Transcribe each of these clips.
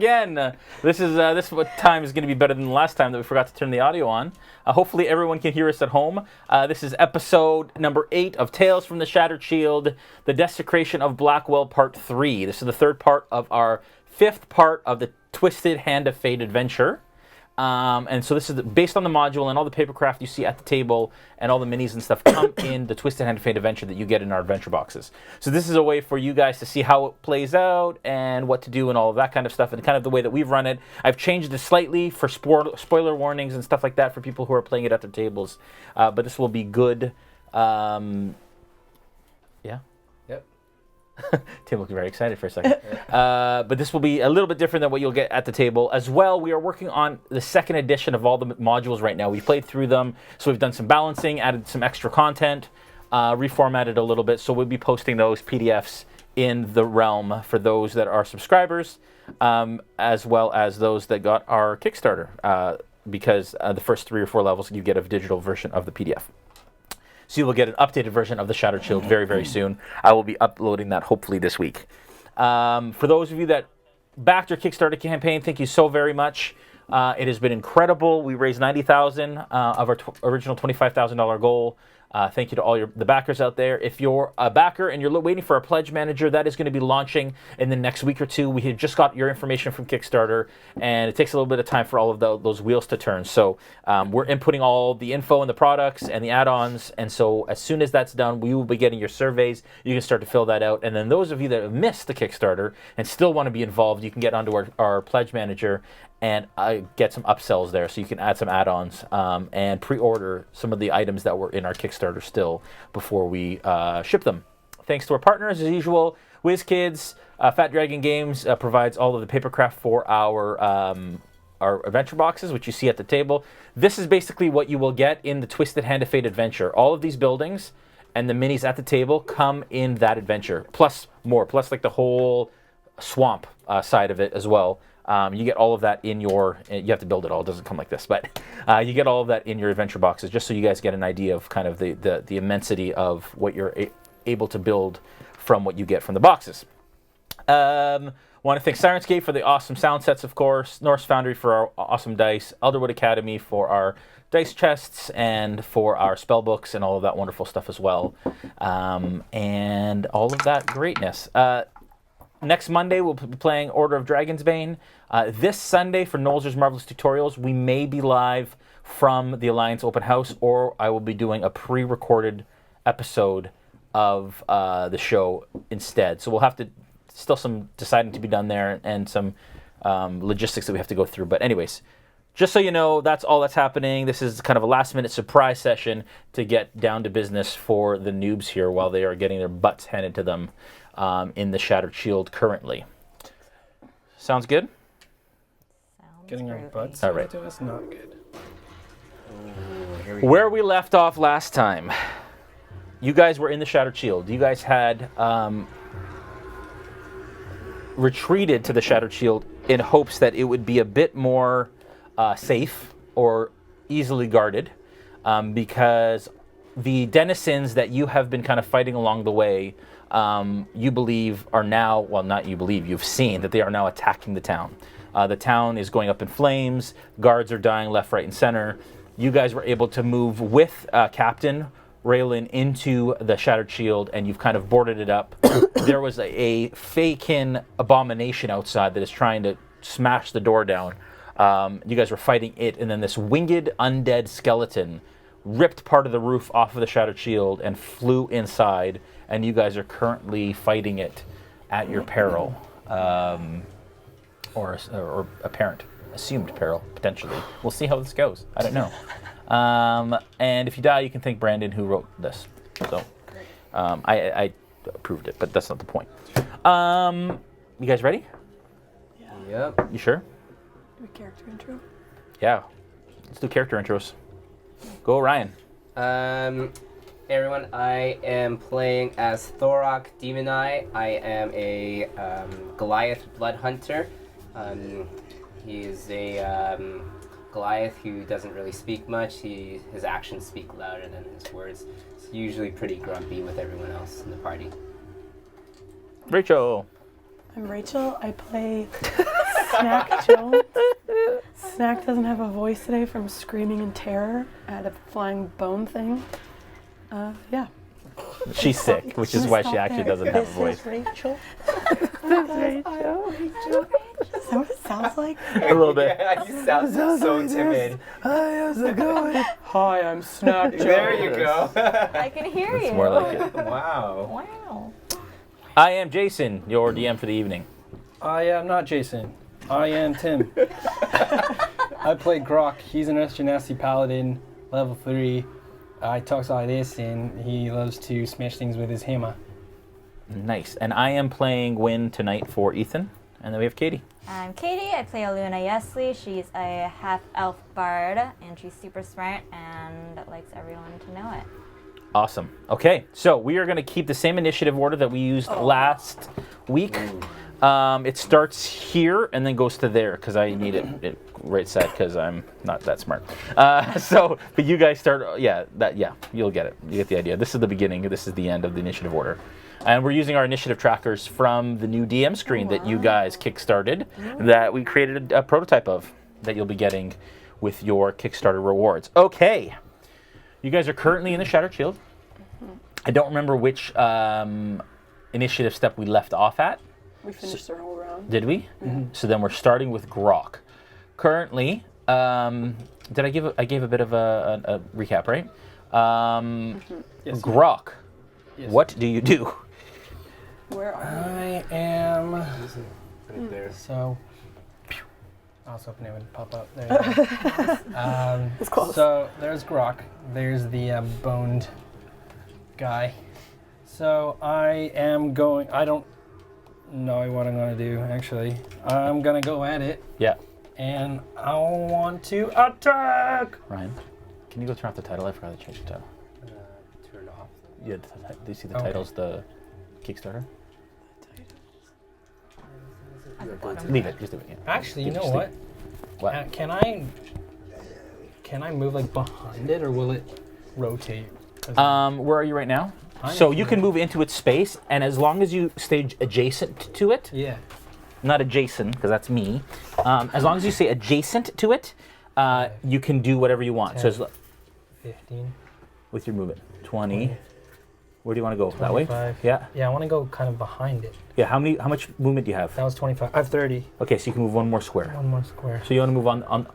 again. This time is going to be better than the last time that we forgot to turn the audio on. Hopefully everyone can hear us at home. This is episode number 8 of Tales from the Shattered Shield, the Desecration of Blackwell Part 3. This is the third part of our 5th part of the Twisted Hand of Fate adventure. And so this is based on the module, and all the papercraft you see at the table and all the minis and stuff come in the Twisted Hand of Fate adventure that you get in our adventure boxes. So this is a way for you guys to see how it plays out and what to do and all of that kind of stuff, and kind of the way that we've run it. I've changed it slightly for spoiler warnings and stuff like that for people who are playing it at their tables. But this will be good. Yeah. Tim looking very excited for a second. But this will be a little bit different than what you'll get at the table. As well, we are working on the second edition of all the modules right now. We've played through them, so we've done some balancing, added some extra content, reformatted a little bit, so we'll be posting those PDFs in the Realm for those that are subscribers, as well as those that got our Kickstarter, because the first 3 or 4 levels you get a digital version of the PDF. So you will get an updated version of the Shattered Shield very, very soon. I will be uploading that hopefully this week. For those of you that backed our Kickstarter campaign, thank you so very much. It has been incredible. We raised $90,000 of our original $25,000 goal. Thank you to all the backers out there. If you're a backer and you're waiting for a pledge manager, that is going to be launching in the next week or 2. We have just got your information from Kickstarter, and it takes a little bit of time for all of those wheels to turn. So we're inputting all the info and the products and the add-ons, and so as soon as that's done, we will be getting your surveys. You can start to fill that out, and then those of you that have missed the Kickstarter and still want to be involved, you can get onto our pledge manager and get some upsells there, so you can add some add-ons and pre-order some of the items that were in our Kickstarter still before we ship them. Thanks to our partners, as usual, WizKids, Fat Dragon Games provides all of the papercraft for our adventure boxes, which you see at the table. This is basically what you will get in the Twisted Hand of Fate adventure. All of these buildings and the minis at the table come in that adventure, plus more, plus like the whole swamp side of it as well. You get all of that in your, you have to build it all, it doesn't come like this, but you get all of that in your adventure boxes, just so you guys get an idea of kind of the immensity of what you're able to build from what you get from the boxes. Want to thank Sirenscape for the awesome sound sets, of course, Norse Foundry for our awesome dice, Elderwood Academy for our dice chests, and for our spell books and all of that wonderful stuff as well, and all of that greatness. Next Monday, we'll be playing Order of Dragon's Bane. This Sunday, for Nolzur's Marvelous Tutorials, we may be live from the Alliance Open House, or I will be doing a pre-recorded episode of the show instead. So we'll have to, still some deciding to be done there, and some logistics that we have to go through. But anyways, just so you know, that's all that's happening. This is kind of a last-minute surprise session to get down to business for the noobs here while they are getting their butts handed to them in the Shattered Shield currently. Sounds good? Getting our butts all right. to us, not good. Where we left off last time, you guys were in the Shattered Shield. You guys had retreated to the Shattered Shield in hopes that it would be a bit more safe or easily guarded, because the denizens that you have been kind of fighting along the way, you believe are now, well, not you believe, you've seen that they are now attacking the town. The town is going up in flames. Guards are dying left, right, and center. You guys were able to move with Captain Raylan into the Shattered Shield, and you've kind of boarded it up. There was a Fakin abomination outside that is trying to smash the door down. You guys were fighting it, and then this winged undead skeleton ripped part of the roof off of the Shattered Shield and flew inside, and you guys are currently fighting it at your peril. Or apparent, assumed peril, potentially. We'll see how this goes. I don't know. And if you die, you can thank Brandon, who wrote this. So I approved it, but that's not the point. You guys ready? Yeah. Yep. You sure? Do a character intro? Yeah. Let's do character intros. Go, Ryan. Hey everyone, I am playing as Thorok Demon Eye. I am a Goliath Blood Hunter. He's a Goliath who doesn't really speak much. His actions speak louder than his words. He's usually pretty grumpy with everyone else in the party. Rachel. I'm Rachel. I play Snak don't. Snak doesn't have a voice today from screaming in terror at a flying bone thing. Yeah. She's sick, which is why she actually doesn't have a voice. Rachel. Rachel. Is that what it sounds like? A little bit. Yeah, you sound so timid. Hi, how's it going? Hi, I'm Snak. There you go. I can hear you. It's more like it. Wow. Wow. I am Jason, your DM for the evening. I am not Jason. I am Tim. I play Grokk. He's an Earth Genasi Paladin, level 3. He talks like this, and he loves to smash things with his hammer. Nice. And I am playing Gwyn tonight for Ethan. And then we have Katie. I'm Katie. I play Alunna Yesley. She's a half-elf bard, and she's super smart and likes everyone to know it. Awesome. Okay, so we are going to keep the same initiative order that we used last week. It starts here and then goes to there because I need it right side because I'm not that smart. But you guys start. You'll get it. You get the idea. This is the beginning. This is the end of the initiative order, and we're using our initiative trackers from the new DM screen that you guys kickstarted, that we created a prototype of that you'll be getting with your Kickstarter rewards. Okay. You guys are currently in the Shattered Shield. I don't remember which initiative step we left off at. We finished our whole round. Did we? Mm-hmm. So then we're starting with Grokk. Currently, I gave a bit of a recap, right? Yes. Grokk, Yes. what do you do? Where are I am. Right there. So. I was hoping it would pop up. There you go. It's close. So there's Grokk. There's the boned guy. So I am going. I don't know what I'm going to do, actually. I'm going to go at it. Yeah. And I want to attack! Ryan, can you go turn off the title? I forgot to change the title. Turn off. Yeah, do you see the Okay. titles, the Kickstarter? At the bottom. Leave it. Just do it. Yeah. Actually, you know Just what? What? Can I move like behind it, or will it rotate? 'Cause Where are you right now? I'm So you can here. move into its space, and as long as you stay adjacent to it, Yeah. not adjacent, because that's me. As long as you stay adjacent to it, you can do whatever you want. So as, 15. with your movement, 20. Where do you want to go? That way? 25. Yeah. Yeah, I want to go kind of behind it. Yeah. How much movement do you have? That was 25. I have 30. Okay, so you can move one more square. One more square. So you want to move on the on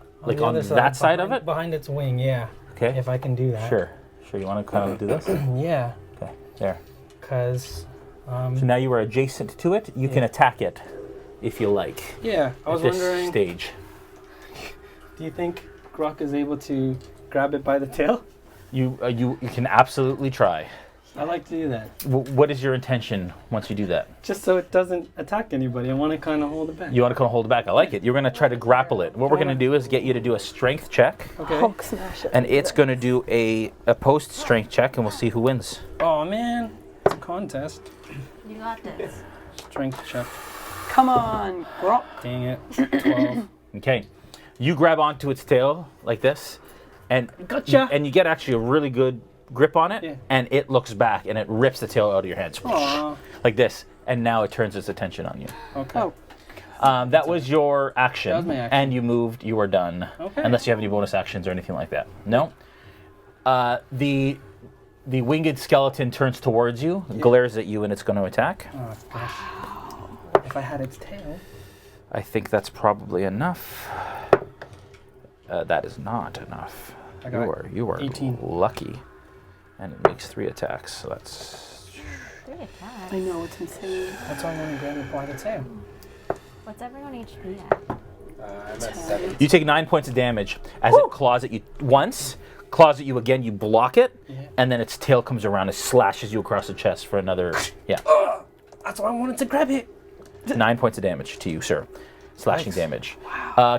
other that side of behind- it? Behind its wing, yeah. Okay. If I can do that. Sure. You want to kind of do this? Yeah, Okay. There. because. So now you are adjacent to it. You can attack it if you like. Yeah, I was at this wondering. stage. Do you think Grokk is able to grab it by the tail? You can absolutely try. I like to do that. What is your intention once you do that? Just so it doesn't attack anybody. I want to kind of hold it back. You want to kind of hold it back. I like it. You're going to try to grapple it. What we're going to do is get you to do a strength check, Okay. Hulk smash it. and it's going to do a post strength check, and we'll see who wins. Oh man, it's a contest. You got this. Strength check. Come on, Grokk. Dang it. 12. Okay. You grab onto its tail like this, and Gotcha. and you get actually a really good grip on it, Yeah. and it looks back and it rips the tail out of your hands Aw. like this, and now it turns its attention on you. Okay. Oh. That was your action, That was my action. and you moved. You are done, Okay. unless you have any bonus actions or anything like that. No. The winged skeleton turns towards you, glares at you, and it's going to attack. Oh gosh. If I had its tail. I think that's probably enough. That is not enough. I got You are 18. lucky, and it makes 3 attacks. So that's 3 attacks. I know, it's insane. That's why I want to grab it by the tail. What's everyone HP at? I'm at 7. you take 9 points of damage as it claws at you once, claws at you again. You block it, Yeah. and then its tail comes around and slashes you across the chest for another. Yeah, That's why I wanted to grab it. 9 points of damage to you, sir. Slashing Nice. damage.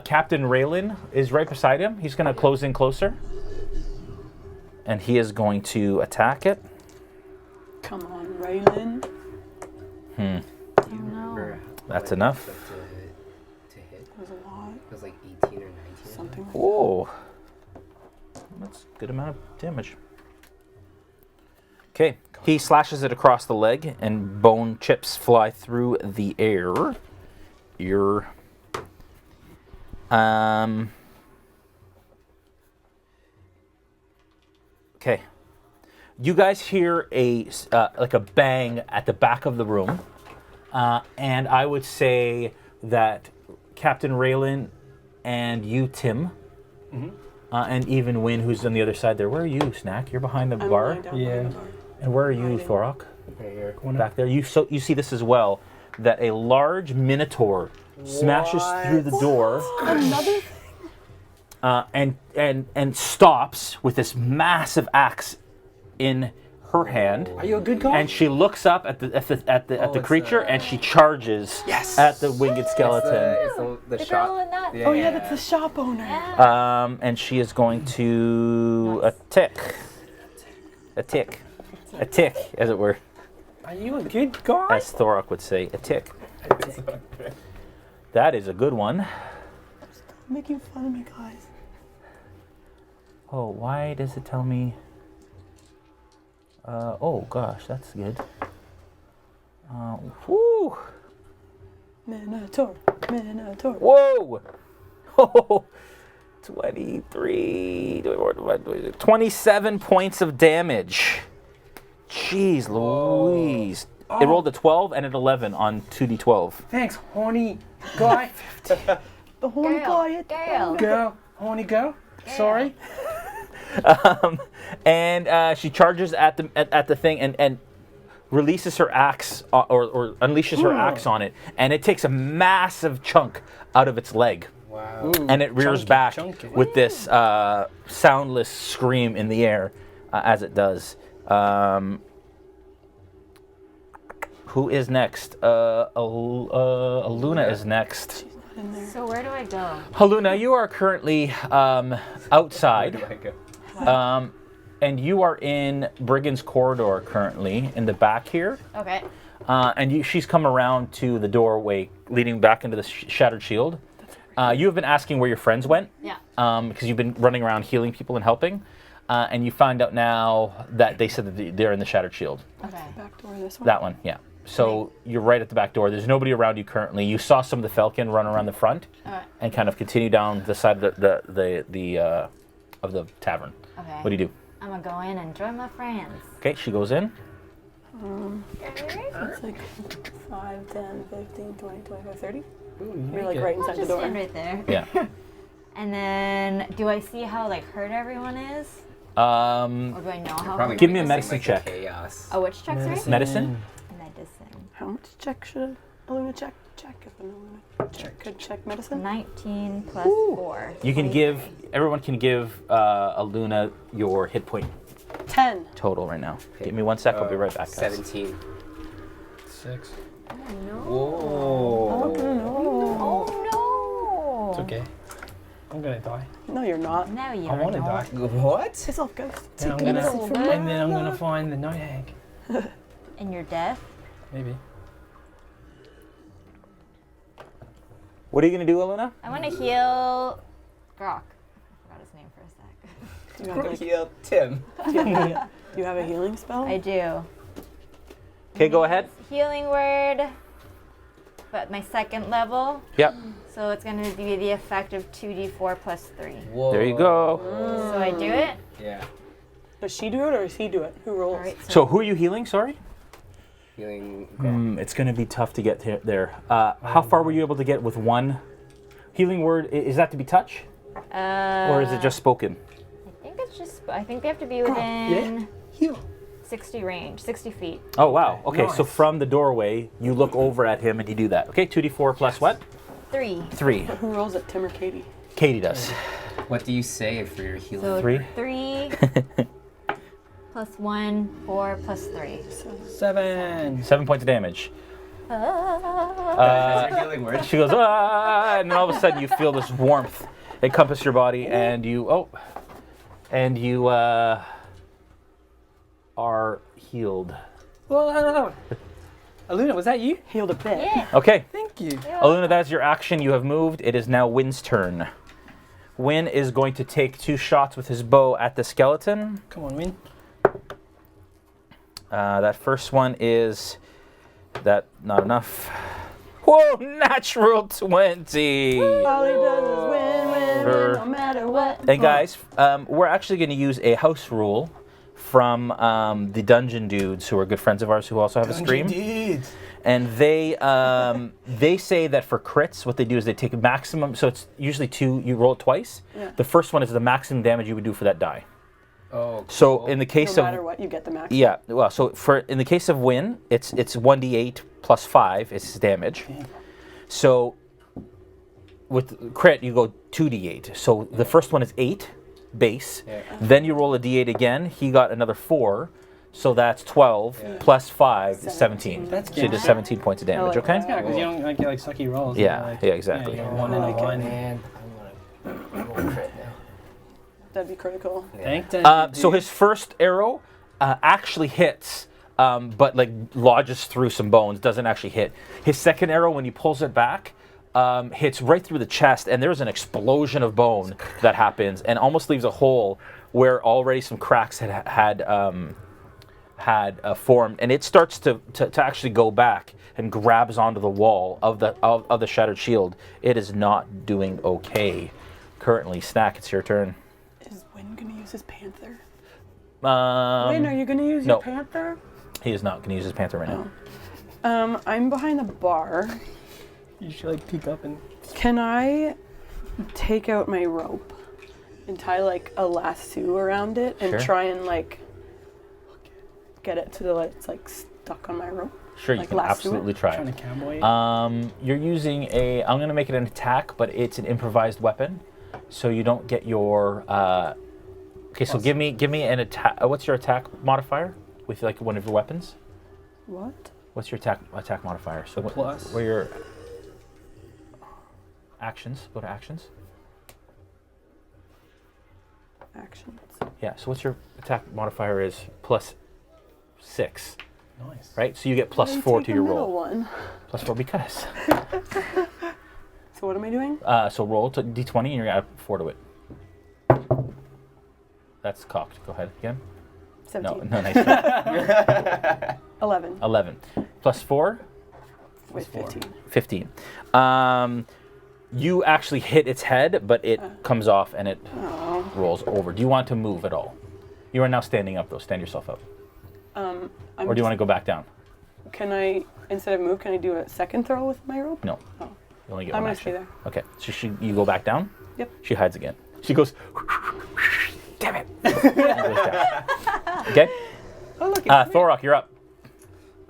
Captain Raylan is right beside him. He's going to close in closer, and he is going to attack it. Come on, Raylan. Oh no. That's enough. To hit. That was a lot. It was like 18 or 19. Something like Oh, that's a good amount of damage. Okay, he slashes it across the leg, and bone chips fly through the air. Okay. You guys hear like a bang at the back of the room, and I would say that Captain Raylan and you, Tim, and even Wynn, who's on the other side there. Where are you, Snak? You're behind the bar. lying down Yeah. behind the bar. And where are you, Thorok? Right here. Back there. You see this as well. That a large minotaur smashes through the door. Another And stops with this massive axe in her hand. Are you a good guy? And she looks up at the creature and she charges at the winged skeleton. It's the The shot. girl in that. Oh yeah, that's the shop owner. Yeah. And she is going to attack, as it were, Are you a good guy? as Thorok would say, attack. That is a good one. Making fun of me, guys. Oh, why does it tell me? Oh gosh, that's good. Whoo! Minotaur. Whoa! Oh, 27 points of damage. Jeez Louise. It rolled a 12 and an 11 on 2d12. Thanks, horny guy. The horny guy at the Gale. Girl. Horny girl. Sorry. And she charges at the thing and releases her axe or unleashes her axe on it, and it takes a massive chunk out of its leg. Wow. And it rears Chunky, back chunky. with this soundless scream in the air as it does. Who is next? Alunna is next. So where do I go? Alunna, you are currently outside. And you are in Brigand's corridor currently in the back here. Okay. And she's come around to the doorway leading back into the Shattered Shield. You have been asking where your friends went. Yeah. Because you've been running around healing people and helping. And you find out now that they said that they're in the Shattered Shield. Okay. back door. This one. That one, yeah. So you're right at the back door. There's nobody around you currently. You saw some of the Falcon run around the front Alright. and kind of continue down the side of the tavern. Okay. What do you do? I'm gonna go in and join my friends. Okay, she goes in. It's like 5, 10, 15, 20, 25, 30. Ooh, You're like right I'll inside the just door. stand right there. Yeah. And then, do I see how like hurt everyone is, or do I know how? Probably hurt Give me a witnessing, medicine like, check. the chaos. Oh, which check, sorry? Medicine? Medicine. How much check should Alunna check? If Alunna could check medicine. 19 plus 4. You can everyone can give Alunna your hit point 10. total right now. Give me 1 sec, I'll be right back, guys. 17. 6. No. Whoa. Oh no. It's okay. I'm gonna die. No, you're not. No, you're I want to not. die. What? Piss off, ghost. And I'm Take gonna, medicine from me. and then I'm gonna find the night hag. In your death? Maybe. What are you going to do, Alunna? I want to heal Grokk. I forgot his name for a sec. You have, like, Heal Tim. you have a healing spell? I do. Okay, go ahead. Healing word, but my second level. Yep. So it's going to be the effect of 2d4 plus 3. Whoa. There you go. So I do it. Yeah. Does she do it or does he do it? Who rolls? All right. So who are you healing, sorry? Healing. It's going to be tough to get there. How far were you able to get with one healing word? Is that to be touch? Or is it just spoken? I think it's just. I think they have to be within Heal. 60 range, 60 feet. Oh, wow. Okay, so Nice. from the doorway, you look over at him and you do that. Okay, 2d4 plus what? 3. 3. Who rolls it, Tim or Katie? Katie does. What do you say for your healing? So 3. 3 plus 1, 4 plus 3. 7. 7 points of damage. That's your healing word. She goes, ah, and then all of a sudden you feel this warmth encompass your body, and you are healed. Well, no. Alunna, was that you? Healed a bit. Yeah. Okay, Thank you. Alunna, that's your action. You have moved. It is now Wynn's turn. Wynn is going to take 2 shots with his bow at the skeleton. Come on, Win. That first one is not enough. Whoa, natural 20. All he does is win. sure. No matter what. And guys, we're actually going to use a house rule from the Dungeon Dudes, who are good friends of ours who also have a stream. Dudes. And they say that for crits, what they do is they take a maximum. So it's usually 2. You roll it twice. Yeah. The first one is the maximum damage you would do for that die. Oh, So cool. in the case No of matter what, you get the max. yeah, well, so in the case of win, it's 1d8 plus 5 is his damage. So with crit, you go 2d8. So the first one is 8 base. Yeah. Then you roll a d8 again. He got another 4. So that's 12 plus 5 is 17. That's So you did good. 17 points of damage, like okay? Yeah, because you don't like, get like sucky rolls. Yeah, Like, yeah, exactly. Yeah, you get 1 and a 1. Man, I'm gonna roll crit now. That'd be critical. Thank So his first arrow actually hits, but like lodges through some bones, doesn't actually hit. His second arrow, when he pulls it back, hits right through the chest, and there's an explosion of bone that happens, and almost leaves a hole where already some cracks had formed, and it starts to actually go back and grabs onto the wall of the shattered shield. It is not doing okay currently. Snak, it's your turn. Is Win gonna use his panther? Um, Win, are you gonna use no. your panther? He is not going to use his panther right now. I'm behind the bar. You should like peek up and. Can I take out my rope and tie like a lasso around it and Sure. try and like get it to the it's like stuck on my rope? Sure, you Like can lasso absolutely try Trying it. to cowboy. You're using I'm going to make it an attack, but it's an improvised weapon, so you don't get your. Okay, so give me an attack. What's your attack modifier with like one of your weapons? What? What's your attack modifier? So The plus. Where your actions? Go to actions. Actions. Yeah. So what's your attack modifier is plus 6, Nice. right? So you get plus Why do you 4 take to the your middle roll. One? Plus 4 because. So what am I doing? So roll to d20 and you're gonna add 4 to it. That's cocked. Go ahead again. 17. No, nice try. 11. 11 plus 4, With 15. 15. You actually hit its head, but it comes off and it Oh. rolls over. Do you want to move at all? You are now standing up, though. Stand yourself up. Or do you want to go back down? Can I, instead of move, can I do a second throw with my rope? No. Oh. You only get I'm one gonna stay action. there. Okay. So you go back down? Yep. She hides again. She goes, damn it. And goes down. Okay? Oh, look, it's Thorok, you're up.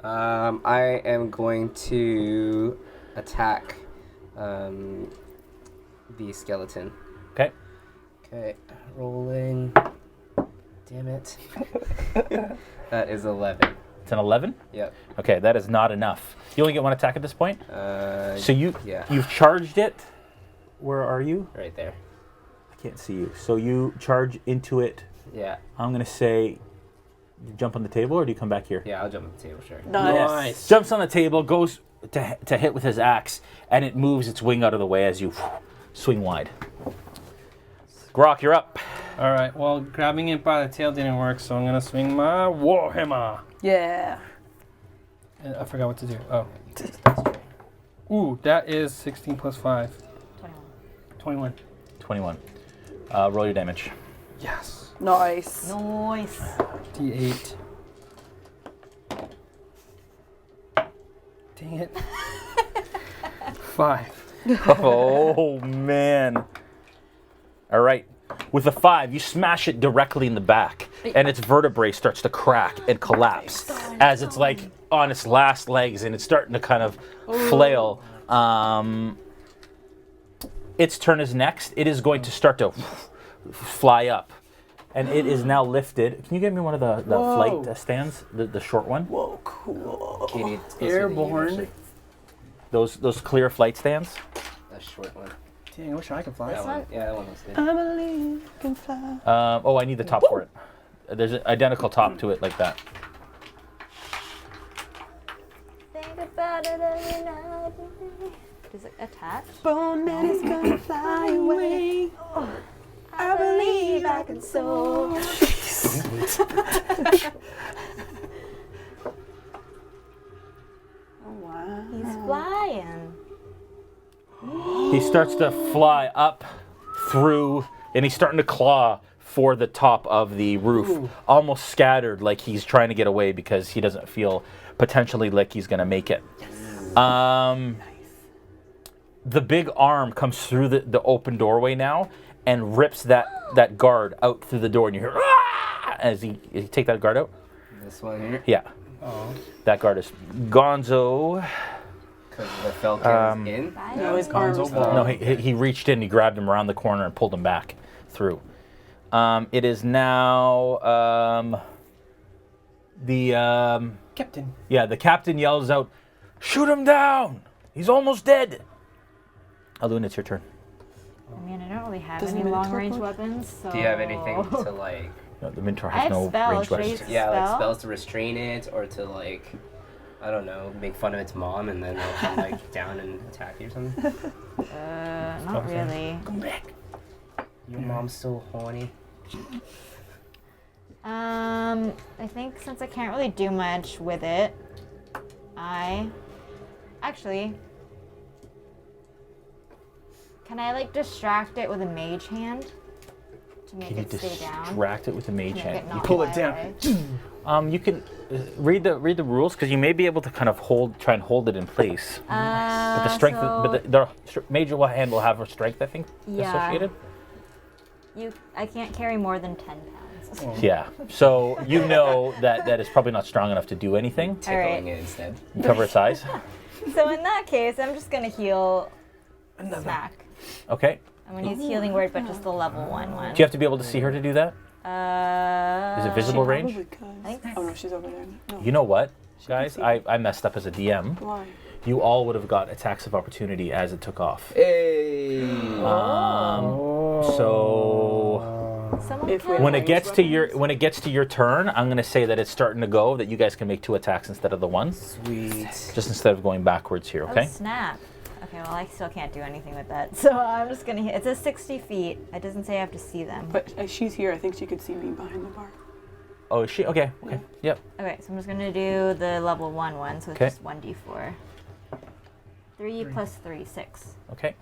I am going to attack the skeleton. Okay. Okay, rolling. Damn it. That is 11. It's an 11? Yep. Okay, that is not enough. You only get one attack at this point? So yeah. you've charged it. Where are you? Right there. I can't see you. So you charge into it. Yeah. I'm going to say you jump on the table, or do you come back here? Yeah, I'll jump on the table, sure. Nice. Jumps on the table, goes to hit with his axe, and it moves its wing out of the way as you swing wide. Grokk, you're up. All right. Well, grabbing it by the tail didn't work, so I'm gonna swing my warhammer. Yeah. And I forgot what to do. Oh. Ooh, that is 16 plus 5. 21. 21. Roll your damage. Yes. Nice. Nice. D8. Dang it. 5. Oh, man. All right. With a 5, you smash it directly in the back, and its vertebrae starts to crack and collapse as it's like on its last legs, and it's starting to kind of flail. Its turn is next. It is going to start to fly up, and it is now lifted. Can you get me one of the Whoa. flight stands, the short one? Whoa, cool. Katie, it's closer to you, Airborne. actually. Those clear flight stands. That short one. Dang, I wish I could fly. That one. Yeah, that one was good. I believe you can fly. I need the top for it. There's an identical top to it like that. Think about it every night. Does it attach? Bone man is gonna fly away. I believe I can soar. Oh, wow. He's flying. He starts to fly up through, and he's starting to claw for the top of the roof, almost scattered, like he's trying to get away because he doesn't feel potentially like he's going to make it. The big arm comes through the open doorway now and rips that guard out through the door, and you hear as he take that guard out. This one here. Yeah. Oh. That guard is Gonzo. Because the Falcon's in. No, his arms open. No, he reached in, he grabbed him around the corner and pulled him back through. It is now the Captain. yeah, the captain yells out, "Shoot him down! He's almost dead." Alunna, it's your turn. I mean, I don't really have Doesn't any the Minotaur long-range work? weapons, so... Do you have anything to like? No, the Minotaur I has have no spells. range Should I weapons. use Yeah, like spell? spells to restrain it, or to like, I don't know, make fun of its mom, and then it'll come like down and attack you or something. Not really. Come back. Your mom's so horny. I think since I can't really do much with it, actually, can I like distract it with a mage hand to make Can you it stay down? distract it with a mage Make hand? it You not pull it fly down. away? You can read the rules because you may be able to kind of try and hold it in place. But the strength, the mage hand will have a strength, I think, associated. I can't carry more than 10 pounds. Yeah. So you know that is probably not strong enough to do anything. Tickling it instead. You cover its eyes. So in that case, I'm just gonna heal Snak. Okay. I'm gonna use healing word, but just the level 1 one. Do you have to be able to see her to do that? Is it visible She range? probably could. I think Oh no, she's over there. No. You know what, can guys? see. I messed up as a DM. Why? You all would have got attacks of opportunity as it took off. Hey. So Someone If we- can. when it Range gets to weapons? your turn, I'm gonna say that it's starting to go. That you guys can make 2 attacks instead of the 1, Sweet. just instead of going backwards here. Okay. Oh, snap. Okay, well, I still can't do anything with that. So I'm just gonna hit. It says 60 feet. It doesn't say I have to see them. But she's here. I think she could see me behind the bar. Oh, is she? Okay. Okay. Yep. Okay, so I'm just gonna do the level 1 one, so it's Okay. just 1d4. 3 plus 3, 6. Okay.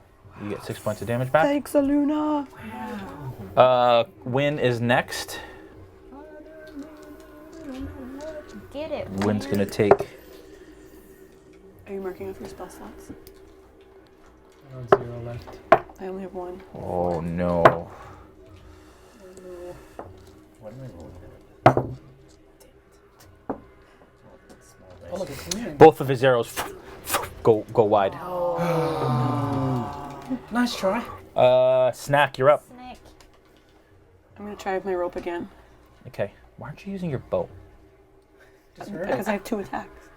You get 6 points of damage back. Thanks, Alunna. Win is next. Get it. Win's gonna take. Are you marking off your spell slots? 0 left. I only have 1. Oh no. What am I rolling? Oh, look, it's weird. Both of his arrows go wide. Nice try. Snak, you're up. Snake. I'm gonna try with my rope again Okay. Why aren't you using your bow? because I have 2 attacks.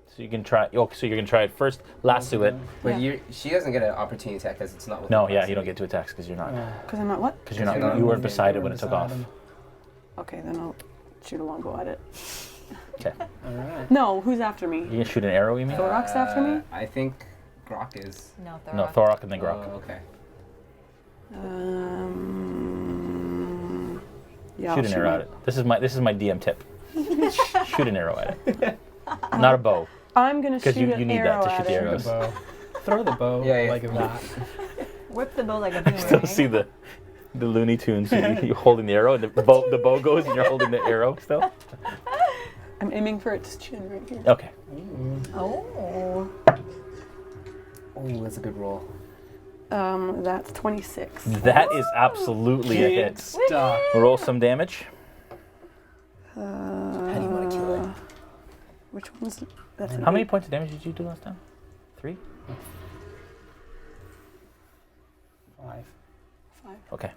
So you can try. Oh, so you're gonna try it first. Lasso it. But Yeah. she doesn't get an opportunity attack because it's not with No, the yeah, class. you don't get 2 attacks because you're not. Because I'm not what? Because you're not. You're not You weren't moving, beside you it when were it took beside off. him. Okay, then I'll shoot a longbow at it. Okay. Alright. No, who's after me? You gonna shoot an arrow? You mean? Thorok's after me? I think Grokk is. No, Thorok. No, Thorok and then Grokk. Oh, okay. Yeah. Shoot an arrow at it. This is my DM tip. Shoot an arrow at it. Not a bow. I'm gonna shoot Because you an need arrow that to shoot at the it. arrows. The bow. Throw the bow Yeah. like that. Whip the bow like a I boomerang. still see the Looney Tunes. You're holding the arrow, and the bow goes, and you're holding the arrow still. I'm aiming for its chin right here. Okay. Oh. Oh, that's a good roll. That's 26. That is absolutely a hit. Stop. Roll some damage. How do you want to kill it? Which one's? That's an How many 8. points of damage did you do last time? 3? 5. 5. Okay.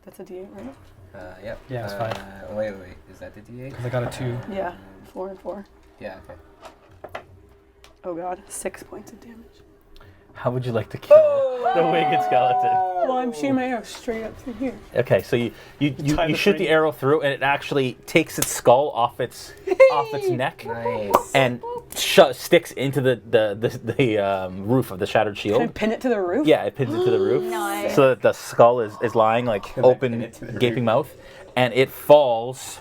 That's a D8, right? Yep. Yeah, it's 5. Wait. Is that the D8? Because I got a 2. Yeah. 4 and 4. Yeah, okay. Oh god, 6 points of damage. How would you like to kill the winged skeleton? Well, I'm shooting my arrow straight up through here. Okay, so you Time to shoot the bring- arrow through, and it actually takes its skull off its neck Nice. and sticks into the roof of the shattered Can I shield. pin it to the roof? Yeah, it pins it to the roof, Nice. so that the skull is lying like Can I pin open, it to the gaping roof? mouth, and it falls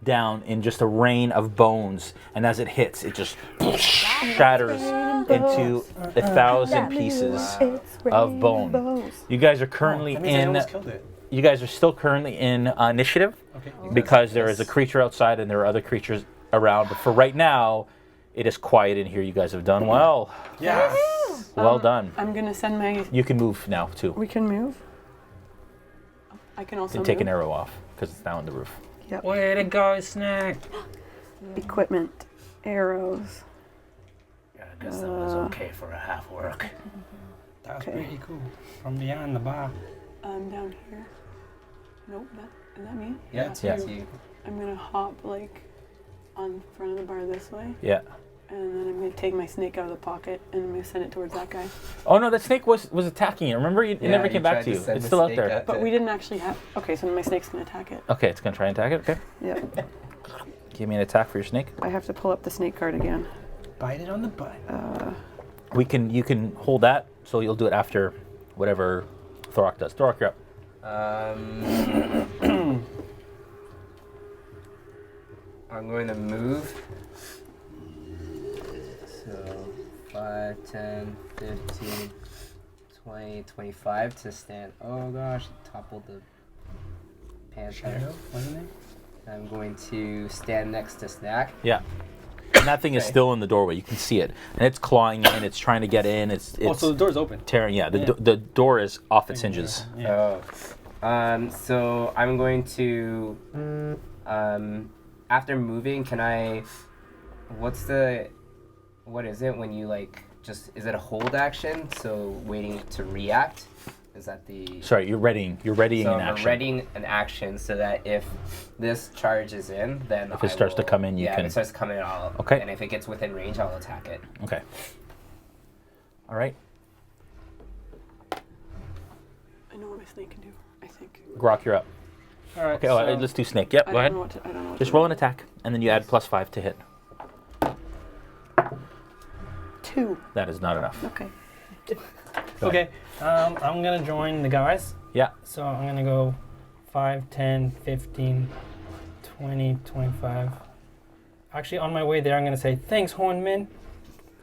down in just a rain of bones, and as it hits, it just shatters into 1,000 pieces of bone. You guys are currently That means I in. almost killed it. You guys are still currently in initiative Okay. because there is a creature outside and there are other creatures around. But for right now, it is quiet in here. You guys have done well. Yes. Well done. I'm gonna send my. You can move now too. We can move. I can also And take move. an arrow off because it's now on the roof. Yep. Way to go, Snak. Equipment, arrows. I guess that was okay for a half work. That was Okay. pretty cool. From behind the bar. I'm down here. Nope, is that me? Yeah, That's that's you. you. I'm gonna hop like on front of the bar this way, Yeah. and then I'm gonna take my snake out of the pocket and I'm gonna send it towards that guy. Oh no, that snake was attacking you. Remember, it never came back to you. It's still out there. But we didn't actually have. Okay, so my snake's gonna attack it. Okay, it's gonna try and attack it. Okay. Yep. Give me an attack for your snake. I have to pull up the snake card again. Bite it on the butt. You can hold that, so you'll do it after whatever Thorok does. Thorok, you're up. I'm going to move. So 5, 10, 15, 20, 25 to stand. Oh gosh, toppled the panther. Shadow, wasn't it? I'm going to stand next to Snak. Yeah. And that thing is Okay. still in the doorway. You can see it, and it's clawing in. It's trying to get in. It's Oh, so the door's open. tearing. Yeah, Yeah. the door is off its hinges. Yeah. Oh. So I'm going to, after moving, can I, what is it when you like, is it a hold action? So waiting to react? Is that the... Sorry, you're readying So an I'm action. readying an action so that if this charges in, then If it starts to come in, you if can- it starts to come in, I'll... Okay. And if it gets within range, I'll attack it. Okay. All right. I know what my snake can do. I think. Grokk, you're up. All right. Okay, so let's do snake. Yep, I go don't ahead. know what to, I don't know what Just to roll do. an attack, and then you add +5 to hit. 2. That is not enough. Okay. Go Okay. I'm gonna join the guys. Yeah. So I'm gonna go 5, 10, 15, 20, 25. Actually, on my way there, I'm gonna say, thanks, Hornman.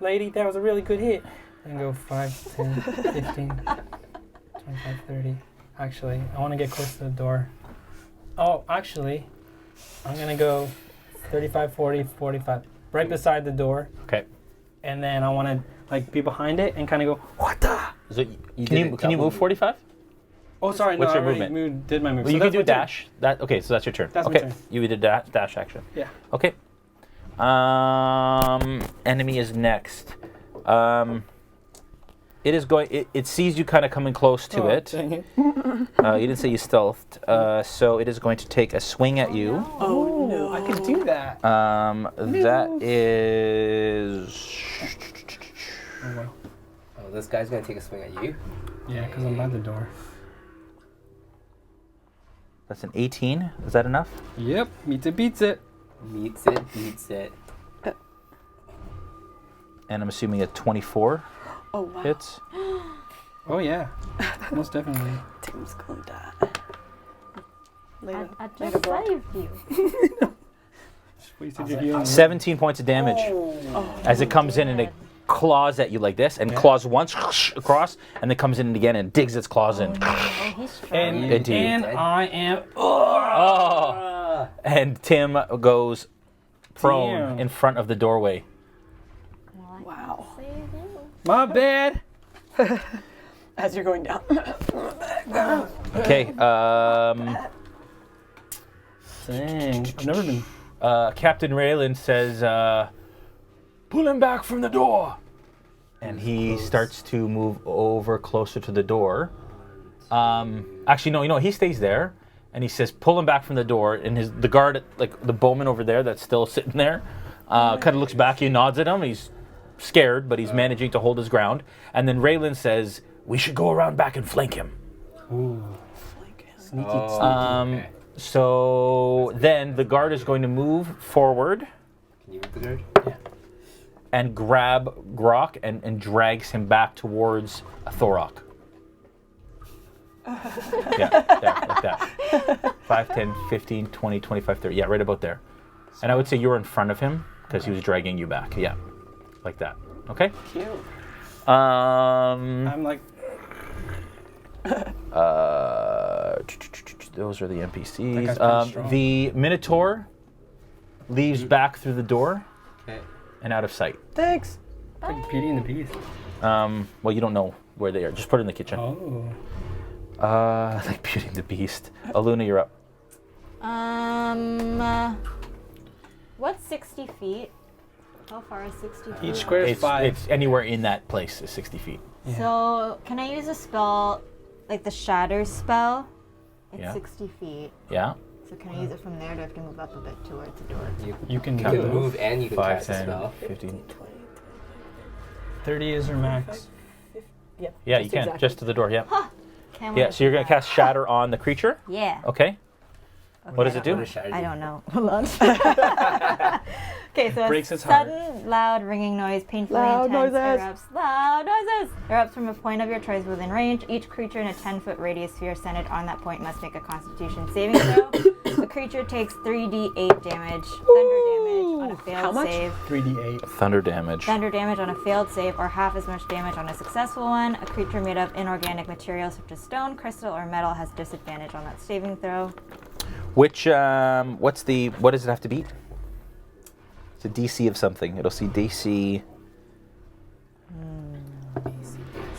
Lady, that was a really good hit. And go 5, 10, 15, 25, 30. Actually, I want to get close to the door. Oh, actually, I'm gonna go 35, 40, 45. Right beside the door. Okay. And then I want to like be behind it and kind of go, what the? So did it can you double move 45? Oh, sorry, What's no, your I already movement? did my move. Well, you So can that's do my turn. dash. Okay, so that's your turn. That's my okay, turn. you did dash action. Yeah. Okay. Enemy is next. It is going. It sees you kind of coming close to it. Dang it. You didn't say you stealthed. So it is going to take a swing at you. Oh no. I could do that. That is. Oh, well. Oh, this guy's going to take a swing at you. Yeah, because I'm by the door. That's an 18. Is that enough? Yep, meets it, beats it. Meets it, beats it. And I'm assuming a 24 Oh wow. hits. Oh, yeah. Most definitely. Tim's gonna die. Later. I Later, just bro. saved you. Wasted your healing. 17 points of damage as it comes in and it claws at you like this and claws once across and then comes in again and digs its claws in. Oh, he's strong. And, Indeed. and I am. Oh! And Tim goes prone Damn. in front of the doorway. Well, I Wow. saved you. My bad. As you're going down. Okay, Dang. I've never been. Captain Raylan says, pull him back from the door. And he starts to move over closer to the door. Actually, no, he stays there. And he says, pull him back from the door. And the guard, like the bowman over there that's still sitting there, kind of looks back and nods at him. He's scared, but he's managing to hold his ground. And then Raylan says, we should go around back and flank him. Ooh. Sneaky. Okay. So then the guard is going to move forward Can you move the guard? and grab Grokk and drags him back towards Thorok. Yeah, like that. 5, 10, 15, 20, 25, 30. Yeah, right about there. And I would say you were in front of him because he was dragging you back. Yeah, like that. Okay? Cute. I'm like, Those are the That guy's NPCs. pretty strong. The Minotaur leaves back through the door Okay. and out of sight. Thanks. like Beauty and the Beast. Well, you don't know where they are. Just put it in the kitchen. Oh. Like Beauty and the Beast. Alunna, you're up. What's 60 feet? How far is 60 feet? Each square is 5. It's anywhere in that place is 60 feet. Yeah. So, can I use a spell, like the Shatter spell? It's Yeah. 60 feet. Yeah? So can I use it from there? Do I have to move up a bit towards the door? You can You can move. move and you can 5, cast a 10, spell. 15. 30 is your max. Yep. Yeah, you can. exactly. Just to the door, yeah. Can Yeah, we so you're going to do cast Shatter on the creature. that? Yeah. Okay. What does it do? What does Shatter I do? don't know. Hold on. Okay, so Breaks a its heart. sudden, loud, ringing noise, painfully Loud intense, noises. erupts from a point of your choice within range. Each creature in a 10-foot radius sphere centered on that point must make a Constitution saving throw. The creature takes 3d8 damage, thunder damage on a failed How much? save. 3d8. Thunder damage. Thunder damage on a failed save, or half as much damage on a successful one. A creature made of inorganic materials such as stone, crystal, or metal has disadvantage on that saving throw. What does it have to beat? It's a DC of something. It'll see DC.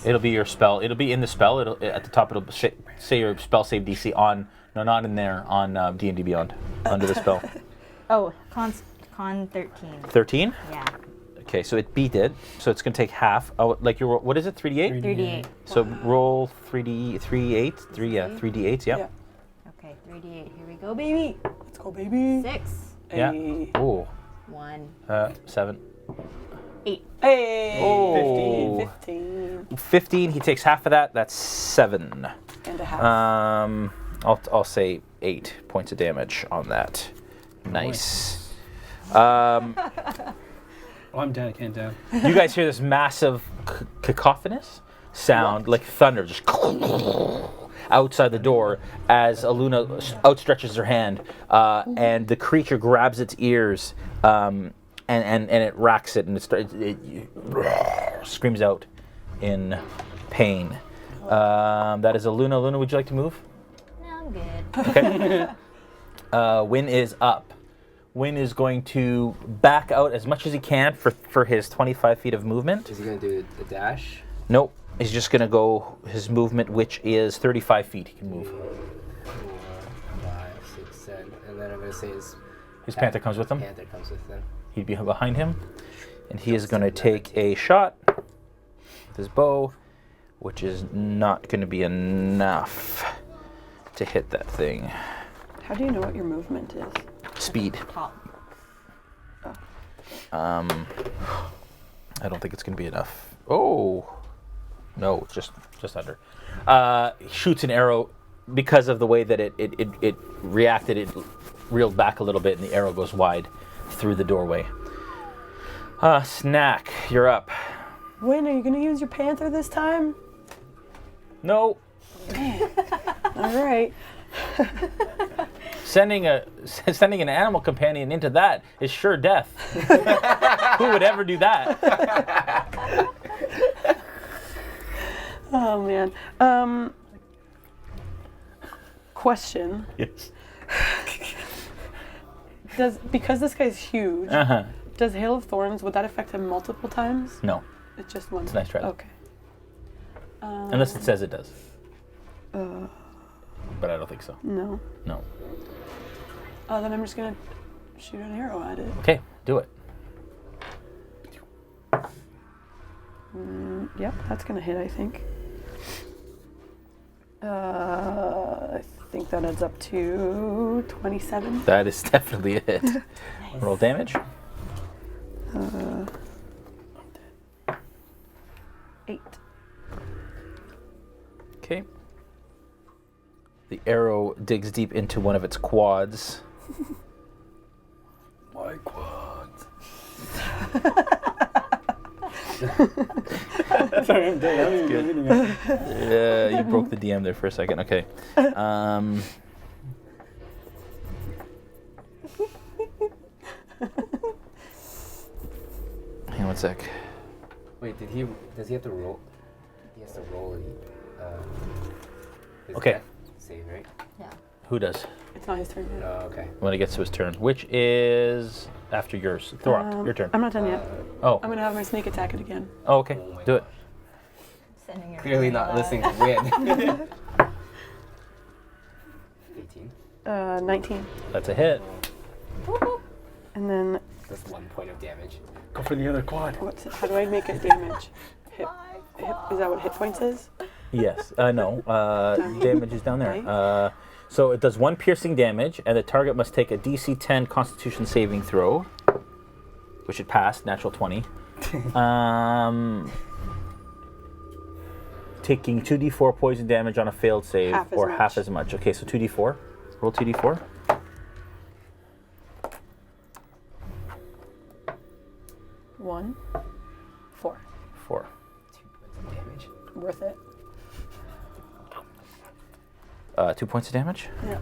It'll be your spell. It'll be in the spell. It'll at the top. It'll say your spell save DC on. No, not in there. On D&D Beyond. Under the spell. Oh, con 13. 13. Yeah, Okay, so it beat it. So it's gonna take half. Oh, like your what is it? 3d8. 3d8. So roll 3d8. 3d8s. Yeah. Yeah. Okay, 3d8. Here we go, baby. Let's go, baby. 6, Yeah. Hey. Oh. 1, 7. 8. Hey. Oh. 15. 15. He takes half of that. That's 7. And a half. I'll say 8 points of damage on that. Nice. Oh, I'm dead. I can't down. You guys hear this massive cacophonous sound, like thunder, just outside the door as Alunna outstretches her hand, and the creature grabs its ears, and it racks it, and it screams out in pain. That is Alunna. Alunna, would you like to move? No, I'm good. Okay. Wynn is up. Wynn is going to back out as much as he can for his 25 feet of movement. Is he going to do a dash? Nope. He's just going to go his movement, which is 35 feet. He can move. 4, 5, 6, 7. And then I'm going to say His panther comes with him. Panther comes with him. He'd be behind him. And he is going to take a shot with his bow, which is not going to be enough to hit that thing. How do you know what your movement is? Speed. Top. I don't think it's going to be enough. Oh. No, just under. Shoots an arrow because of the way that it reacted. It reeled back a little bit, and the arrow goes wide through the doorway. Snak, you're up. Wayne, are you going to use your panther this time? No. All right. Sending an animal companion into that is sure death. Who would ever do that? Oh, man. Question. Yes. Because this guy's huge, Uh-huh. does Hail of Thorns, would that affect him multiple times? No. It's just one. It's a nice try. Okay. Unless it says it does. But I don't think so. No. No. Then I'm just going to shoot an arrow at it. Okay, do it. Yep, that's going to hit, I think. I think that adds up to 27. That is definitely a hit. Roll damage. 8. Okay. The arrow digs deep into one of its quads. My quads. Sorry, I'm dead. I don't even know anything. You broke the DM there for a second. Okay. Hang on one sec. Wait, does he have to roll? He has to roll his Okay. death save, right? Yeah. Who does? It's not his turn yet. Oh, okay. When he gets to his turn, which is after yours. Thorok, your turn. I'm not done yet. Oh. I'm gonna have my sneak attack it again. Oh, okay. Oh my Do it. Sending your Clearly not listening to Win. 18. 19. That's a hit. And then That's 1 point of damage. Go for the other quad. how do I make it damage? Is that what hit points is? Yes. No. Damage is down there. Nice. So it does 1 piercing damage, and the target must take a DC 10 Constitution saving throw, which it passed, natural 20. Taking 2d4 poison damage on a failed save, Half as or much. half as much. Okay, so 2d4. Roll 2d4. 1, 4. 4. 2 points of damage. Worth it. 2 points of damage. Yeah.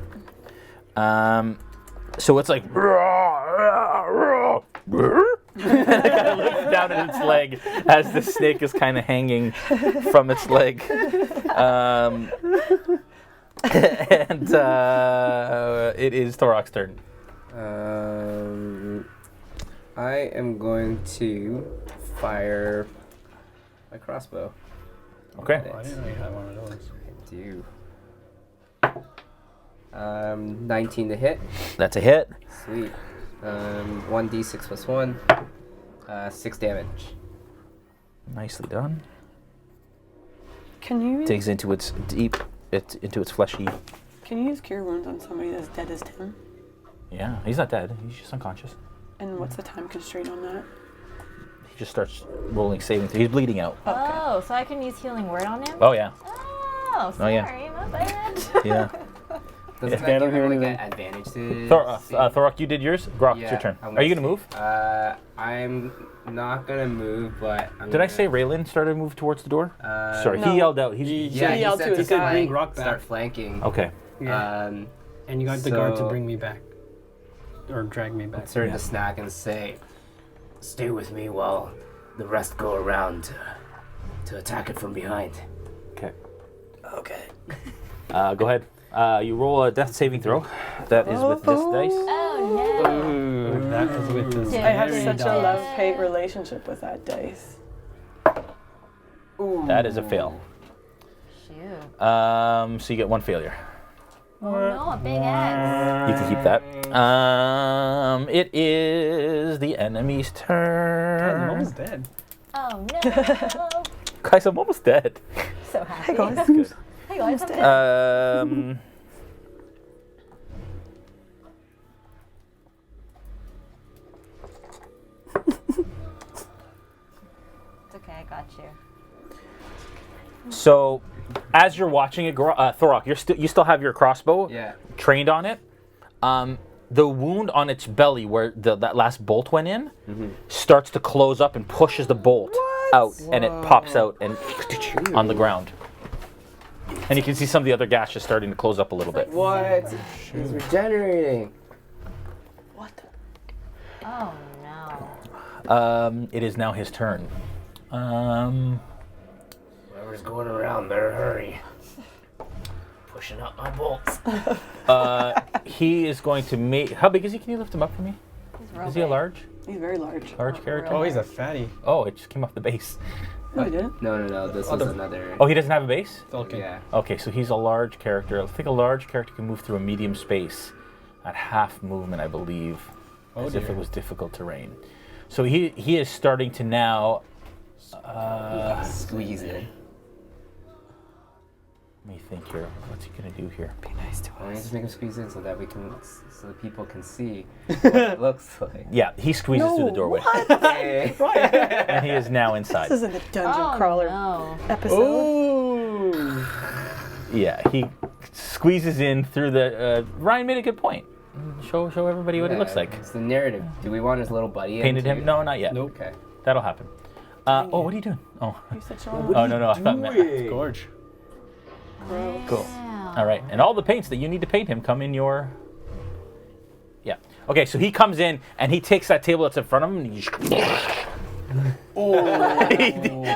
So it's like and it kind of looks down at its leg as the snake is kind of hanging from its leg. And it is Thorok's turn. I am going to fire my crossbow. Okay. Oh, I didn't know you had one of those. I do. 19 to hit. That's a hit. Sweet. 1d6 plus 1. 6 damage. Nicely done. Can you Digs into its into its fleshy. can you use cure wounds on somebody that's dead as Tim? Yeah, he's not dead. He's just unconscious. And what's the time constraint on that? He just starts rolling saving. He's bleeding out. Oh, so I can use healing word on him? Oh yeah. Oh, Oh, yeah. sorry, my bad. Yeah. Doesn't Yeah, I that don't give hear him like anything. an advantage to Thorok, you did yours. Grokk, it's your turn. Are you gonna move? I'm not gonna move, but Did I say Raylan started to move towards the door? Sorry, No. he yelled out. He's Yeah, He yelled said to his to guy. Bring Grokk back. start flanking. okay. Yeah. And you got the guard to so- bring me back. Or drag me back. Turn to Snak and say, Stay with me while the rest go around to attack it from behind. Okay. Okay. Go ahead. You roll a death saving throw. That is with this dice. Oh, no. That is with this. Yeah. I have very such a dog. love-hate relationship with that dice. That is a fail. Shoot. So you get 1 failure. Oh, no, a big X. You can keep that. It is the enemy's I'm turn. almost dead. Oh, no. Guys, I'm almost dead. So happy. Good. Hey, guys, I'm dead. It's okay, I got you. So, as you're watching it, Thorok, you still have your crossbow yeah. trained on it. The wound on its belly, where that last bolt went in, starts to close up and pushes the bolt out, and it pops out and on the ground. And you can see some of the other gashes starting to close up a little bit. What? He's regenerating. Oh, no. It is now his turn. Whoever's going around, better hurry. Pushing up my bolts. He is going to make. How big is he? Can you lift him up for me? Is he a large He's very large. character? Oh, he's a fatty. Oh, it just came off the base. No, he didn't. No. This is another. Oh, he doesn't have a base? Okay. Yeah. Okay, so he's a large character. I think a large character can move through a medium space at half movement, I believe, as if it was difficult terrain. So he is starting to now. Squeeze in. Let me think here. What's he gonna do here? Be nice to Why don't you us. just make him squeeze in so that so that people can see what it looks like. Yeah, he squeezes through the doorway, Hey. and he is now inside. This isn't a dungeon Oh, crawler no. episode. Ooh. Yeah, he squeezes in through the. Ryan made a good point. Show everybody what it looks like. It's the narrative. Do we want his little buddy? Painted in him? too? No, not yet. Nope. Okay. That'll happen. Oh, what are you doing? Oh, You said oh no, I thought Matt. Gorge. Cool. All right, and all the paints that you need to paint him come in your. Yeah. Okay, so he comes in and he takes that table that's in front of him and he just.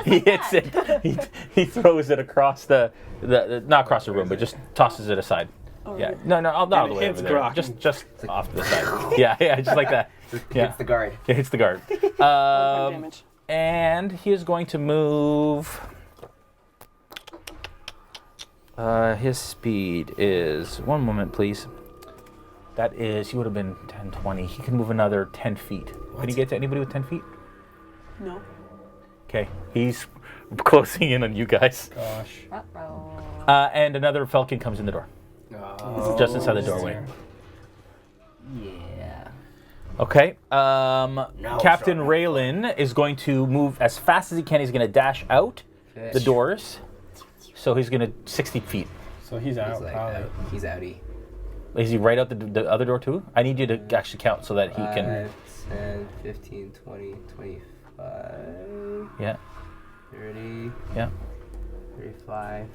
he hits it. He throws it across the not across the room, but just tosses it aside. Yeah. No, not all the way hits over there. Grokk. Just off to the side. Yeah, just like that. Yeah. Hits the guard. It hits the guard. Damage. And he is going to move. His speed is 1 moment, please. That is, he would have been 10, 20. He can move another 10 feet. Can he get to anybody with 10 feet? No. Okay, he's closing in on you guys. Gosh. Uh-oh. And another falcon comes in the door, Oh. just inside the doorway. Yeah. Okay. Captain Raylan is going to move as fast as he can. He's going to dash out the doors. So he's going to 60 feet. So he's out, He's like, probably. he's outie. Is he right out the other door too? I need you to actually count so that he can. 10, 15, 20, 25, Yeah. 30, Yeah. 35.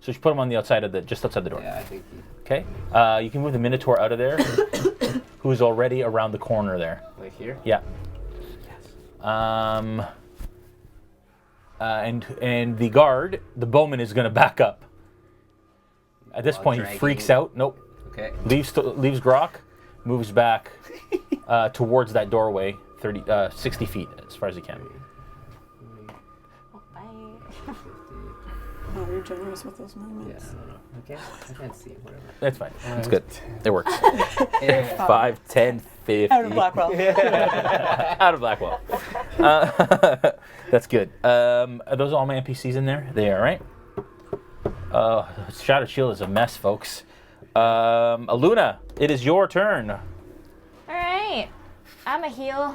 So you put him on the outside of just outside the door. Yeah, I think he, Okay. You can move the Minotaur out of there, who's already around the corner there. like here. Yeah. And the guard, the bowman, is going to back up. At this While point, he dragging- freaks out. Nope. Okay. Leaves Grokk, moves back towards that doorway, 60 feet as far as he can. Oh, bye. 50. Oh, you're generous with those Yeah, movements. I can't see. Whatever. That's fine. It's good. It works. Yeah. 5, 10, 50. Out of Blackwell. Out of Blackwell. That's good. Are those all my NPCs in there? They are, right? Shattered Shield is a mess, folks. Alunna, it is your turn. All right. I'm a heal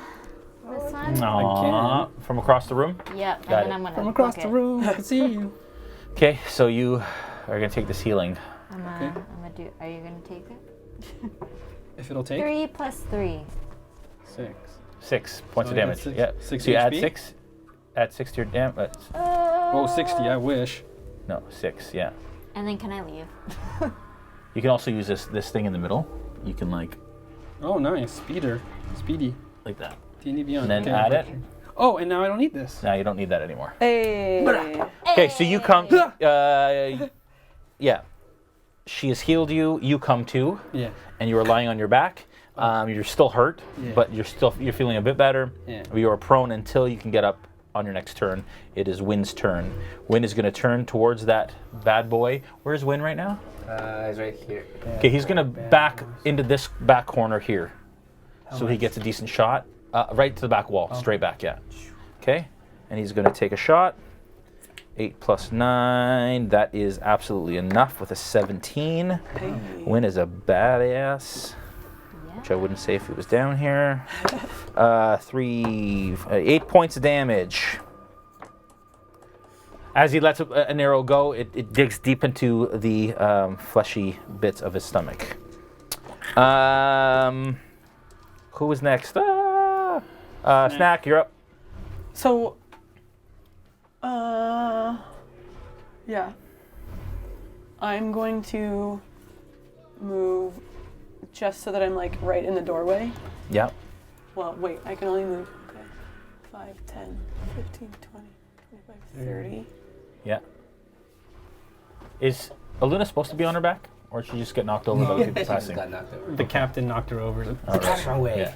this one. Aww. From across the room? Yep. And Got then it. I'm gonna From across book the it. room, I can see you. Okay, so you are going to take this healing. I'm gonna do. Are you gonna take it? If it'll take 3 plus 3. 6. 6 points So of I got damage. six- Yeah. 6 So you add HP? 6. Add 6 to your damage. Oh, 60, I wish. No, 6, yeah. And then can I leave? You can also use this thing in the middle. You can Oh, nice. Speedy. like that. D&D Beyond. And then Okay. add it. Oh, and now I don't need this. Now you don't need that anymore. Hey. Okay, so you come. Yeah. She has healed you. You come to, Yeah. and you are lying on your back. You're still hurt, Yeah. but you're feeling a bit better. Yeah. You are prone until you can get up on your next turn. It is Wynn's turn. Wynn is going to turn towards that bad boy. Where's Wynn right now? He's right here. Okay, he's going to back into this back corner here, so he gets a decent shot. Right to the back wall, straight back, yeah. Okay, and he's going to take a shot. 8 plus 9, that is absolutely enough with a 17. Wynn is a badass, which I wouldn't say if he was down here. 8 points of damage. As he lets an arrow go, it digs deep into the fleshy bits of his stomach. Who is next? Snak, you're up. So, yeah. I'm going to move just so that I'm like right in the doorway. Yeah. Well, wait, I can only move, 5, 10, 15, 20, 25, 30. Yeah. Is Alunna supposed to be on her back? Or did she just get knocked over by the people He just passing? got knocked over. The captain knocked her over. All right. Out of my way. Yeah.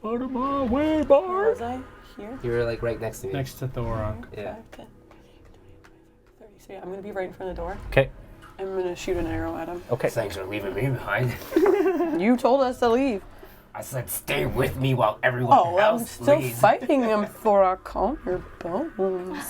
Out of my way, Where Bart! was I? Here? You were like right next to me. Next to Thorok. Yeah. 5, 10, 30. So yeah, I'm going to be right in front of the door. Okay. I'm going to shoot an arrow at him. Okay. Thanks for leaving me behind. You told us to leave. I said stay with me while everyone Oh, I'm else still leaves. fighting him, Thorok. Calm your bones.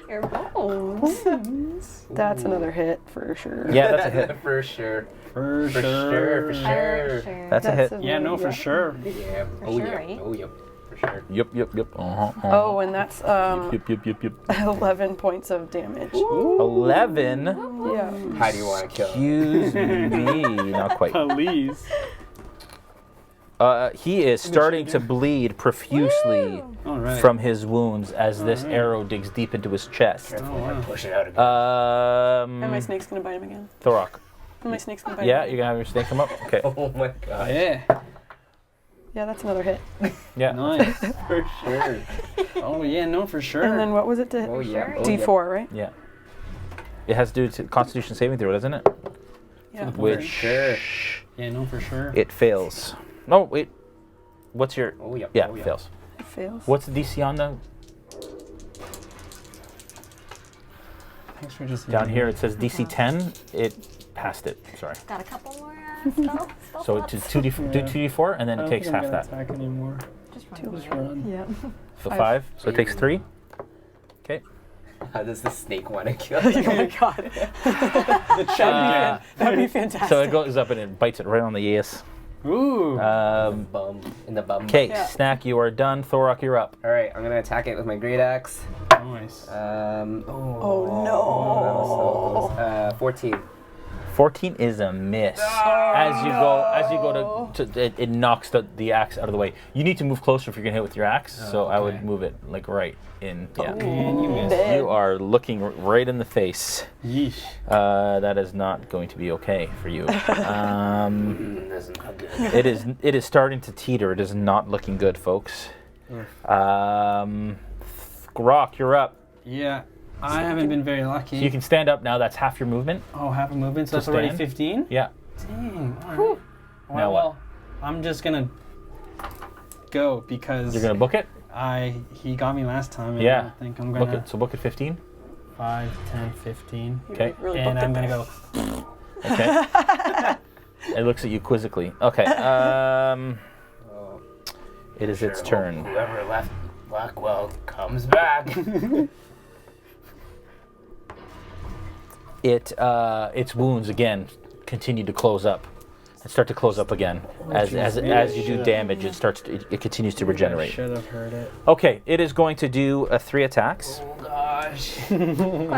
Your bones. That's another hit for sure. Yeah, that's a hit. For sure. For For sure. For sure. Sure. That's a hit. Yeah, no, for sure. Yeah. For Oh sure, yeah. right? Oh yeah. For sure. Yep. Oh, and that's Yep. 11 points of damage. 11. Yeah. How do you want to kill him? Excuse me. Not quite. Please. He is starting to bleed profusely All right. from his wounds as this arrow digs deep into his chest. Careful when I push it out again. And my snake's gonna bite him again. Thorok. And my snake's gonna bite Yeah, him you're gonna have your snake come up? Okay. Oh my god. Yeah. Yeah, that's another hit. Yeah. Nice. For sure. Oh yeah, no, for sure. And then what was it to hit? Oh yeah. Oh, D4, right? Yeah. It has to do to Constitution saving throw, doesn't it? Yeah. Which Sure. Yeah, no, for sure. it fails. No, wait. What's your... Oh yeah. Yeah, Oh, it fails. It fails. What's the DC on the... Thanks for just Down here it says DC 10. It passed it. Sorry. Got a couple more spell So slots. it's 2d4 and then I it don't takes think I'm half gonna that. attack anymore. Just Two. run. Just run. Yeah. So 5. So it takes 3. Okay. How does the snake want to kill Oh you? my god. That'd be fantastic. So it goes up and it bites it right on the ass. Ooh. Bum. In the bum. Okay, Yeah. Snak, you are done. Thorok, you're up. Alright, I'm gonna attack it with my great axe. Nice. Oh no. 14. 14 is a miss. As you go to it knocks the axe out of the way. You need to move closer if you're gonna hit with your axe. So I would okay. move it like right in. Yeah. And you missed. You are looking right in the face. Yeesh. That is not going to be okay for you. That's not good. It is starting to teeter. It is not looking good, folks. Grokk, you're up. Yeah. I haven't been very lucky. So you can stand up now. That's half your movement. Oh, half a movement, so To that's already stand? 15? Yeah. Dang. All right. Now what? Well, I'm just gonna go because You're gonna book it. he got me last time. And Yeah. I think I'm Book gonna it. So book it 15. 5, 10, 15. Okay. Really And booked I'm it gonna there. go. Okay. It looks at you quizzically. Okay. It is its Sure hope turn. Whoever left Blackwell comes back. Its wounds again continue to close up and start to close up again. As you do damage, it continues to regenerate. Should have heard it. Okay, it is going to do 3 attacks. Oh gosh. Question. what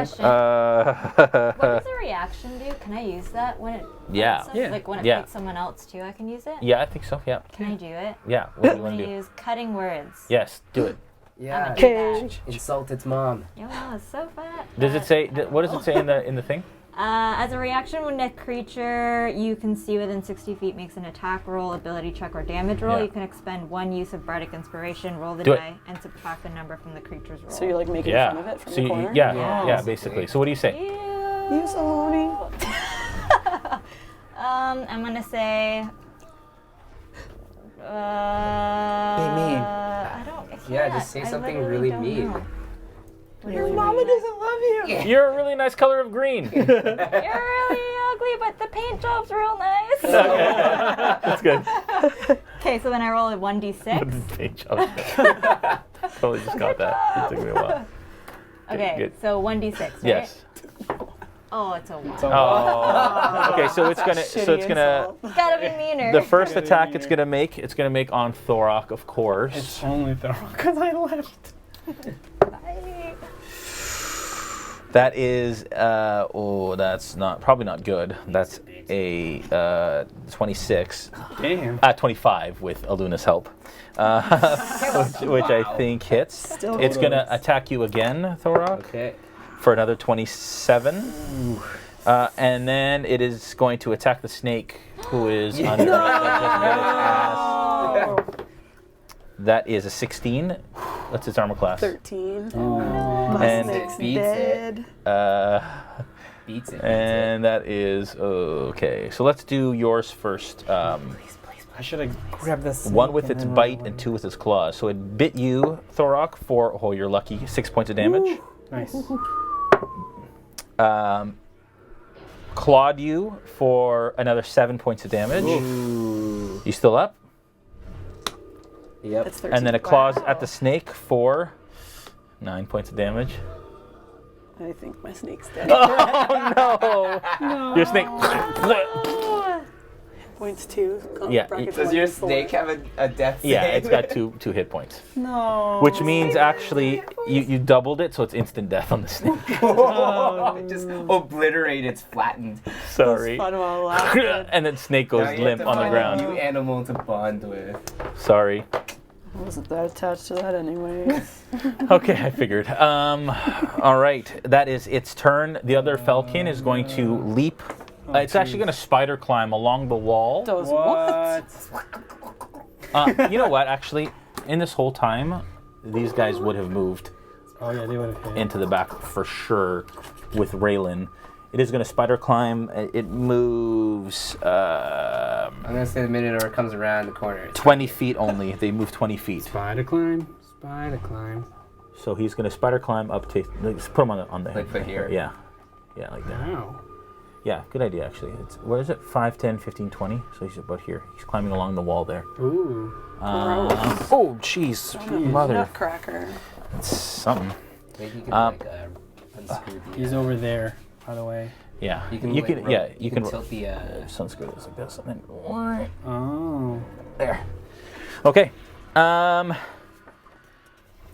does a reaction do? Can I use that when it? Yeah. Yeah. Like when it Yeah. bites someone else too, I can use it. Yeah, I think so. Yeah. Can I do it? Yeah. What do you I'm want gonna to do? use cutting words. Yes, do it. Yeah. Okay. Insult its mom. Yo, it's so fat. Does it say? What does it say in the thing? As a reaction, when a creature you can see within 60 feet makes an attack roll, ability check, or damage roll, Yeah. you can expend 1 use of Bardic Inspiration, roll the Do it. die, and subtract the number from the creature's roll. So you're like making Yeah. fun of it from So the you, corner? yeah, basically. So what do you say? Ew. You so horny. I'm gonna say. Be mean. I don't. I Yeah, can't. just say I something literally really don't mean. know. Your mama doesn't love you. You're a really nice color of green. You're really ugly, but the paint job's real nice. That's good. Okay, so then I roll a 1d6. Paint job. Totally just got that. It took me a while. Okay, good. so 1d6, right? Yes. Oh, it's a 1. Oh. Okay, so it's gonna. So it's gonna. Gotta be meaner. The first attack it's gonna make on Thorok, of course. It's only Thorok because I left. Bye. That is. That's probably not good. That's a 26. Damn. 25 with Alunna's help, which I think hits. Still It's gonna attack you again, Thorok, Okay. for another 27. And then it is going to attack the snake, who is under its ass. That is a 16. That's its armor class. 13. And Snake's beats it. dead. Beats it. And that is okay. So let's do yours first. I should have grabbed this. 1 with its bite and 2 with its claws. So it bit you, Thorok, for, oh, you're lucky, 6 points of damage. Nice. Clawed you for another 7 points of damage. Ooh. You still up? Yep. That's 13. And then it claws at the snake for 9 points of damage. I think my snake's dead. Oh no! Your snake points too. Yeah, Brackets Does one your to four. snake have a death save? Yeah, it's got two hit points. No. Which means actually you doubled it, so it's instant death on the snake. Just obliterate, it's flattened. Sorry. Fun while it lasted. And then snake goes Now you have limp to on the find ground. a new animal to bond with. Sorry. I wasn't that attached to that anyways. Okay, I figured. All right, that is its turn. The other falcon is going to leap. It's actually going to spider climb along the wall. Does what? You know what? Actually, in this whole time, these guys would have moved Oh yeah, they would have hit. into the back for sure with Raylan. It is going to spider climb. It moves I'm gonna say the minute it comes around the corner. 20 feet only. They move 20 feet. Spider climb. Spider climb. So he's going to spider climb up to. Let's put him on the. Like put here? Yeah. Yeah, like that. Wow. Yeah, good idea actually. It's what is it? 5, 10, 15, 20. So he's about here. He's climbing along the wall there. Ooh. Oh, jeez, mother. Nutcracker. That's something. Maybe you can unscrew the. He's over there, by the way. Yeah, You can. you can tilt the. sunscrew this like this, and then Oh. there. Okay.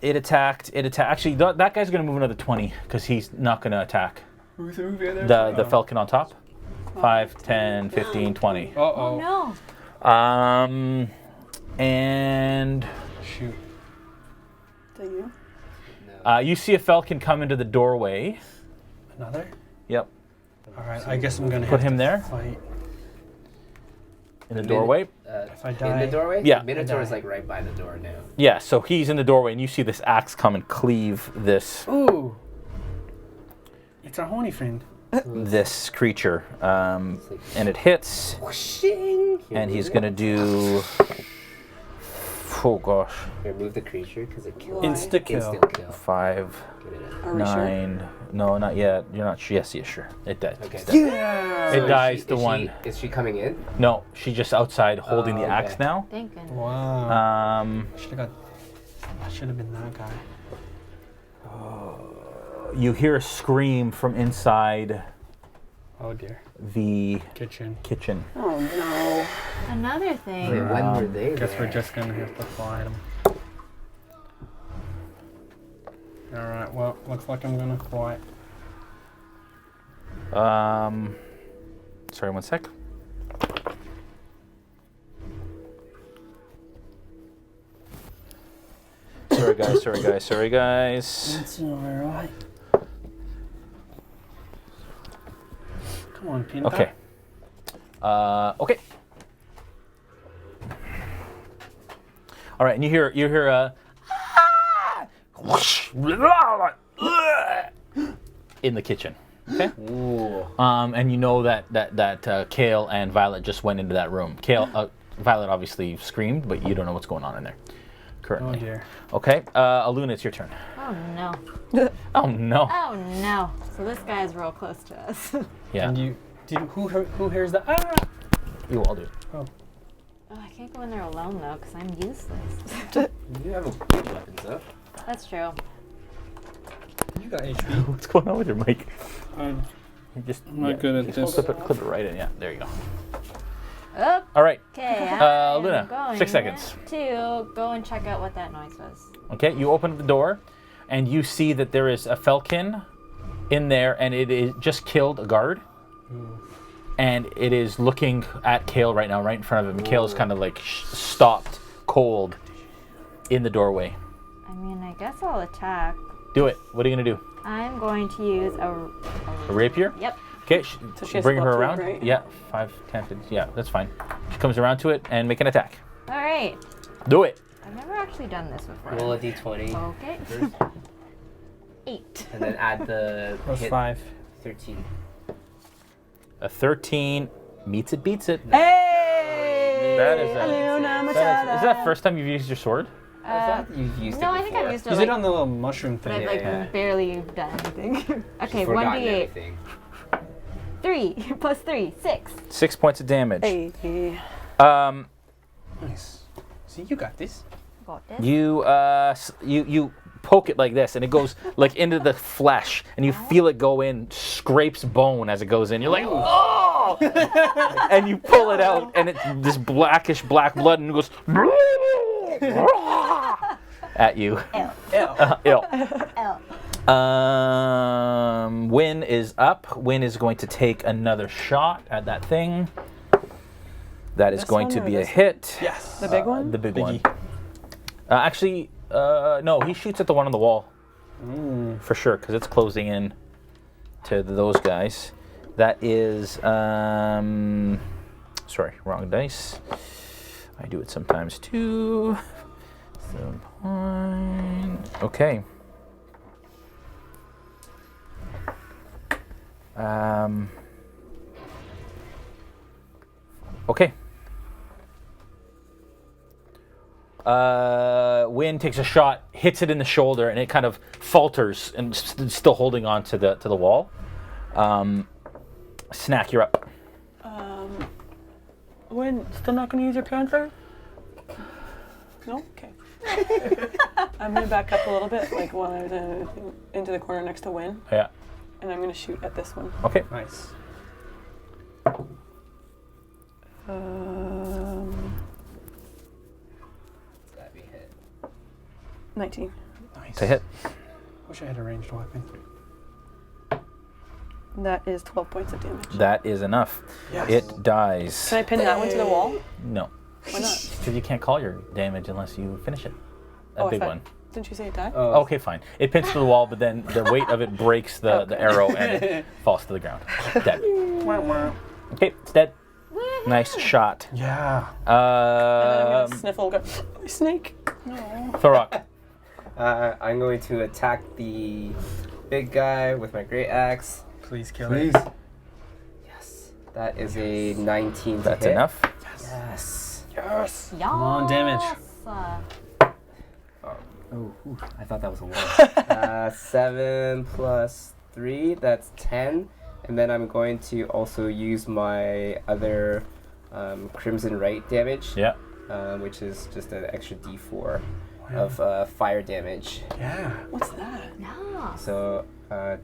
It attacked. Actually, that guy's gonna move another 20 because he's not gonna attack Who's over there? the falcon on top. 5, 10, 15, 20. Uh Oh oh. no. And Shoot. Is that you? you see a falcon come into the doorway. Another? Yep. All right. I guess I'm gonna Put have him to there? Fight. In the doorway. If I In die. the doorway? Yeah. Minotaur is die. like right by the door now. Yeah, so he's in the doorway, and you see this axe come and cleave this Ooh. It's our horny friend. creature, and it hits, and he's gonna do. Oh gosh, Here, move the creature because it kills. Insta kill. Instant kill. 5, Get it. Are we sure? 9. No, not yet. You're not sure. Yes, sure. It died. Okay. Yeah. It dies. The one. Is she coming in? No, she's just outside holding the axe okay. now. Thinking. Wow. I should have been that guy. You hear a scream from inside Oh dear. the Kitchen. kitchen. Oh no. Another thing. Wait, when were they Guess there? we're just gonna have to fight him. All right. Well, looks like I'm gonna fight. Sorry, one sec. Sorry guys. It's alright. Come on, Pinta. Okay. Okay. All right, and you hear a whoosh, in the kitchen. Okay. Ooh. And you know that Kale and Violet just went into that room. Violet obviously screamed, but you don't know what's going on in there Oh currently. dear. Okay. Alunna, it's your turn. Oh no. Oh no. Oh no. So this guy's real close to us. Yeah. And who hears the You all do. Oh, I can't go in there alone though, because I'm useless. You have a weapons though. That's true. You got HP. What's going on with your mic? I'm You just not good at just this. Clip it right in. Yeah. There you go. Okay, All right. I'm Luna, going 6 seconds. to go and check out what that noise was. Okay, you open the door, and you see that there is a falcon in there, and it is just killed a guard, and it is looking at Kale right now, right in front of him. And Kale's kind of like stopped cold in the doorway. I mean, I guess I'll attack. Do it. What are you gonna do? I'm going to use a rapier? Yep. Okay, So she has bring to her go up to it, around. right? Yeah, 5, 10, 15. Yeah, that's fine. She comes around to it and make an attack. All right. Do it. I've never actually done this before. Roll a d20 Okay. first, 8. and then add the Plus hit 5. 13. A 13 meets it, beats it. Hey! That is Alunna Is Matata. that the first time you've used your sword? I thought you've used it No, before. I think I've used it. Is Like, it on the little mushroom but thing? I've like yeah. barely done anything. Okay, Forgotten 1d8. everything. 3 plus 3, 6. 6 points of damage. Hey. Nice. See, you got this. Got this. You poke it like this, and it goes like into the flesh, and you feel it go in, scrapes bone as it goes in. You're like, oh! and you pull it out, and it's this blackish black blood, and it goes at you. Ew. Wynn is up. Wynn is going to take another shot at that thing. That is This going one to or be a this hit. Yes. The big one? The big Biggie. one. Actually, no, he shoots at the one on the wall. For sure, because it's closing in to those guys. That is, sorry, wrong dice. I do it sometimes too. 7 point. Okay. Okay. Wynn takes a shot, hits it in the shoulder, and it kind of falters and still holding on to the wall. Snak, you're up. Win, still not going to use your panther? No? Okay. I'm going to back up a little bit, like while I was into the corner next to Win, Yeah. and I'm going to shoot at this one. Okay. Nice. That'd be hit. 19. Nice. To hit. Wish I had a ranged weapon. That is 12 points of damage. That is enough. Yes. It dies. Can I pin that one to the wall? No. Why not? Because you can't call your damage unless you finish it. Oh, I That big thought- one. Didn't you say it died? Oh, Okay, fine. It pins to the wall, but then the weight of it breaks the arrow and it falls to the ground. Dead. Okay, it's dead. Nice shot. Yeah. And then I'm going to sniffle and go, snake. Thorok. I'm going to attack the big guy with my great axe. Please kill Please. it. Yes. That is a 19 to That's hit. enough. Yes. Yes. Come on, damage. Oh, ooh, I thought that was a 1. 7 plus 3, that's 10. And then I'm going to also use my other Crimson Right damage, Yeah. which is just an extra d4 of fire damage. Yeah. What's that? No. So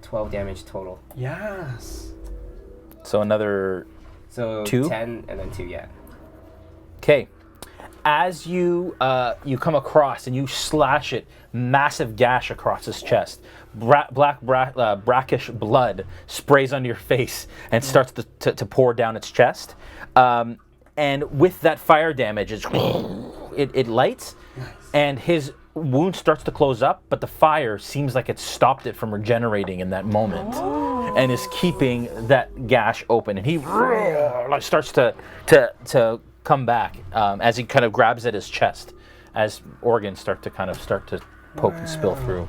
12 damage total. Yes. So another. So 2? 10 and then 2, yeah. Okay. As you come across and you slash it, massive gash across his chest. Brackish blood sprays onto your face and starts to pour down its chest. And with that fire damage, it lights, and his wound starts to close up, but the fire seems like it stopped it from regenerating in that moment, and is keeping that gash open. And he starts to come back as he kind of grabs at his chest as organs start to poke and spill through.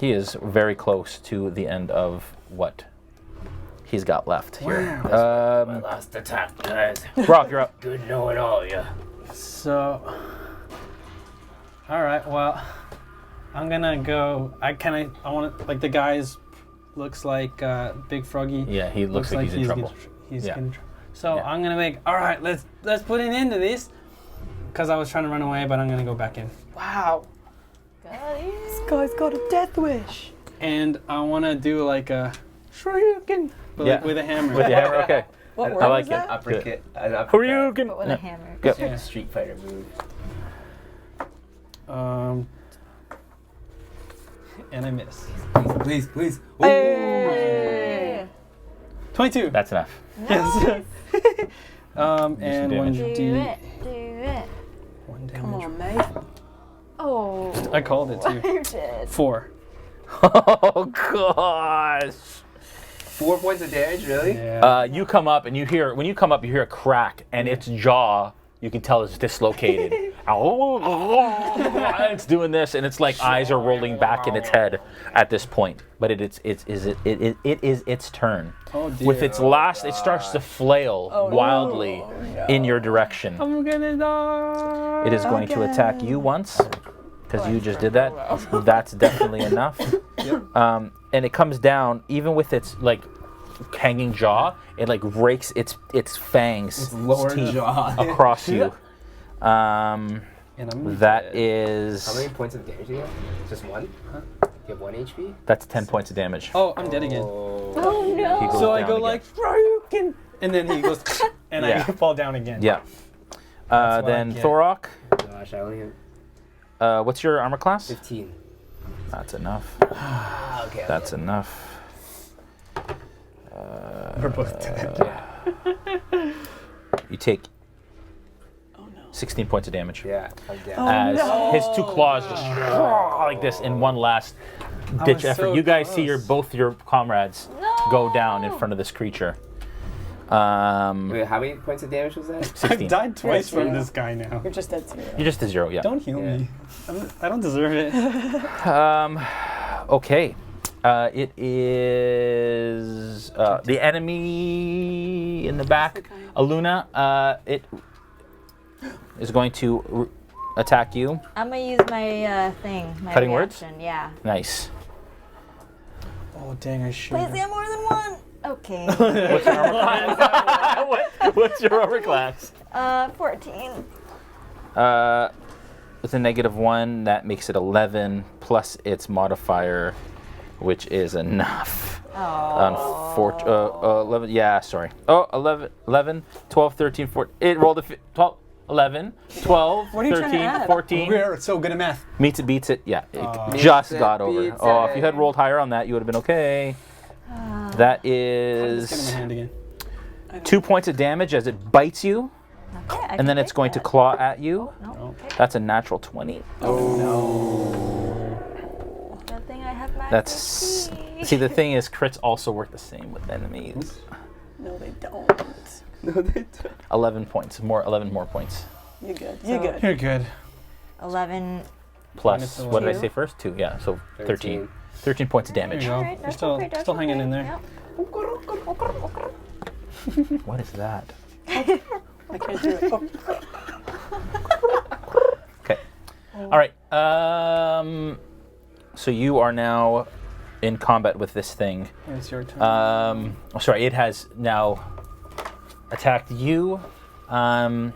He is very close to the end of what he's got left here. My last attack, guys. Grokk, you're up. Good knowing all ya. So. All right. Well, I'm gonna go. I want to like the guy's looks like Big Froggy. Yeah, he looks like he's in trouble. He's Yeah. in trouble. So Yeah. I'm gonna make. All right. Let's put an end to this. Because I was trying to run away, but I'm gonna go back in. Wow. This guy's got a death wish. And I want to do like a shuriken, but Yeah. like with a hammer. With your hammer, okay. What I word like was it. that? Uppercut. An Who uppercut. are you? But with a hammer. Yep. Yeah. Street Fighter move. And I miss. Please. Hey. 22. That's enough. Yes. And damage. 1d. Do it. 1 Come damage. on, mate. Oh. I called it too. You did. 4. Oh gosh. 4 points of damage, really? Yeah. You come up and you hear a crack, and its jaw, you can tell, is dislocated. It's doing this, and it's like eyes are rolling back in its head at this point. But it is its turn. Oh dear. With its last, it starts to flail wildly in your direction. I'm gonna die. It is going to attack you once, because you just did that. That's definitely enough. And it comes down, even with its like hanging jaw, it like rakes its fangs, lower teeth jaw. across you. And I'm That dead. is. How many points of damage do you have? Just 1? Huh? You have 1 HP? That's 10 points of damage. Oh, I'm dead again. Oh. Oh He no. goes So I down go again. like, pumpkin, and then he goes, and I Yeah. fall down again. Yeah. That's what I Then get. Thorok. Gosh, I only have What's your armor class? 15. That's enough. Okay. That's enough. We're both dead. You take Oh no. 16 points of damage. Yeah, I'm down. As his two claws just like this in one last ditch was effort. so You guys see close. both your comrades go down in front of this creature. Wait, how many points of damage was that? 16. I've died twice from Zero. this guy now. You're just dead 0. You're just a 0, yeah. Don't heal me. I don't deserve it. Okay. It is the enemy in the back. Alunna, it is going to attack you. I'm gonna use my thing. My Cutting words? reaction. Yeah. Nice. Oh dang! I should. Please get more than one. Okay. What's your armor class? What's your armor class? 14. With a -1, that makes it 11 plus its modifier, which is enough. Oh. 11, yeah, sorry. 11, 12, 13, 14. It rolled a 12, 11, 12, What are you trying to 13, add? 14. We're so good at math. Meets it, beats it. Yeah, it Aw. just Beats it, got over. beats Oh, if it. you had rolled higher on that, you would have been okay. That Let's get in my is hand again. 2 points of damage as it bites you, Okay, I and can then it's take going to that. claw at you. No. Okay. That's a natural 20. Good thing I have max That's HP. see, the thing is, crits also work the same with enemies. No, they don't. 11 points, 11 more points. You're good. So- You're good. You're good. 11. Plus, Minus what did I 2. say first? 2, yeah, so 13. 13 points of There you damage. go. Alright, You're that's still okay, that's still hanging okay. in there. Yep. What is that? I can't do it. Oh. Okay. All right. So you are now in combat with this thing. It's your turn. Sorry, it has now attacked you. No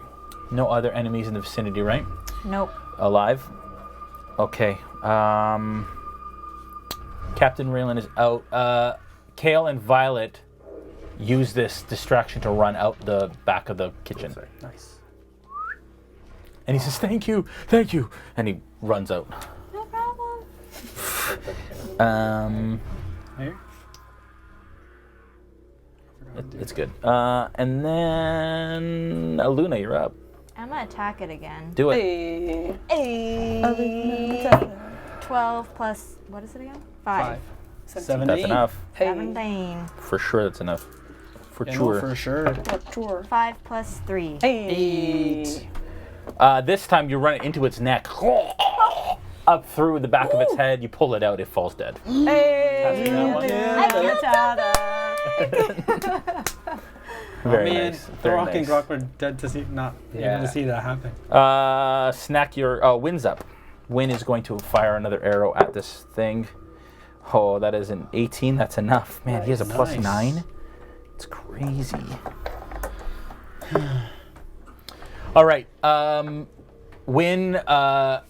other enemies in the vicinity, right? Nope. Alive. Okay. Captain Raylan is out. Kale and Violet use this distraction to run out the back of the kitchen. Nice. And he says, thank you. And he runs out. No problem. Here. It's good. And then Alunna, you're up. I'm gonna attack it again. Do it. Hey. Hey. 12 plus, what is it again? 5. 7, That's 8. enough. 17. For sure, that's enough. For Yeah, sure. no, for sure. Sure. 5 plus 3. Hey. 8. This time you run it into its neck. Up through the back of its head. You pull it out. It falls dead. Hey. Very Man, nice. Very Thorok and nice. Grokk were dead to see, not able Yeah. to see that happen. Snak, your Win's up. Win is going to fire another arrow at this thing. Oh, that is an 18. That's enough. Man, he has a plus Nice. 9. It's crazy. All right. Win. Where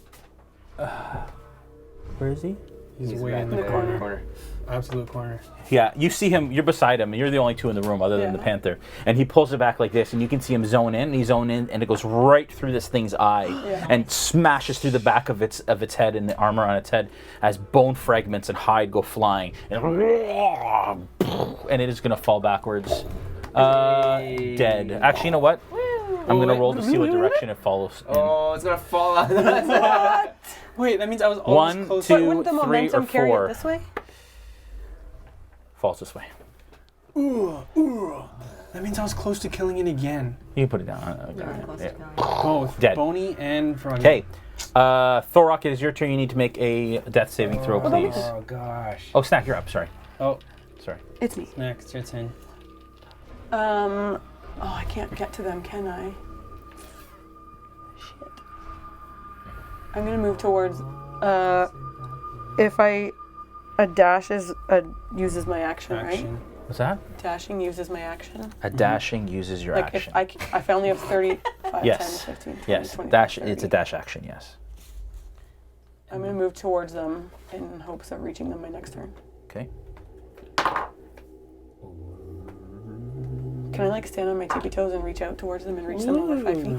is he? He's way back in the there corner. Absolute corner. Yeah, you see him. You're beside him, and you're the only two in the room other than the Yeah. panther. And he pulls it back like this, and you can see him zone in. And he zone in, and it goes right through this thing's eye, Yeah. and smashes through the back of its head and the armor on its head, as bone fragments and hide go flying, and it is gonna fall backwards, dead. Actually, you know what? I'm gonna roll to see what direction it follows. In. Oh, it's gonna fall out of us. Wait, that means I was almost 1, close. 2, Wouldn't the 3, or momentum carry it 4 this way? falls this way. That means I was close to killing it again. You can put it down. Close Yeah. to killing. Both Dead. Bony and Froggy. Okay, Thorok, it is your turn. You need to make a death saving throw, please. Oh gosh. Oh, Snak, you're up. Sorry. Oh, Sorry. It's me. next, your turn. Oh, I can't get to them, can I? Shit. I'm gonna move towards. If a dash uses my action, right? Action. What's that? Dashing uses my action. A dashing uses your Like action. if I only have 30, 5, Yes. 10, 15, 20, Yes, 25, dash. 30. It's a dash action. Yes. I'm gonna move towards them in hopes of reaching them my next turn. Okay. Can I like stand on my tippy toes and reach out towards them and reach them over 5 feet?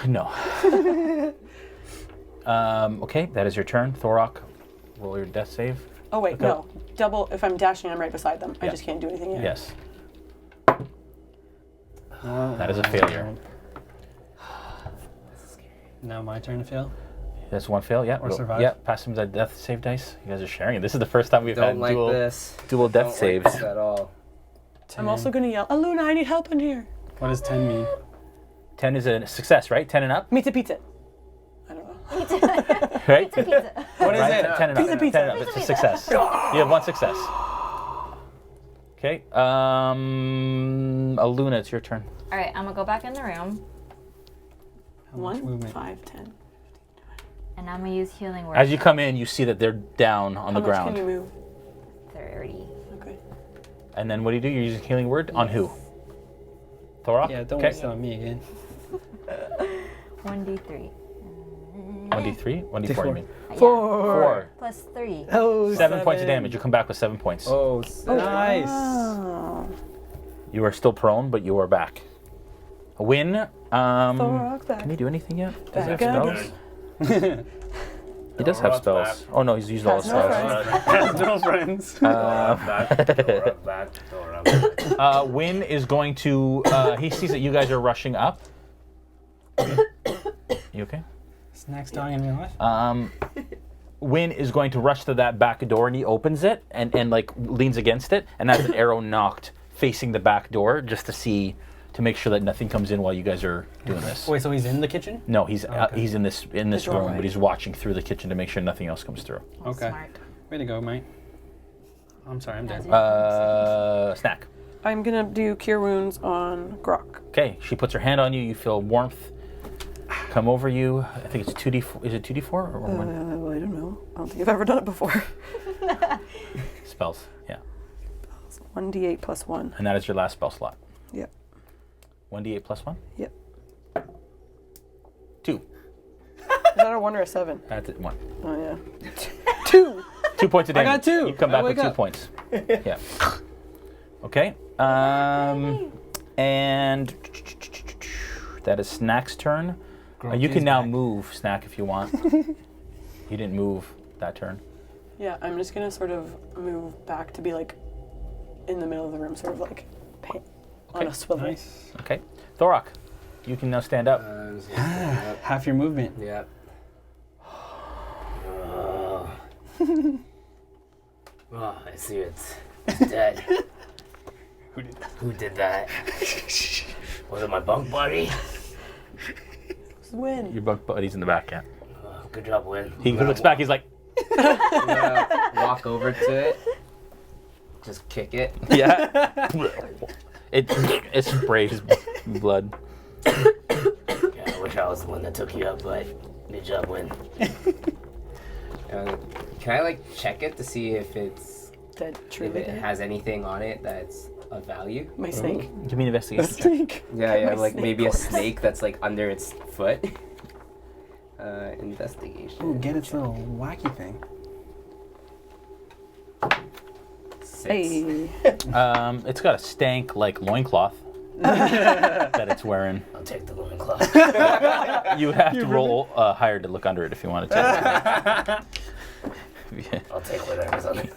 No. Okay, that is your turn. Thorok, roll your death save. Oh wait, Okay. no. Double. If I'm dashing, I'm right beside them. I Yeah. just can't do anything yet. Yes. Oh, That is a failure. Now my turn to fail. That's one fail. Yeah. Or roll- survive. Yeah. Pass him the death save dice. You guys are sharing it. This is the first time we've Don't had like dual this. dual death Don't saves. like this at all. I'm also gonna yell, Alunna, I need help in here. What does 10 mean? 10 is a success, right? 10 and up, Pizza, pizza. I don't know. right? Pizza. What is Right? it? 10 and up. Pizza, 10 and up. It's a success. You have one success. Okay. Alunna, it's your turn. All right, I'm gonna go back in the room, How much 1, movement? 5, 10. and I'm gonna use healing word. As you come in, you see that they're down on How the much ground. can you move? 30. Okay. And then what do? You're using healing word on who? Thorok? Yeah, don't Okay. waste it on me again. 1d3. 1d3? 1d4, you mean? Yeah. 4. Plus 3. Oh, 7 points of damage. You come back with 7 points. Oh, Nice. Oh. You are still prone, but you are back. A win. Thorok back. Can he do anything yet? Does he have Back up. spells? He does have Thorok's spells. back. Oh no, he's used all his Has no spells. friends. No friends. Thorok back. Thorok back. Thorok back. Win is going to. He sees that you guys are rushing up. You okay? Snack's dying in real life. Win is going to rush to that back door, and he opens it and like leans against it, and that's an arrow knocked facing the back door just to make sure that nothing comes in while you guys are doing this. Wait, so he's in the kitchen? No, he's Okay. he's in this room, doorway. but he's watching through the kitchen to make sure nothing else comes through. Okay. Smart. Way to go, mate. I'm sorry, I'm dead. Snack. I'm gonna do Cure Wounds on Grokk. Okay, she puts her hand on you. You feel warmth come over you. I think it's 2d4. Is it 2d4 or I one? don't know. I don't think I've ever done it before. Spells? Yeah. 1d8 plus 1. And that is your last spell slot. Yep. 1d8 plus 1? Yep. 2. Is that a 1 or a 7? That's it. 1. Oh, yeah. 2! 2 points of I damage. got 2. You come I back with wake 2 up. points. Yeah. Okay. And that is Snack's turn. You can now move, Snack, if you want. You didn't move that turn. Yeah, I'm just gonna sort of move back to be like in the middle of the room, sort of like on a swivel. Nice. Okay. Thorok, you can now stand up. Half your movement. Yeah. Oh, I see it's dead. Who did that? Was it my bunk buddy? Win. Your bunk buddy's in the back, yeah. Good job, Win. He looks back, he's like, I'm gonna walk over to it. Just kick it. yeah. It sprays blood. Yeah, I wish I was the one that took you up, but good job, Win. Can I like check it to see if it's Dead. if Truly it dead. has anything on it that's of value? My snake. Give me an A investigation check. snake. Yeah, My like snake maybe a was- snake that's like under its foot. Investigation. Ooh, get its little wacky thing. 6. Hey. It's got a stank like loincloth that it's wearing. I'll take the loincloth. You have to roll higher to look under it if you wanted to. Yeah. I'll take whatever's on it.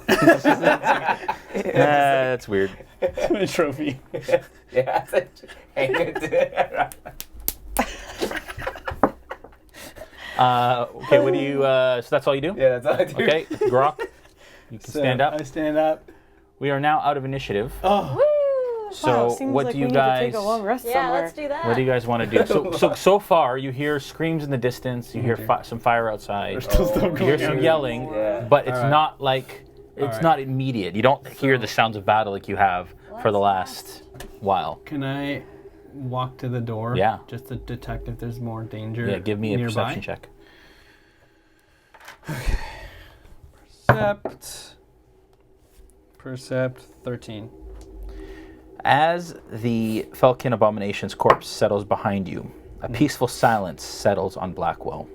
That's weird. A trophy. Yeah, hang it to it. Okay, what do you? So that's all you do? Yeah, that's all I do. Okay, Grokk, you can stand I up. stand up. We are now out of initiative. Oh, Woo! So Wow, seems what like do you we need to guys? take a long rest Yeah, somewhere. let's do that. What do you guys want to do? So far, you hear screams in the distance. You hear some fire outside. there's still stuff You hear going some on. yelling, Yeah. but it's Alright. not like it's Alright. not immediate. You don't hear the sounds of battle like you have for the last while. Can I walk to the door? Yeah. Just to detect if there's more danger. Yeah, give me a nearby? perception check. Percept 13. As the Felkin Abomination's corpse settles behind you, a peaceful silence settles on Blackwell.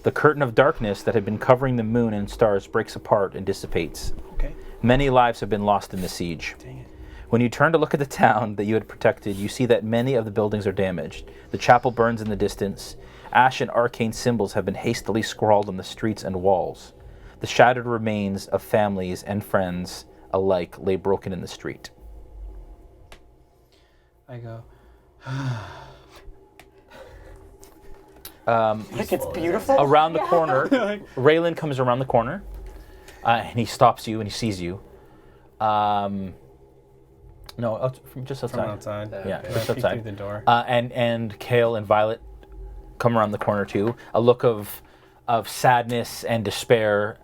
The curtain of darkness that had been covering the moon and stars breaks apart and dissipates. Okay. Many lives have been lost in the siege. Dang it. When you turn to look at the town that you had protected, you see that many of the buildings are damaged. The chapel burns in the distance. Ash and arcane symbols have been hastily scrawled on the streets and walls. The shattered remains of families and friends alike lay broken in the street. I go. Like it's beautiful. Around the corner, Raylan comes around the corner, and he stops you and he sees you. No, just outside. From outside. Yeah, Okay. just Peek outside. through the door. And Kale and Violet come around the corner too. A look of sadness and despair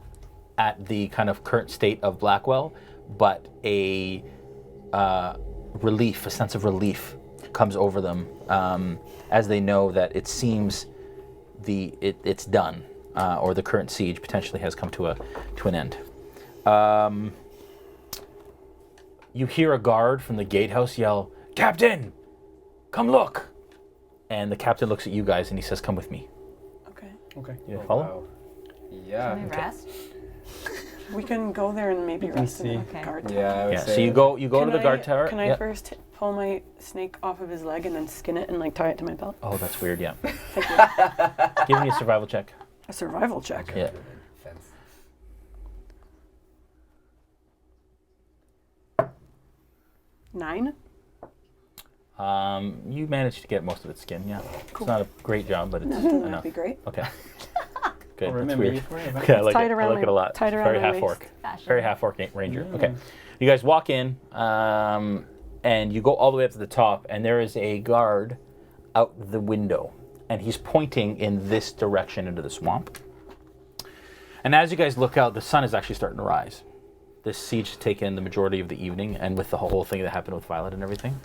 at the kind of current state of Blackwell, but a relief, a sense of relief comes over them as they know that it seems it's done, or the current siege potentially has come to an end. You hear a guard from the gatehouse yell, "Captain, come look!" And the captain looks at you guys and he says, "Come with me." Okay. Okay. You follow? Wow. Yeah. Can we rest? We can go there and maybe can rest in see. the Okay. guard tower. Yeah, I would Yeah. say. So you go to Can the guard tower. Can I Yeah. first pull my snake off of his leg and then skin it and like tie it to my belt? Oh, that's weird. Yeah. Thank you. Give me a survival check. A survival check. Yeah. Fence. 9. You managed to get most of its skin. Yeah. Cool. It's not a great job, but it's No, that'd enough. be great. Okay. Good. I'll That's remember you weird. for it. Okay, I like tied it. I around like it a my- lot. tied It's around very my half waist. orc. Fashion. Very half orc ranger. Okay. You guys walk in, and you go all the way up to the top, and there is a guard out the window, and he's pointing in this direction into the swamp. And as you guys look out, the sun is actually starting to rise. This siege has taken the majority of the evening, and with the whole thing that happened with Violet and everything.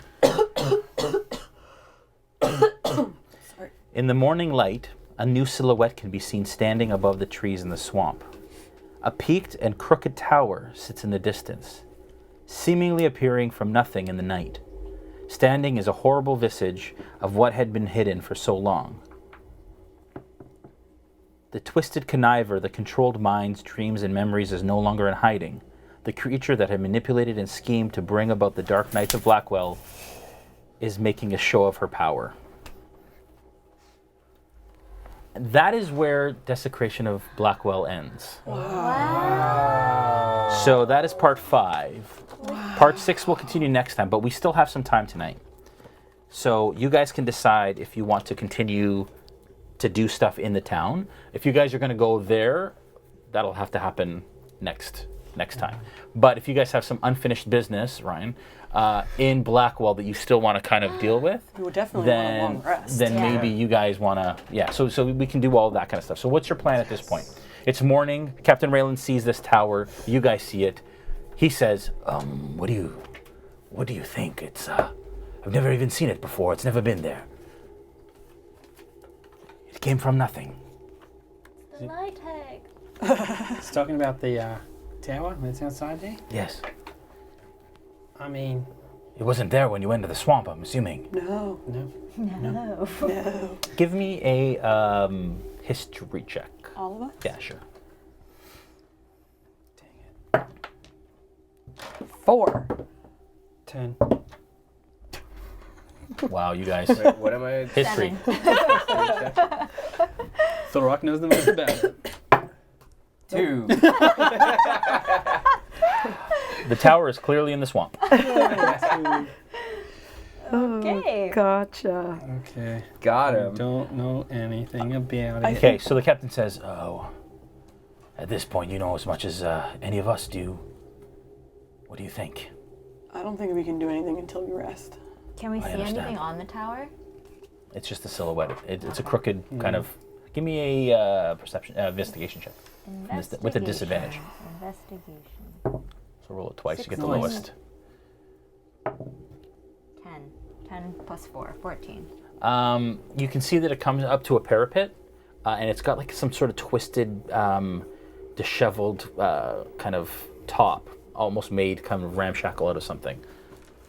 Sorry. In the morning light, a new silhouette can be seen standing above the trees in the swamp. A peaked and crooked tower sits in the distance, seemingly appearing from nothing in the night. Standing is a horrible visage of what had been hidden for so long. The twisted conniver that controlled minds, dreams, and memories is no longer in hiding. The creature that had manipulated and schemed to bring about the dark nights of Blackwell is making a show of her power. That is where Desecration of Blackwell ends. Wow. So that is part 5. Part 6 will continue next time, but we still have some time tonight. So you guys can decide if you want to continue to do stuff in the town. If you guys are going to go there, that'll have to happen next time. But if you guys have some unfinished business, Ryan, in Blackwell that you still want to kind of deal with, We would definitely want a then long rest. then Yeah. maybe you guys want to, so we can do all that kind of stuff. So what's your plan at this point? It's morning. Captain Raylan sees this tower. You guys see it. He says, what do you think? It's I've never even seen it before. It's never been there. It came from nothing. The light tag. He's talking about the tower that's outside there. Yes. I mean, It wasn't there when you went to the swamp, I'm assuming. No. no. No. No. Give me a history check. All of us? Yeah, sure. 4. 10. Wow, you guys. Wait, what am I? History. Thorok knows the most about it. 2. The tower is clearly in the swamp. Okay. Gotcha. Okay. Got I him. don't know anything about it. Okay, so the captain says, "Oh, at this point, you know as much as any of us do. What do you think?" I don't think we can do anything until we rest. Can we I see understand. anything on the tower? It's just a silhouette. It's a crooked kind of. Give me a perception, investigation check. With a disadvantage. Investigation. So roll it twice. You get the Nice. lowest. 10. 10 plus 4. 14. You can see that it comes up to a parapet, and it's got like some sort of twisted, disheveled kind of top, almost made kind of ramshackle out of something.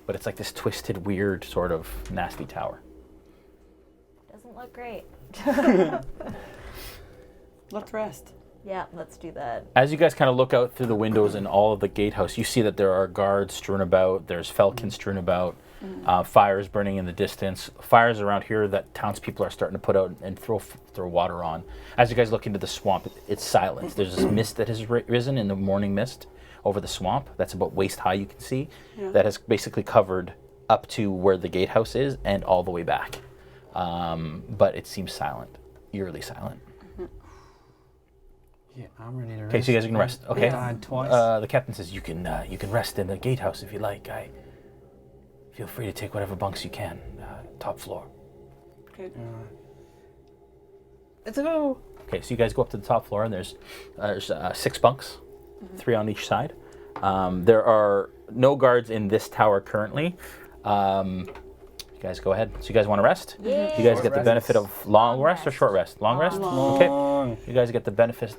But it's like this twisted, weird, sort of nasty tower. Doesn't look great. Let's rest. Yeah, let's do that. As you guys kind of look out through the windows in all of the gatehouse, you see that there are guards strewn about. There's Felkin strewn about. Fires burning in the distance. Fires around here that townspeople are starting to put out and throw water on. As you guys look into the swamp, it's silent. There's this mist that has risen in the morning mist over the swamp. That's about waist high, you can see. Yeah. That has basically covered up to where the gatehouse is and all the way back. But it seems silent, eerily silent. Yeah, I'm ready to rest. Okay, so you guys can rest. Okay. Died twice. The captain says you can rest in the gatehouse if you like. Feel free to take whatever bunks you can. Top floor. Okay. Let's go. Okay, so you guys go up to the top floor, and there's 6 bunks, 3 on each side. There are no guards in this tower currently. You guys go ahead. So you guys want to rest? Yeah. You guys get the benefit of long rest or short rest? Long rest? Okay. Long. You guys get the benefits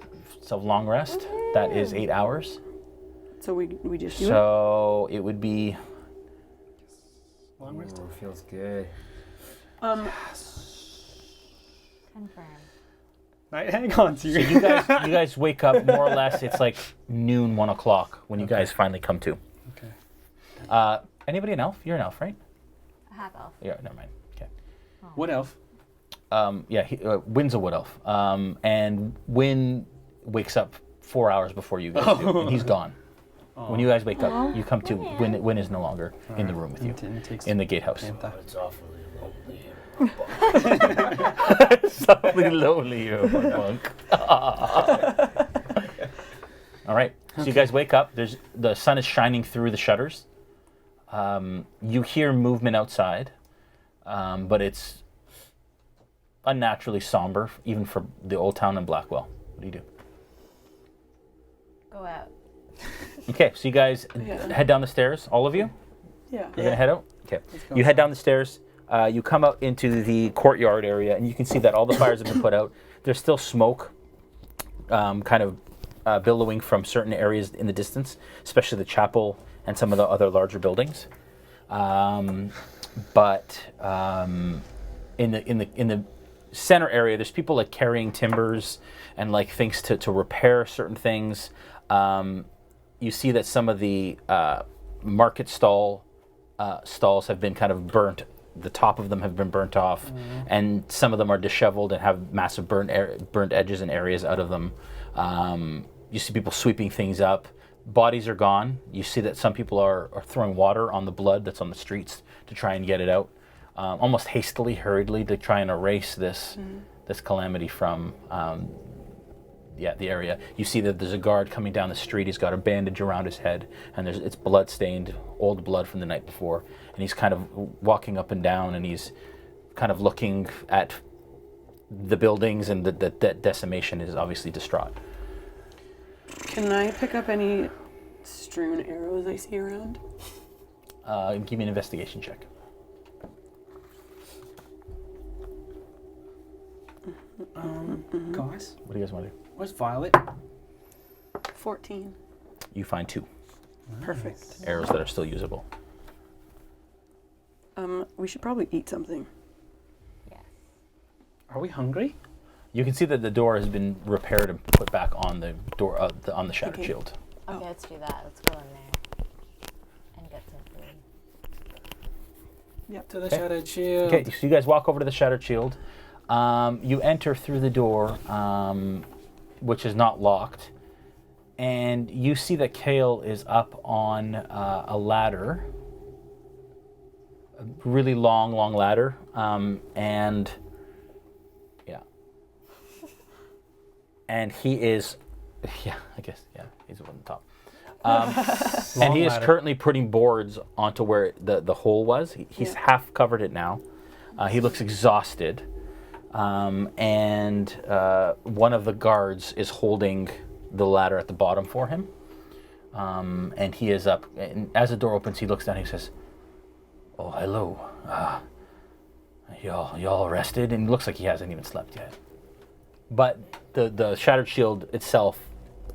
of long rest. That is 8 hours. So we just do it? So it would be... Long rest. Ooh, feels good. Confirm. Right, hang on to So you guys wake up more or less. It's like noon, 1 o'clock when you guys finally come to. Okay. Anybody an elf? You're an elf, right? A half elf. Yeah, never mind. Okay. What elf? Wynn's a wood elf. And Wynn wakes up 4 hours before you guys do, and he's gone. When you guys wake up, you come to Wynn is no longer in the room with you, in the gatehouse. It's awfully lonely. Softly lonely, you monk. All right. So you guys wake up. The sun is shining through the shutters. You hear movement outside, but it's unnaturally somber, even for the old town in Blackwell. What do you do? Go out. Okay, so you guys head down the stairs, all of you? Yeah. You're going to head out? Okay. You head down the stairs. You come out into the courtyard area, and you can see that all the fires have been put out. There's still smoke kind of billowing from certain areas in the distance, especially the chapel and some of the other larger buildings. But in the center area, there's people like carrying timbers and like things to repair certain things. You see that some of the market stalls have been kind of burnt. The top of them have been burnt off, and some of them are disheveled and have massive burnt edges and areas out of them. You see people sweeping things up. Bodies are gone. You see that some people are throwing water on the blood that's on the streets to try and get it out, almost hastily, hurriedly, to try and erase this calamity from the area. You see that there's a guard coming down the street. He's got a bandage around his head, and it's blood stained, old blood from the night before. And he's kind of walking up and down, and he's kind of looking at the buildings, and that decimation is obviously distraught. Can I pick up any strewn arrows I see around? Give me an investigation check. Guys, What do you guys want to do? where's Violet? 14. You find 2 Perfect. arrows that are still usable. We should probably eat something. Yes. Are we hungry? You can see that the door has been repaired and put back on the door on the shattered Okay. shield. Okay, let's do that. Let's go in there and get some food. To the Okay. shattered shield. Okay, so you guys walk over to the shattered shield. You enter through the door, which is not locked, and you see that Kale is up on a ladder, a really long ladder, and he is, he's on the top. And he is ladder. currently putting boards onto where the hole was. He's half covered it now. He looks exhausted. And one of the guards is holding the ladder at the bottom for him. And he is up. And as the door opens, he looks down and he says, "Oh, hello. Y'all rested?" And it looks like he hasn't even slept yet. But the shattered shield itself,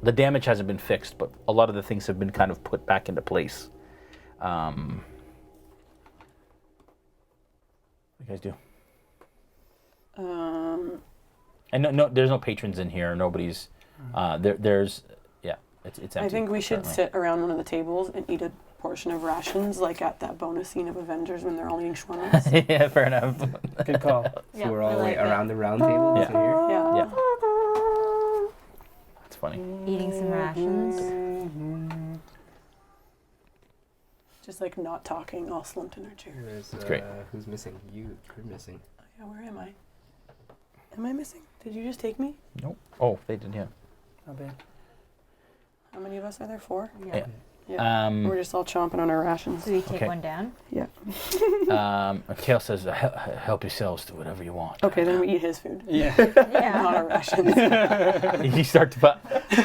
the damage hasn't been fixed, but a lot of the things have been kind of put back into place. What do you guys do? And no, there's no patrons in here. Nobody's There's it's empty. I think we should currently. sit around one of the tables and eat a portion of rations, like at that bonus scene of Avengers when they're all eating shawarmas. Yeah, fair enough. Good call. Yeah, We're all we the way like that. around the round table. Yeah. So here. Yeah. Yeah. It's funny. Eating some rations. Just like not talking, all slumped in our chair. There's, great. Who's missing? You're missing. Oh, yeah, where am I? Am I missing? Did you just take me? Nope. Oh, they did. Yeah. Not bad. How many of us are there? 4? Yeah. Yeah. We're just all chomping on our rations. Do we take Okay. one down? Yeah. Kale says, help yourselves to whatever you want. Okay, then we eat his food. Yeah. Not our rations. You start to put,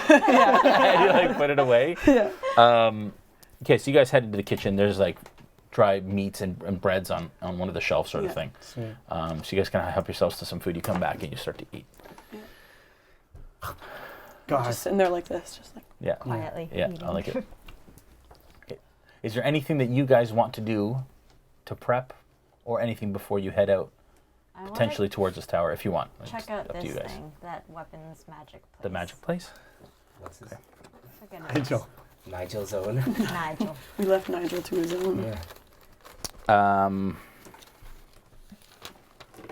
you like put it away. Yeah. Okay, so you guys head into the kitchen. There's like dry meats and breads on one of the shelves, sort of Yeah. thing. Sweet. So you guys kind of help yourselves to some food. You come back and you start to eat. God. Just sitting there like this, just like. Yeah. Quietly. Yeah, eating. I like it. Okay. Is there anything that you guys want to do to prep or anything before you head out I wanna potentially towards this tower if you want? It's check out up to this you guys. thing, that weapons magic place. The magic place? What's this? Look at Nigel. Nigel's own. Nigel. We left Nigel to his own. Yeah.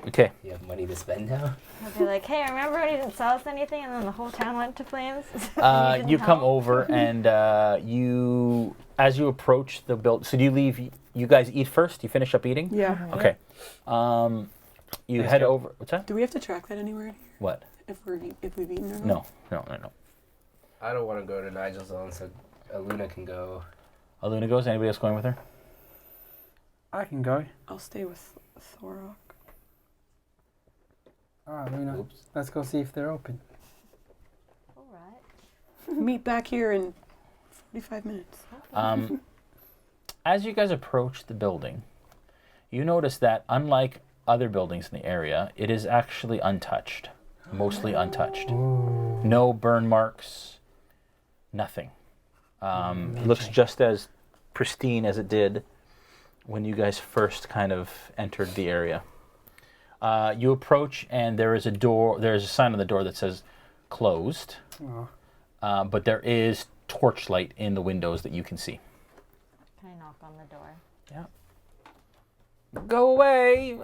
Okay. You have money to spend now? I'll be like, hey, remember when you didn't sell us anything and then the whole town went to flames? You come over and you, as you approach the build. So do you leave? You guys eat first. You finish up eating. Yeah. Okay. You Thanks, head Joe. over. What's that? Do we have to track that anywhere in here? What? If we've eaten or not? No. I don't want to go to Nigel's own, so Alunna can go. Alunna goes. Anybody else going with her? I can go. I'll stay with Thorok. All right, Luna. Oops. Let's go see if they're open. All right. Meet back here in 45 minutes. As you guys approach the building, you notice that unlike other buildings in the area, it is actually untouched, mostly untouched. No burn marks, nothing. Looks just as pristine as it did when you guys first kind of entered the area. You approach and there is a door. There is a sign on the door that says closed, Oh. but there is torchlight in the windows that you can see. Can I knock on the door? Yeah. Go away.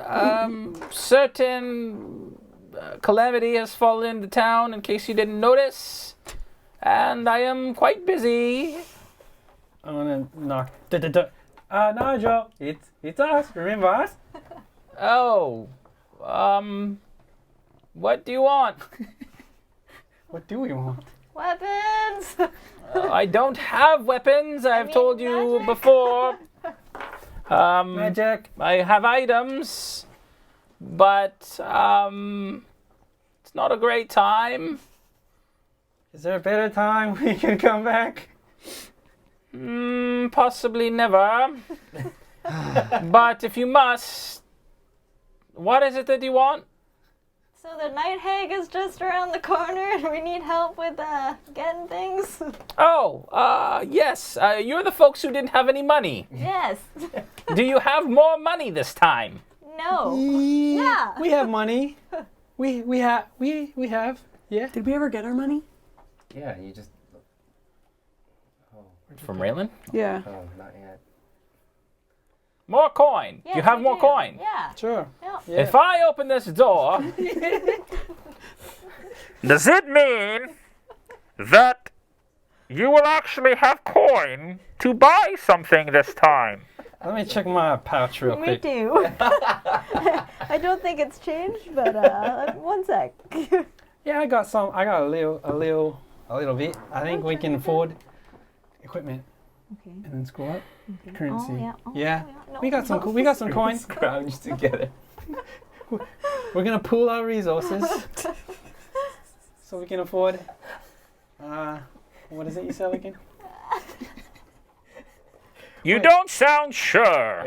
Certain calamity has fallen into town, in case you didn't notice, and I am quite busy. I'm gonna knock. Nigel, it's us. Remember us? Oh, what do you want? What do we want? Weapons! I don't have weapons. I've mean, told you magic. before. Magic. I have items, but it's not a great time. Is there a better time we can come back? Possibly never. But if you must, what is it that you want? So the night hag is just around the corner and we need help with getting things? Oh, yes. You're the folks who didn't have any money. Yes. Do you have more money this time? No. Yeah. We have money. We have. Yeah. Did we ever get our money? Yeah, you just. From Raylan? Yeah. Oh, not yet. More coin. Yes, you have we more do. coin. Yeah. Sure. Yeah. Yeah. If I open this door, does it mean that you will actually have coin to buy something this time? Let me check my pouch real Me quick. too. I don't think it's changed, but one sec. Yeah, I got some. I got a little bit. I think we can afford equipment Okay. and then scroll up currency. Oh, yeah. Oh, Yeah. No, We got some. We got some coin. Scrounged together. We're gonna pool our resources so we can afford. What is it you sell again? You don't sound sure.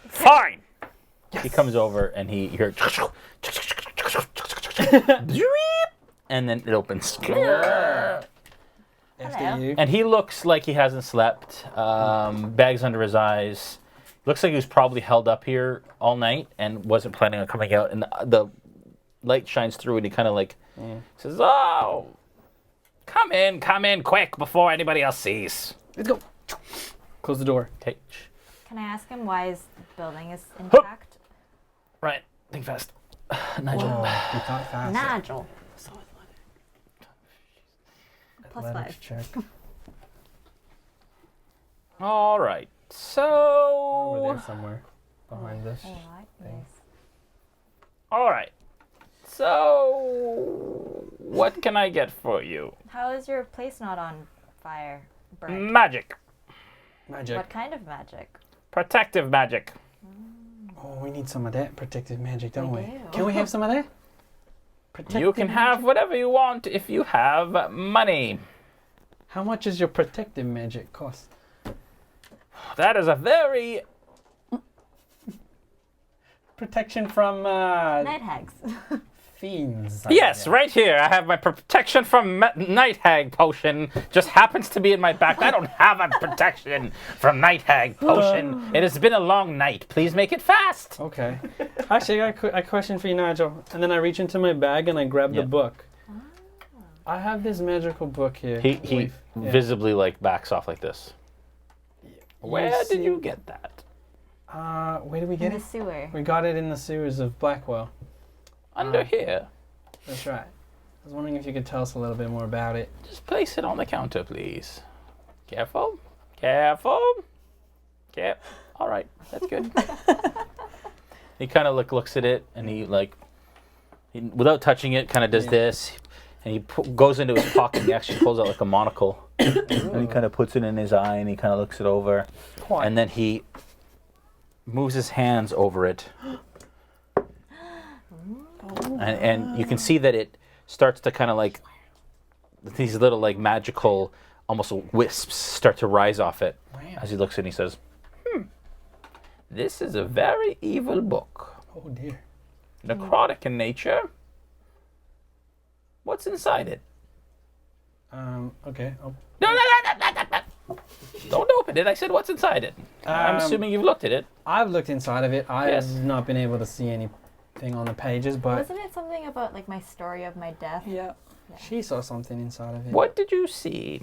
Fine. He comes over and he hears, and then it opens. After you. And he looks like he hasn't slept. Bags under his eyes. Looks like he was probably held up here all night and wasn't planning on coming out. And the light shines through, and he kind of like says, "Oh, come in, quick, before anybody else sees." Let's go. Close the door. Okay. Can I ask him why his building is intact? Right. Think fast. Nigel. Oh, you thought fast. Nigel. Plus Athletics 5. check. All right. Over So. there somewhere. Behind this. Alright, thing. yes. All right. So, what can I get for you? How is your place not on fire? Burnt? Magic. Magic. What kind of magic? Protective magic. Oh, we need some of that protective magic, don't We we? do. Can we have some of that? You can have whatever you want if you have money. How much does your protective magic cost? That is a very... Protection from Night hags. fiends. I Yes, guess. right here. I have my protection from Night Hag potion. Just happens to be in my back. I don't have a protection from Night Hag potion. It has been a long night. Please make it fast. Okay. Actually, I got a question for you, Nigel. And then I reach into my bag and I grab the Yep. book. I have this magical book here. He Yeah. visibly like backs off like this. Where did see- you get that? Where did we In get the it? sewer. We got it in the sewers of Blackwell. Under here. That's right. I was wondering if you could tell us a little bit more about it. Just place it on the counter, please. Careful. Careful. All right, that's good. He kind of looks at it, and he without touching it, kind of does this, and he goes into his pocket. And he actually pulls out like a monocle, and he kind of puts it in his eye, and he kind of looks it over, and then he moves his hands over it, and you can see that it starts to kind of like these little like magical, almost wisps start to rise off it. As he looks and he says, "This is a very evil book. Oh dear. Necrotic in nature. What's inside it?" Okay. Oh. No. Don't open it. I said, what's inside it? I'm assuming you've looked at it. I've looked inside of it. I've Yes. not been able to see anything on the pages, but Wasn't it something about like my story of my death? Yeah. she saw something inside of it. What did you see?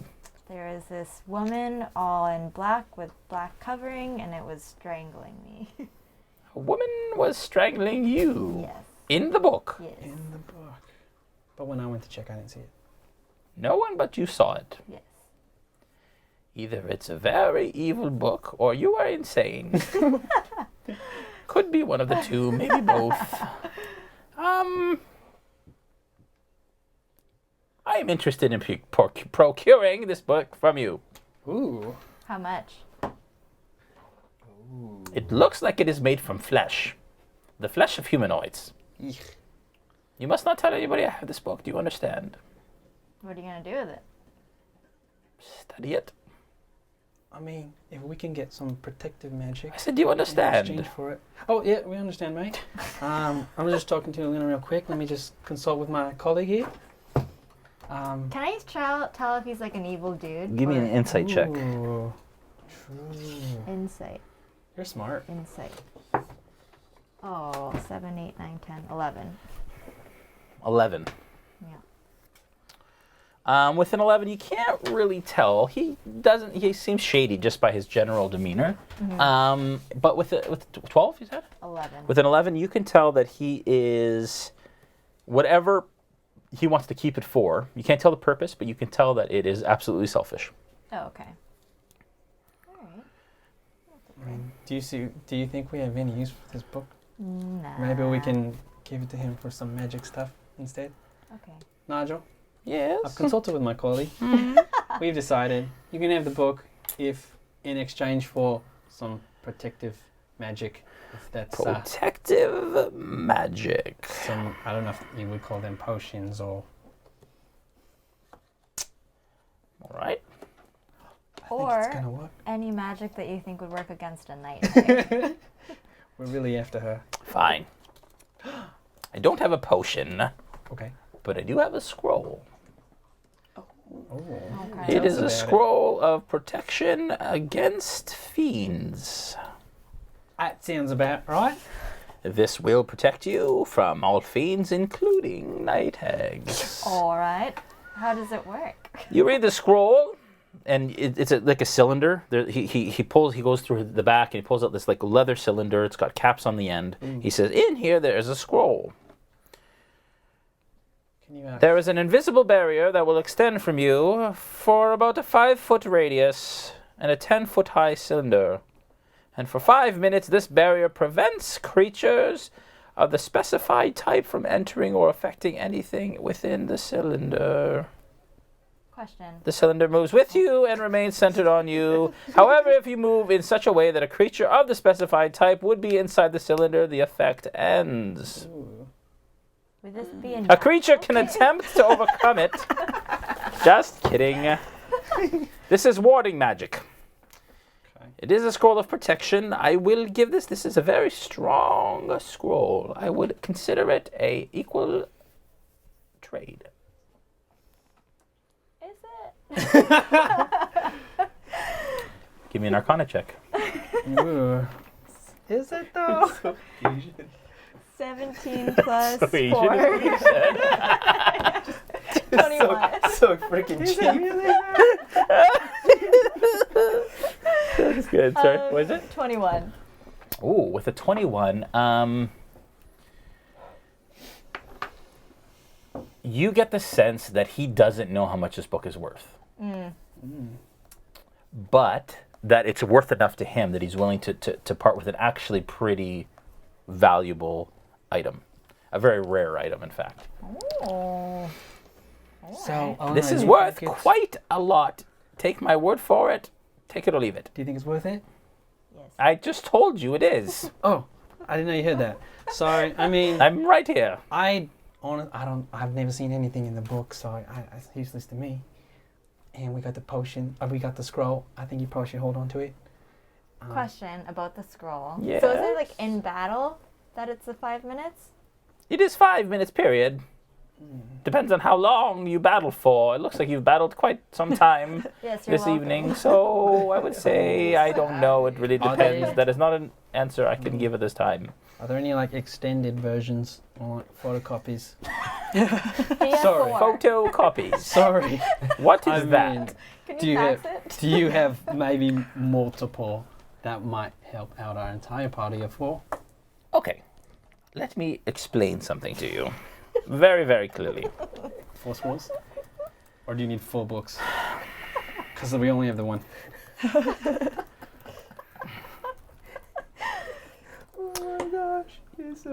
There is this woman all in black with black covering, and it was strangling me. A woman was strangling you. Yes. In the book. Yes. In the book. But when I went to check, I didn't see it. No one but you saw it. Yes. Either it's a very evil book or you are insane. Could be one of the two, maybe both. I am interested in procuring this book from you. Ooh. How much? It looks like it is made from flesh. The flesh of humanoids. Eek. You must not tell anybody I have this book. Do you understand? What are you gonna do with it? Study it. I mean, if we can get some protective magic I said, do you in understand? exchange for it. Oh yeah, we understand, mate. I'm just talking to Alunna real quick. Let me just consult with my colleague here. Can I tell if he's like an evil dude? Give me or- an insight check. Ooh. True. Insight. You're smart. Insight. Oh, 7, 8, 9, 10, 11. 11. Yeah. With an 11, you can't really tell. He seems shady just by his general demeanor. But with 12, you said? 11. With an 11, you can tell that he is whatever he wants to keep it for. You can't tell the purpose, but you can tell that it is absolutely selfish. Oh, okay. All right. I mean, do you think we have any use for this book? Nah. Maybe we can give it to him for some magic stuff instead. Okay. Nigel, Yes. I've consulted with my colleague. We've decided you can have the book if in exchange for some protective magic. If that's Protective magic. some, I don't know if you would call them potions or. All right. I think it's Or- gonna work. Any magic that you think would work against a knight. Right? We're really after her. Fine. I don't have a potion, Okay. but I do have a scroll. Oh. Okay. It is Tell a us about it. scroll of protection against fiends. That sounds about right. This will protect you from all fiends, including night hags. All right. How does it work? You read the scroll, and it's like a cylinder. He goes through the back, and he pulls out this like leather cylinder. It's got caps on the end. He says, in here there is a scroll. There is an invisible barrier that will extend from you for about a 5-foot radius and a 10-foot high cylinder. And for 5 minutes, this barrier prevents creatures of the specified type from entering or affecting anything within the cylinder. Question. The cylinder moves with you and remains centered on you. However, if you move in such a way that a creature of the specified type would be inside the cylinder, the effect ends. Would this be A creature can attempt to overcome it. Just kidding. This is warding magic. It is a scroll of protection. I will give this. This is a very strong scroll. I would consider it a equal trade. Is it? Give me an Arcana check. Ooh. Is it though? 17 plus 4. 21. So freaking cheap. That's good. Sorry, what is it? 21. Ooh, with a 21, you get the sense that he doesn't know how much this book is worth. But that it's worth enough to him that he's willing to part with an actually pretty valuable item. A very rare item, in fact. Oh. So This Alunna, is do you worth think it's- quite a lot. Take my word for it. Take it or leave it. Do you think it's worth it? Yes. I just told you it is. Oh, I didn't know you heard that. Sorry. I mean, I'm right here. I've never seen anything in the book, so it's useless to me. And we got the potion. We got the scroll. I think you probably should hold on to it. Question about the scroll. Yes? So is it like in battle that it's the 5 minutes? It is 5 minutes period. Depends on how long you battle for. It looks like you've battled quite some time Yes, you're this welcome. evening, so I would say I don't know. It really Are depends. they- That is not an answer I can give at this time. Are there any like extended versions or like, photocopies? PS4. Sorry. Photocopies. Sorry. What I is mean, that? Can Do you you fax have it? do you have maybe multiple that might help out our entire party of 4? Okay, let me explain something to you. Very, very clearly. 4 scrolls? Or do you need 4 books? Because we only have the one.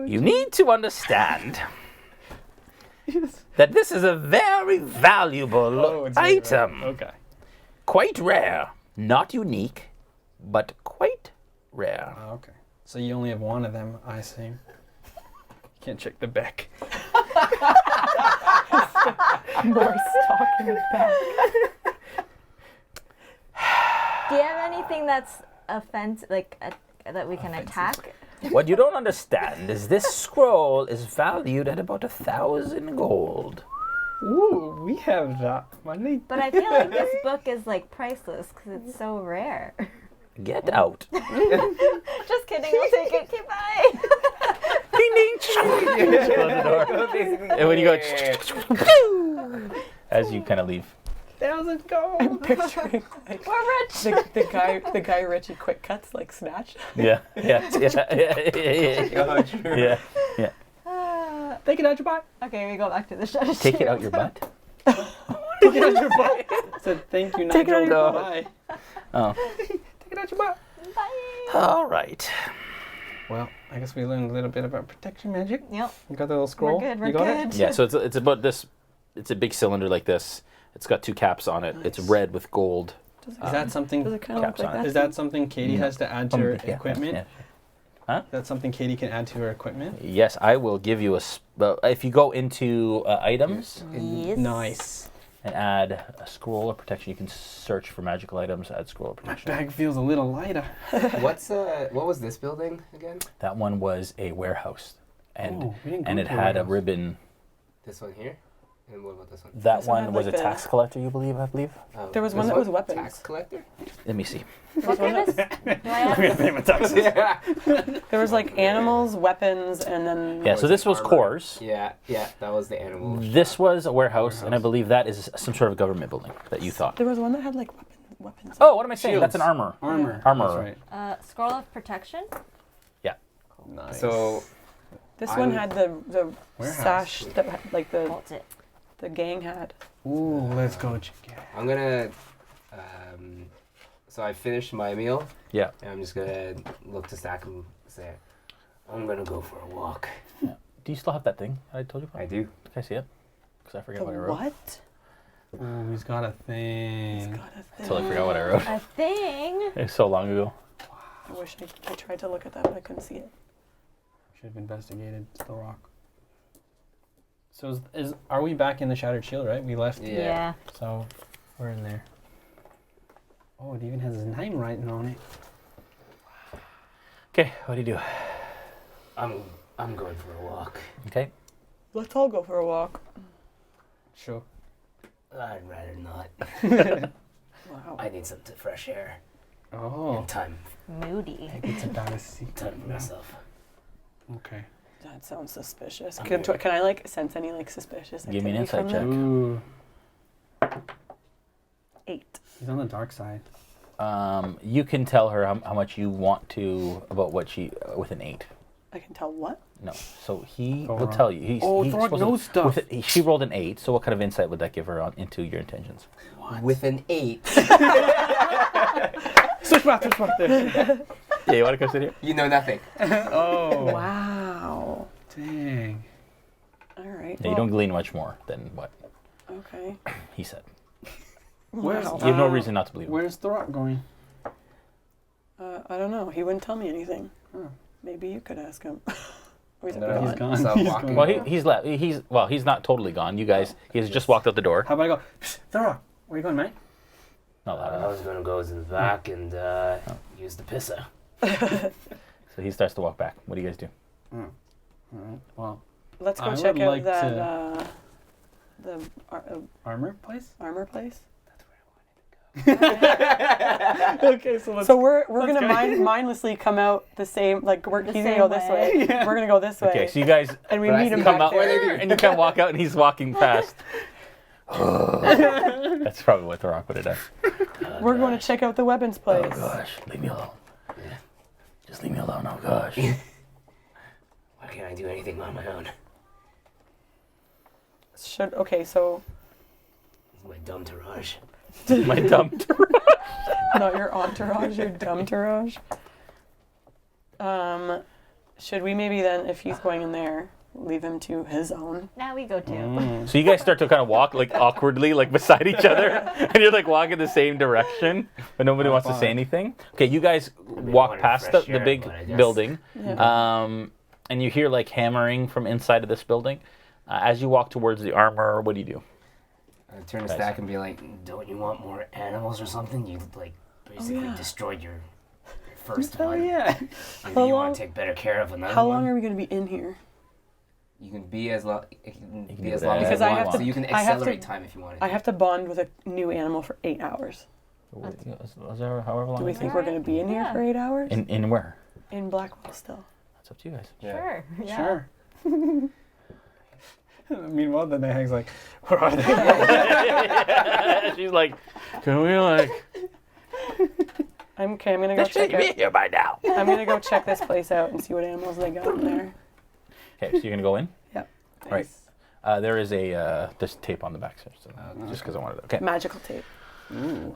You need to understand that this is a very valuable item. Okay. Quite rare. Not unique, but quite rare. Okay. So you only have one of them, I assume. Can't check the back. More stock in the back. Do you have anything that's that we can attack? What you don't understand is this scroll is valued at about 1,000 gold. Ooh, we have that money. But I feel like this book is like priceless because it's so rare. Get out. Just kidding, I'll take it. Okay, bye. Ding ding. Close the door. And when you go, as you kind of leave. 1,000 gold. I'm picturing like We're rich. the guy Richie quick cuts like Snatch. Yeah. Take it out your butt. Okay, we go back to the strategy. Take it out your butt. Take it out your butt. Said thank you, Take it out Nigel. your Bye. Oh. Take it out your butt. Bye. All right. Well, I guess we learned a little bit about protection magic. Yep. You got the little scroll? We're good. We're you got good. it? Yeah. So it's about this. It's a big cylinder like this. It's got 2 caps on it. It's red with gold. Is that something? Does it kind of look Caps like on it. that? Is that something Katie has to add to her Yeah, equipment? yeah. Is that something Katie can add to her equipment? Yes, I will give you if you go into items Yes. Nice. and add a scroll of protection, you can search for magical items. Add scroll of My protection. bag feels a little lighter. What was this building again? That one was a warehouse, and Oh, we didn't and go it to a had a warehouse. ribbon. This one here? And what about this one? That This one one had, was like, a the- tax collector, you believe? I believe. Oh, There was this one that was weapons. Tax collector? Let me see. What kind of? Do I have? Yeah. There was like animals, weapons, and then Yeah, so this was Armor. cores. Yeah, that was the animal. This was a warehouse, and I believe that is some sort of government building that you thought. there was one that had like weapons. Oh, what am I saying? That's an Shields. armor. Armor. Armor. That's right. Scroll of protection. Nice. So This one I'm- had the Warehouse. sash that like Vault it. the gang had. Ooh, let's go check it out. I'm gonna. So I finished my meal, Yeah. and I'm just gonna look to Snak and say, I'm gonna go for a walk. Do you still have that thing I told you about? I do. Can I see it? Because I forget The what I wrote. what? Ooh, he's got a thing. God, a thing. Totally forgot what I wrote. A thing. It's so long ago. I wish I tried to look at that, but I couldn't see it. Should have investigated Thorok. So are we back in the Shattered Shield, right? We left. Yeah. So we're in there. Oh, it even has his name written on it. Okay, what do you do? I'm going for a walk. Okay. Let's all go for a walk. Sure. I'd rather not. Wow. I need some fresh air Oh. and time Moody. It's about a secret. for myself. Okay. That sounds suspicious. I'm Can good. I like sense any like suspicious Give me an activity insight from check. that? Ooh. 8. He's on the dark side. You can tell her how much you want to about what she with an 8. I can tell what? No, so he Go will on. tell you. He's Oh, Thorok supposed to- knows stuff. She rolled an 8. So what kind of insight would that give her into your intentions? With an 8, Switch back there. Yeah, you want to come sit here? you know nothing. Oh. Wow. Dang. All right. Yeah, you don't glean much more than what Okay. he said. Where's, Wow. You have no reason not to believe him. Where's Thorok going? I don't know. He wouldn't tell me anything. Oh. Maybe you could ask him. Or is it No, He's gone? gone. So I'm He's walking. gone. Well, he's left. He's not totally gone. You guys, he has just walked out the door. How about I go, Thorok, where you going, mate? Not loud I enough. was gonna go to the back and use the pisser. So he starts to walk back. What do you guys do? Alright, well, Let's go I check would out like that the armor place? armor place. Okay, so let's So we're gonna go. mindlessly come out the same like The he's gonna go same this way. way. Yeah. We're gonna go this way. Okay, so you guys and we But I meet him see come back out there. and you kind of walk out, and he's walking past. That's probably what Thorok would have done. We're going to check out the weapons place. Oh gosh, leave me alone. Just leave me alone. Oh gosh. Why can't I do anything on my own? Okay, so It's my dumb entourage. My dumb. not your entourage, your dumb entourage. Should we maybe then, if he's going in there, leave him to his own? Now we go to. So you guys start to kind of walk like awkwardly, like beside each other, and you're like walking the same direction, but nobody wants to say anything. Okay, you guys walk wanted past fresh the air, big but I guess- building, Yeah. and you hear like hammering from inside of this building. As you walk towards the armor, what do you do? I turn to Nice. Snak and be like, Don't you want more animals or something? You like basically yeah. destroyed your first Oh, one. yeah. And How then you long- want to take better care of another How one. long are we going to be in here? you can be as long. It can can be do as long as whatever you I want. have to- So you can I have to- accelerate time if you want. I have to bond with a new animal for 8 hours. Is there however long? Do we it is? think we're going to be in here Yeah. for 8 hours? In where? In Blackwell still. That's up to you guys. Sure. Yeah. Sure. Meanwhile, the hag's like, where are they? She's like, can we like? I'm gonna go They check should be out. here by now. I'm gonna go check this place out and see what animals they got in there. Okay, so you're gonna go in. Yep. Right. There is there's tape on the back, so just because I wanted to. Okay. Magical tape.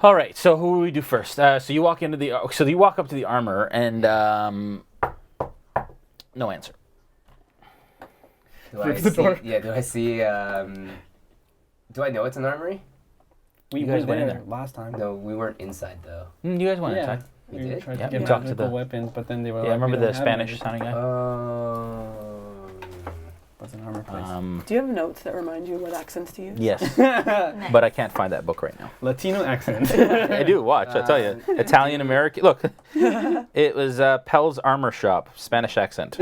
All right. So who do we do first? So you walk into the. So you walk up to the armor and no answer. Do I Flips the see? door. Yeah. Do I see? Do I know it's an armory? We You guys were went in there there. last time. No, we weren't inside though. You guys went Yeah. inside. We We did? tried Yep, to you get talked to magical the- weapons, but then they were Yeah, like, remember we the don't have Spanish any. sounding guy? What's an armor place? Do you have notes that remind you what accents to use? Yes, but I can't find that book right now. Latino accent. I do, watch, I tell you. Italian American, look. It was Pell's Armor Shop, Spanish accent.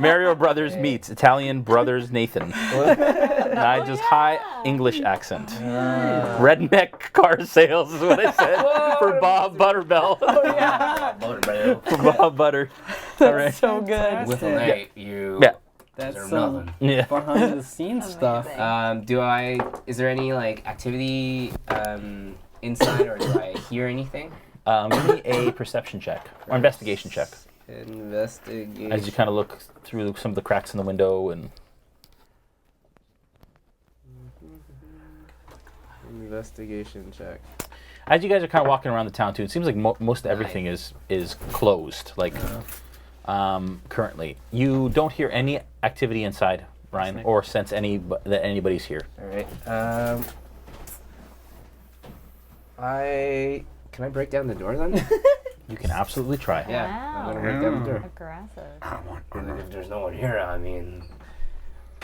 Mario Brothers meets Italian Brothers Nathan. Nigel's high English accent. Redneck car sales is what I said for Bob Butterbell. For Bob Butter. All right. So good. With an A, you Yeah. That's deserve some nothing. Yeah. behind the scenes stuff. Is there any like activity inside, or do I hear anything? Give me a perception check or investigation check Investigation. as you kind of look through some of the cracks in the window and. Investigation check. As you guys are kind of walking around the town too, it seems like most everything is closed. Like currently, you don't hear any activity inside, Ryan, or sense that anybody's here. All right. Can I break down the door then? You can absolutely try. Yeah, Wow. I'm gonna break down the door. Aggressive. And if there's no one here, I mean,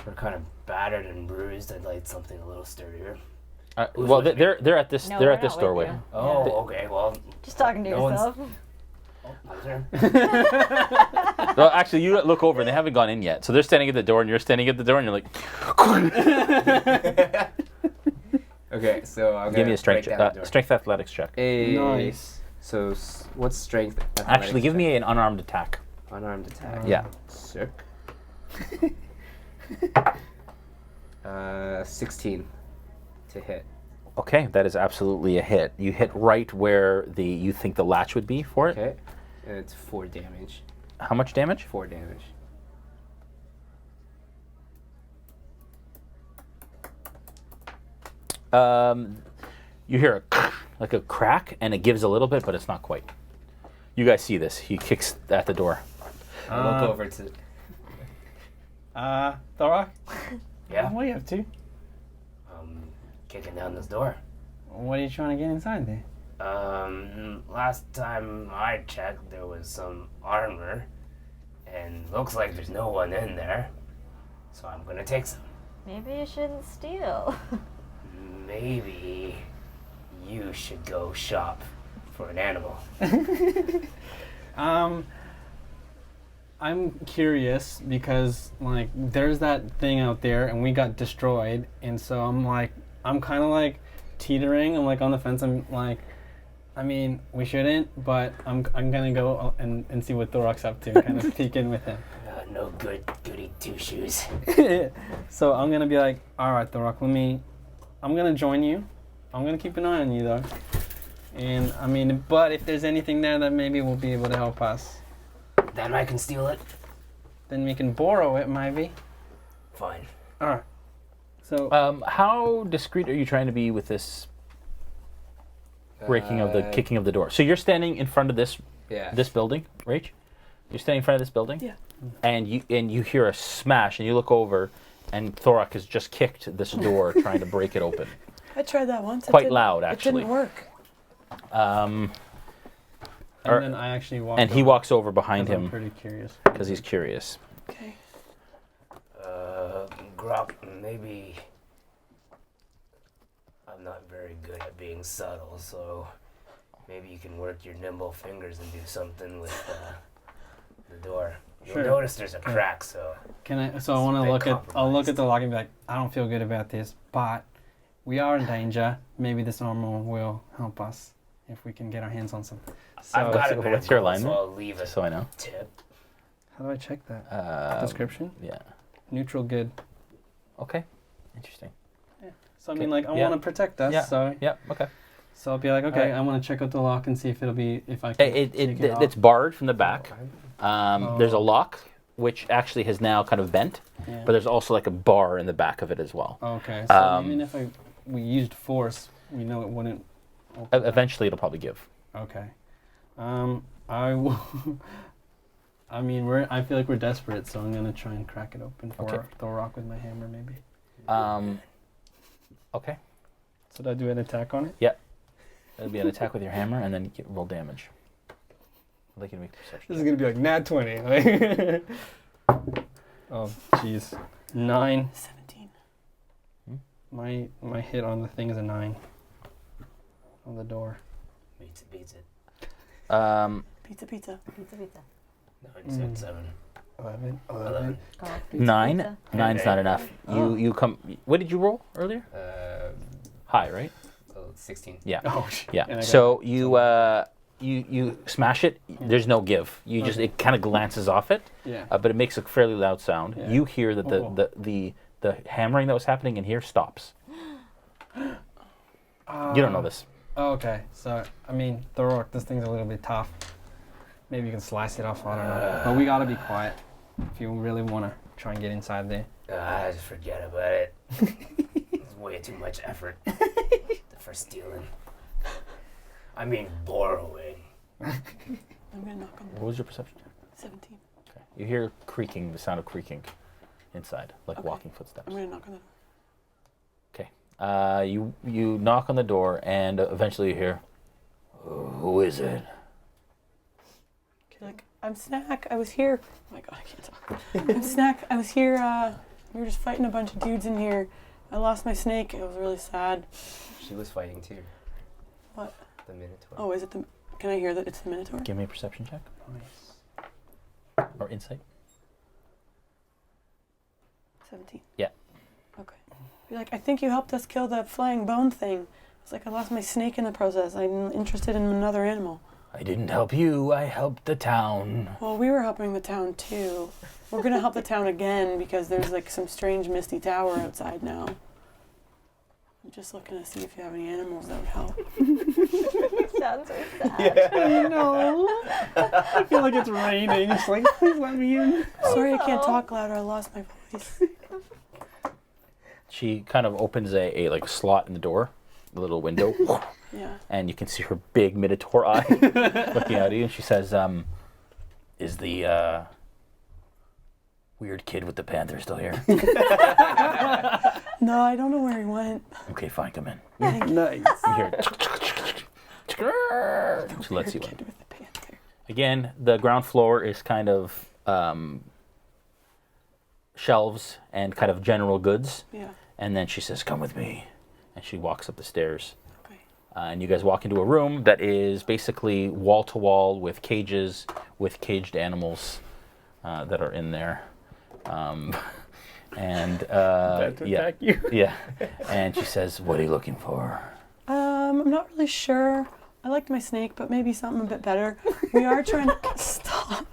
we're kind of battered and bruised. I'd like something a little sturdier. Well, they're at this No, they're we're at this not with doorway. you. Oh, okay. Well, Just talking to No one's- yourself. loser. Well, actually, you look over and they haven't gone in yet. So they're standing at the door and you're standing at the door and you're like, Okay, so I'm gonna give me a strength break down the door. strength athletics check. Nice. So what's strength? Actually, give me an unarmed attack. unarmed attack. Yeah. Sick. 16 to hit. Okay, that is absolutely a hit. You hit right where you think the latch would be for it. Okay. And it's 4 damage. How much damage? 4 damage. You hear like a crack, and it gives a little bit, but it's not quite. You guys see this? He kicks at the door. I look over to. Thorok, Yeah. what are you up to? Kicking down this door. What are you trying to get inside there? Last time I checked, there was some armor, and looks like there's no one in there. So I'm gonna take some. Maybe you shouldn't steal. Maybe you should go shop for an animal. I'm curious because like there's that thing out there and we got destroyed, and so I'm kind of like teetering. I'm like on the fence. I'm like, I mean, we shouldn't, but I'm gonna go and see what Thorok's up to, kind of peek in with him. No goody two shoes. So I'm gonna be like, all right, Thorok, I'm gonna join you. I'm gonna keep an eye on you though. And I mean, but if there's anything there that maybe will be able to help us, Then I can steal it. then we can borrow it, maybe. Fine. All right. So How discreet are you trying to be with this breaking of the kicking of the door? So you're standing in front of this building, Rach? You're standing in front of this building? Yeah. And you hear a smash, and you look over, and Thorok has just kicked this door, trying to break it open. I tried that once. Quite loud, actually. It didn't work. and then I actually walk. And he walks over behind I'm him pretty curious. because he's curious. Okay. Grokk, maybe I'm not very good at being subtle, so maybe you can work your nimble fingers and do something with the door. You'll Sure. notice there's a crack, so Can I? So I want to bit look at. I'll look at compromised. the lock and be like, I don't feel good about this, but we are in danger. Maybe this armor will help us if we can get our hands on some. So I've got a bit what's of your gold, alignment? so I'll leave a So I know. tip. how do I check that? Description. Description. Yeah. Neutral good. Okay. Interesting. So I mean, like, I Yeah. want to protect us. Yeah. So Yeah. Okay. so I'll be like, okay, Alright. I want to check out the lock and see if it'll be if I can. take it off. It's barred from the back. Oh. There's a lock which actually has now kind of bent, Yeah. but there's also like a bar in the back of it as well. Okay. So Um, even if we used force, we know it wouldn't. open that. Eventually, it'll probably give. Okay. I will. I mean, I feel like we're desperate, so I'm gonna try and crack it open for Okay. Thorok with my hammer, maybe. Okay. So do I do an attack on it? That'll be an attack with your hammer, and then roll damage. I'd like you to make a perception. This is gonna be like nat 20. Like oh, jeez. 9. 17. My hit on the thing is a 9. On the door. Beats it, beats it. Pizza, pizza. Pizza, pizza. No, he said 7. 11. 11. Pizza, 9. pizza. 9's not enough. You come. What did you roll earlier? High, right? 16. Yeah. Oh, Yeah. And I got So you smash it. There's no give. You just it kind of glances off it, Yeah. but it makes a fairly loud sound. Yeah. You hear that Oh. the hammering that was happening in here stops. You don't know this. Oh, okay. So, I mean, Thorok, this thing's a little bit tough. Maybe you can slice it off, I don't know. But we gotta be quiet if you really wanna try and get inside there. Just forget about it. It's way too much effort for stealing. I mean, borrowing. I'm gonna knock on the What was your perception? 17. Okay. You hear creaking, the sound of creaking inside, like Okay. walking footsteps. I'm gonna knock on the door. You knock on the door, and eventually you hear, "Who is it?" You're like, I'm Snak. I was here. Oh my god, I can't talk. I'm Snak. I was here. We were just fighting a bunch of dudes in here. I lost my snake. It was really sad. She was fighting too. What? The Minotaur. Oh, is it the? Can I hear that it's the Minotaur? Give me a perception check Nice. or insight. 17. Yeah. Okay. You're like, I think you helped us kill the flying bone thing. I was like, I lost my snake in the process. I'm interested in another animal. I didn't help you. I helped the town. Well, we were helping the town too. We're gonna help the town again because there's like some strange misty tower outside now. I'm just looking to see if you have any animals that would help. Sounds so sad. No. I feel like it's raining. It's like, please let me in. Sorry, I can't talk louder. I lost my voice. She kind of opens a like slot in the door, a little window, Yeah. and you can see her big minotaur eye looking at you, and she says, "Is the weird kid with the panther still here?" No, I don't know where he went. Okay, fine, come in. Nice. You hear she lets you in. Kid with the panther. Again, the ground floor is kind of shelves and kind of general goods. Yeah. And then she says, "Come with me." And she walks up the stairs. Okay. And you guys walk into a room that is basically wall to wall with cages with caged animals that are in there. And yeah, you. yeah. And she says, "What are you looking for?" I'm not really sure. I liked my snake, but maybe something a bit better. We are trying to stop.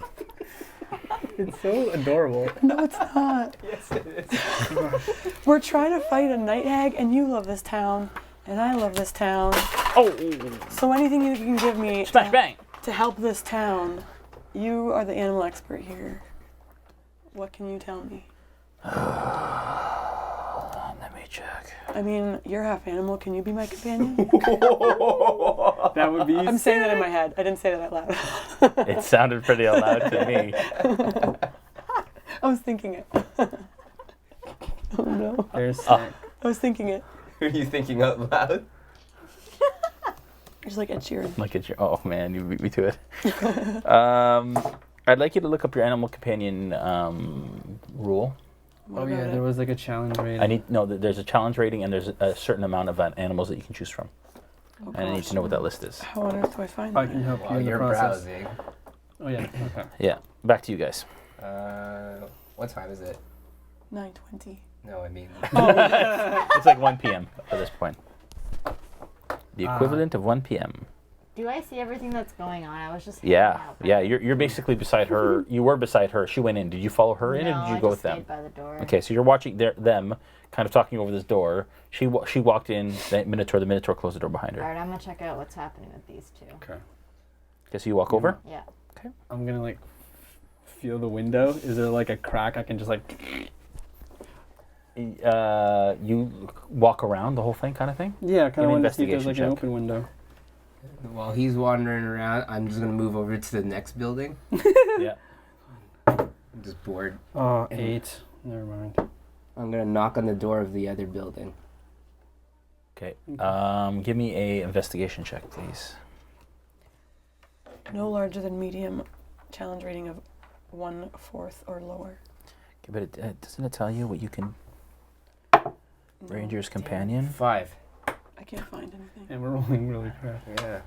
It's so adorable. No, it's not. Yes, it is. We're trying to fight a night hag, and you love this town, and I love this town. Oh, So anything you can give me smash bang! to help this town, you are the animal expert here. What can you tell me? Let me check. I mean, you're half animal. Can you be my companion? That would be. I'm saying that in my head. I didn't say that out loud. It sounded pretty loud to me. I was thinking it. Oh no. There's Snak. I was thinking it. Who are you thinking out loud? Just like Ed Sheeran. Look at your. Oh man, you beat me to it. I'd like you to look up your animal companion rule. What Oh yeah, about there it? was like a challenge rating. I need no. There's a challenge rating and there's a certain amount of animals that you can choose from, Oh, and I need gosh. to know what that list is. How on earth do I find I that? can help you While in the you're process. browsing. Oh yeah. Okay. Yeah, back to you guys. What time is it? 9:20. No, I mean. It's like 1 p.m. at this point. The equivalent of 1 p.m. Do I see everything that's going on? I was just Yeah, hanging out, yeah. You're basically beside her. You were beside her. She went in. Did you follow her in, no, or did you I go just with them? stayed by the door. Okay, so you're watching them, kind of talking over this door. She walked in. The Minotaur closed the door behind All her. right, I'm gonna check out what's happening with these two. Okay. Okay, so you walk over. Yeah. I'm gonna like feel the window. Is there like a crack I can just like? You walk around the whole thing, kind of thing. Yeah, Give kind me of want to see if there's like investigation an check. open window. While he's wandering around, I'm just gonna move over to the next building. Yeah. I'm just bored. Oh, 8. Never mind. I'm gonna knock on the door of the other building. Okay. Give me a investigation check, please. No larger than medium. Challenge rating of 1/4 or lower. But doesn't it tell you what you can... Ranger's Companion? 5. I can't find anything. And we're rolling really crap. Yeah.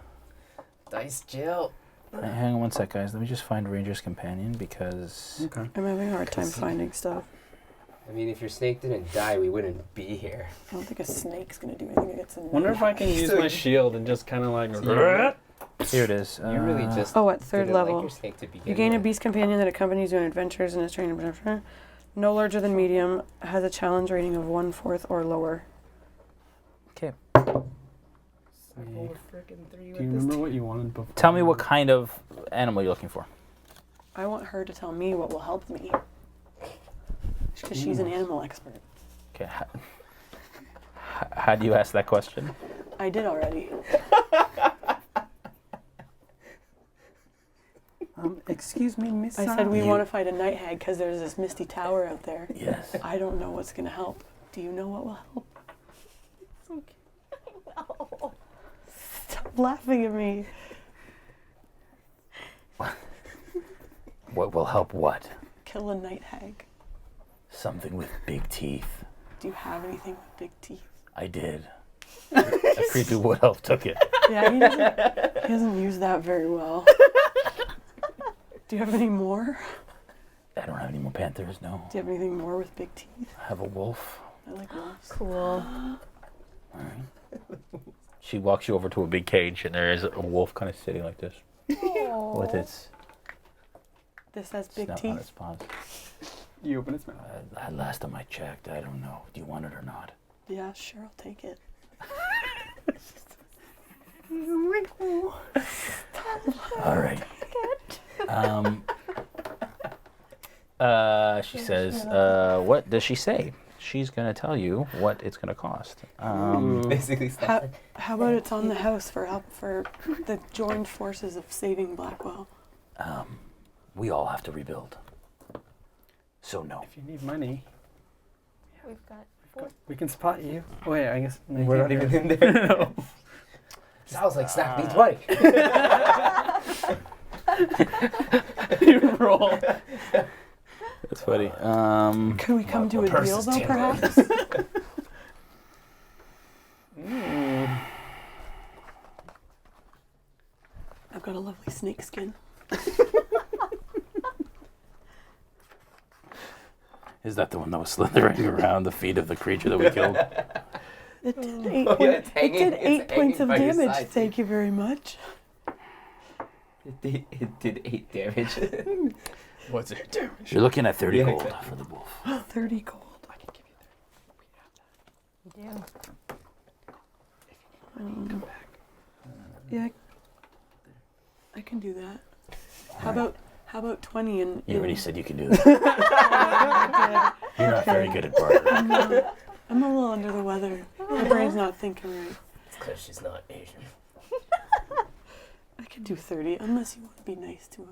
Dice Jill. Hang on one sec, guys. Let me just find Ranger's Companion because... Okay. I'm having a hard time finding stuff. I mean, if your snake didn't die, we wouldn't be here. I don't think a snake's gonna do anything against a Wonder if I can use my shield and just kind of like. Here it is. You really just Oh, at third didn't level. like your snake to begin You gain a with. beast companion that accompanies you on adventures and is trained in no larger than medium, has a challenge rating of 1/4 or lower. Okay. Do you remember what you wanted before? Tell me what kind of animal you're looking for. I want her to tell me what will help me. Because she's an animal expert. Okay. How do you ask that question? I did already. Excuse me, Miss. I said we want to fight a night hag because there's this misty tower out there. Yes. I don't know what's going to help. Do you know what will help? It's okay. No. Stop laughing at me. What will help what? Kill a night hag. Something with big teeth. Do you have anything with big teeth? I did. A creepy wood elf took it. Yeah, he doesn't use that very well. Do you have any more? I don't have any more panthers, no. Do you have anything more with big teeth? I have a wolf. I like wolves. Cool. All right. She walks you over to a big cage, and there is a wolf kind of sitting like this with its This has big snout on teeth. its paws. You open its mouth. Last time I checked, I don't know. Do you want it or not? Yeah, sure, I'll take it. All right. She says, what does she say? She's going to tell you what it's going to cost. Basically, stuff. How about it's on the house for help for the joined forces of saving Blackwell? We all have to rebuild. So no. If you need money, We've got 4. we can spot you. Oh, wait, I guess We're not even in there. Sounds like Snak needs money. You roll. That's funny. Can we come to a purse deal is though, tingling. perhaps? I've got a lovely snake skin. Is that the one that was slithering around the feet of the creature that we killed? It did 8, Oh, yeah, it's hanging- it did it's 8 points of hanging by your damage. side, Thank you very much. It did 8 damage. What's it damage? You're looking at 30 Yeah, gold exactly. for the wolf. 30 gold. I can give you You do. Yeah, I can do that. How about 20 and You already said you can do that. You're not very good at bartering. I'm a little under the weather. My brain's not thinking right. It's because she's not Asian. I could do 30 unless you want to be nice to a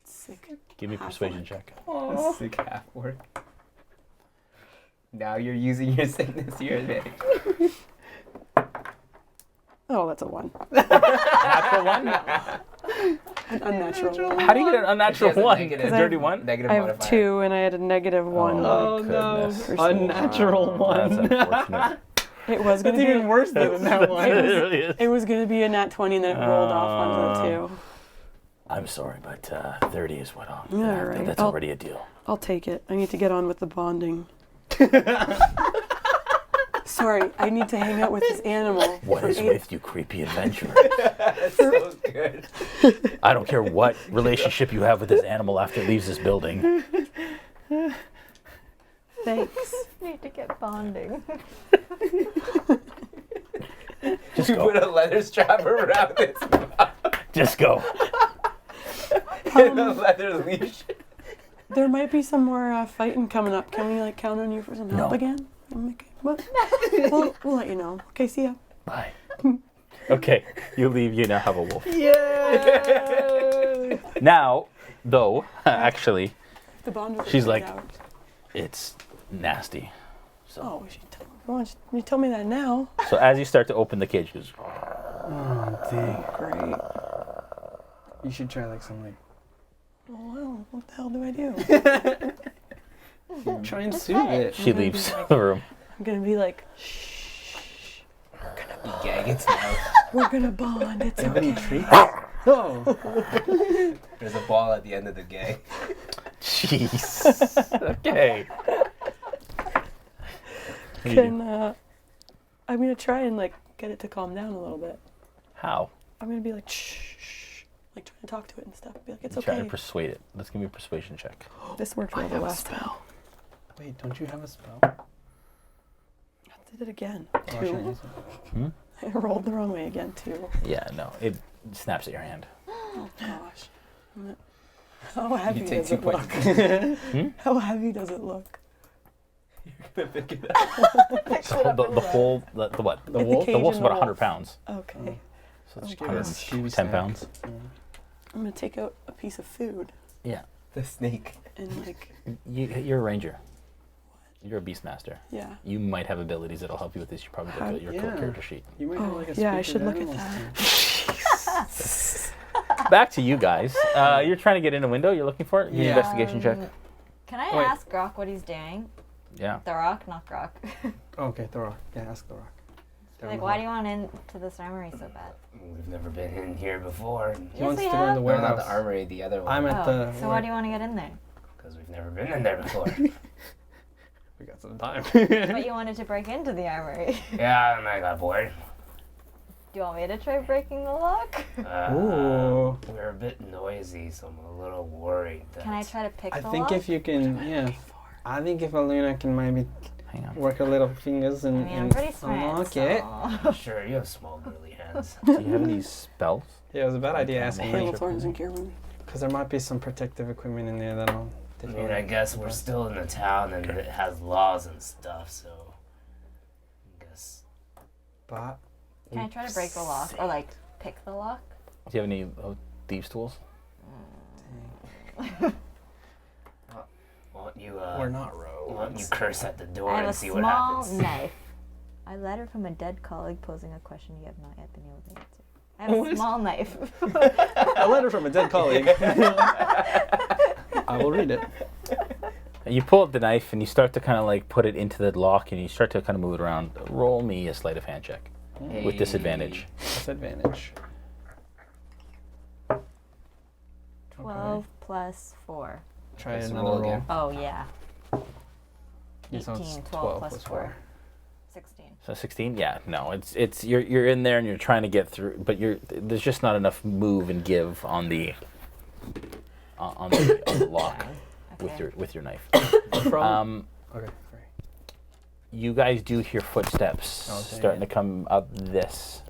sick. Give me a persuasion check. A sick half orc. Now you're using your sickness to your advantage. Oh, that's a 1. Natural one? An unnatural 1. How do you get an unnatural She has a one? negative- A dirty one? Negative I have modifier. 2 and I had a negative 1. Oh, goodness. no. Unnatural one. That's unfortunate. It was That's gonna be even worse than that It one. really is. It was gonna be a nat 20 and then it rolled off onto the 2. I'm sorry, but 30 is what I'm. All right. That's I'll- already a deal. I'll take it. I need to get on with the bonding. Sorry, I need to hang out with this animal. What for is 8 with you, creepy adventurer? That's so good. I don't care what relationship you have with this animal after it leaves this building. Thanks. Need to get bonding. Just You put go. a leather strap around its mouth Just go. and a leather leash. There might be some more fighting coming up. Can we count on you for some help No. again? Okay. Well, we'll let you know. Okay, see ya. Bye. Okay, you leave. You now have a wolf. Yeah. Now, though, actually, The bond was She's like- out. it's nasty. So, Oh, why don't you tell me that now? so as you start to open the cage, goes, Oh, dang. Great. You should try some Oh, well, what the hell do I do? Try and soothe it. She leaves the room. I'm gonna be like, shh. You gag its mouth. We're gonna bond. It's Have any okay. treats? Oh. There's a ball at the end of the gag. Jeez. Okay. I'm gonna try and like get it to calm down a little bit. How? I'm gonna be like, shh, like trying to talk to it and stuff. Be like, it's Try okay. to persuade it. Let's give me a persuasion check. This worked well the last time. Wait, don't you have a spell? I did it again. Oh, I should 2. use it. I rolled the wrong way again, 2. Yeah, no. It snaps at your hand. Oh gosh. How heavy You take does 2 it look? points. How heavy does it look? The whole, the what? The Like the wolf? The cage wolf's and the about 100 wolf. pounds. Okay. So it's Okay. 110 pounds. I'm gonna take out a piece of food Yeah. The snake. and like, You're a ranger. You're a beastmaster. yeah. You might have abilities that'll help you with this. You probably look at your Yeah. character sheet. You might have like a Yeah, I speak should with look at animals that. thing. Back to you guys. You're trying to get in a window. You're looking for it. Give me an Yeah. investigation check. Can I Wait. ask Grokk what he's doing? Yeah. Thorok, not Grokk. Okay, Thorok. Yeah, ask Thorok. Like, why do you want into this armory so bad? We've never been in here before He Yes, wants we to go in have. the No, not warehouse. the armory, the other one. I'm at Oh, the. so why do you want to get in there? because we've never been in there before. We got some time. But you wanted to break into the armory. Yeah, and I got bored. Do you want me to try breaking the lock? Ooh. We're a bit noisy, so I'm a little worried. That Can I try to pick I the think lock? if you can, yeah. I think if Alunna can maybe Hang on. work her little fingers I and, mean, I'm and pretty smart, unlock it. so... Sure, you have small girly hands. Do you have any spells? Yeah, it was a bad idea asking Hail me. thorns and cure wound. Because there might be some protective equipment in there that'll. I mean, I guess we're still in the town and it has laws and stuff, so I guess. But Can I try to break the lock? Or, like, pick the lock? Do you have any thieves' tools? Why don't you, we're not why don't you rogues. curse at the door I have and a see what small happens? knife. A letter from a dead colleague posing a question you have not yet been able to answer. I have a What? small knife. A letter from a dead colleague. I will read it. And you pull up the knife and you start to kind of like put it into the lock and you start to kind of move it around. Roll me a sleight of hand check with disadvantage. Disadvantage. 12 plus 4. Try Let's another roll roll. again. Oh, yeah. Yeah, so it's 18, 12 plus 4. 16. So 16? Yeah, no, it's you're in there and you're trying to get through, but there's just not enough move and give on the on the lock Okay. with your knife. From. Okay, great. You guys do hear footsteps Oh, dang starting it. to come up this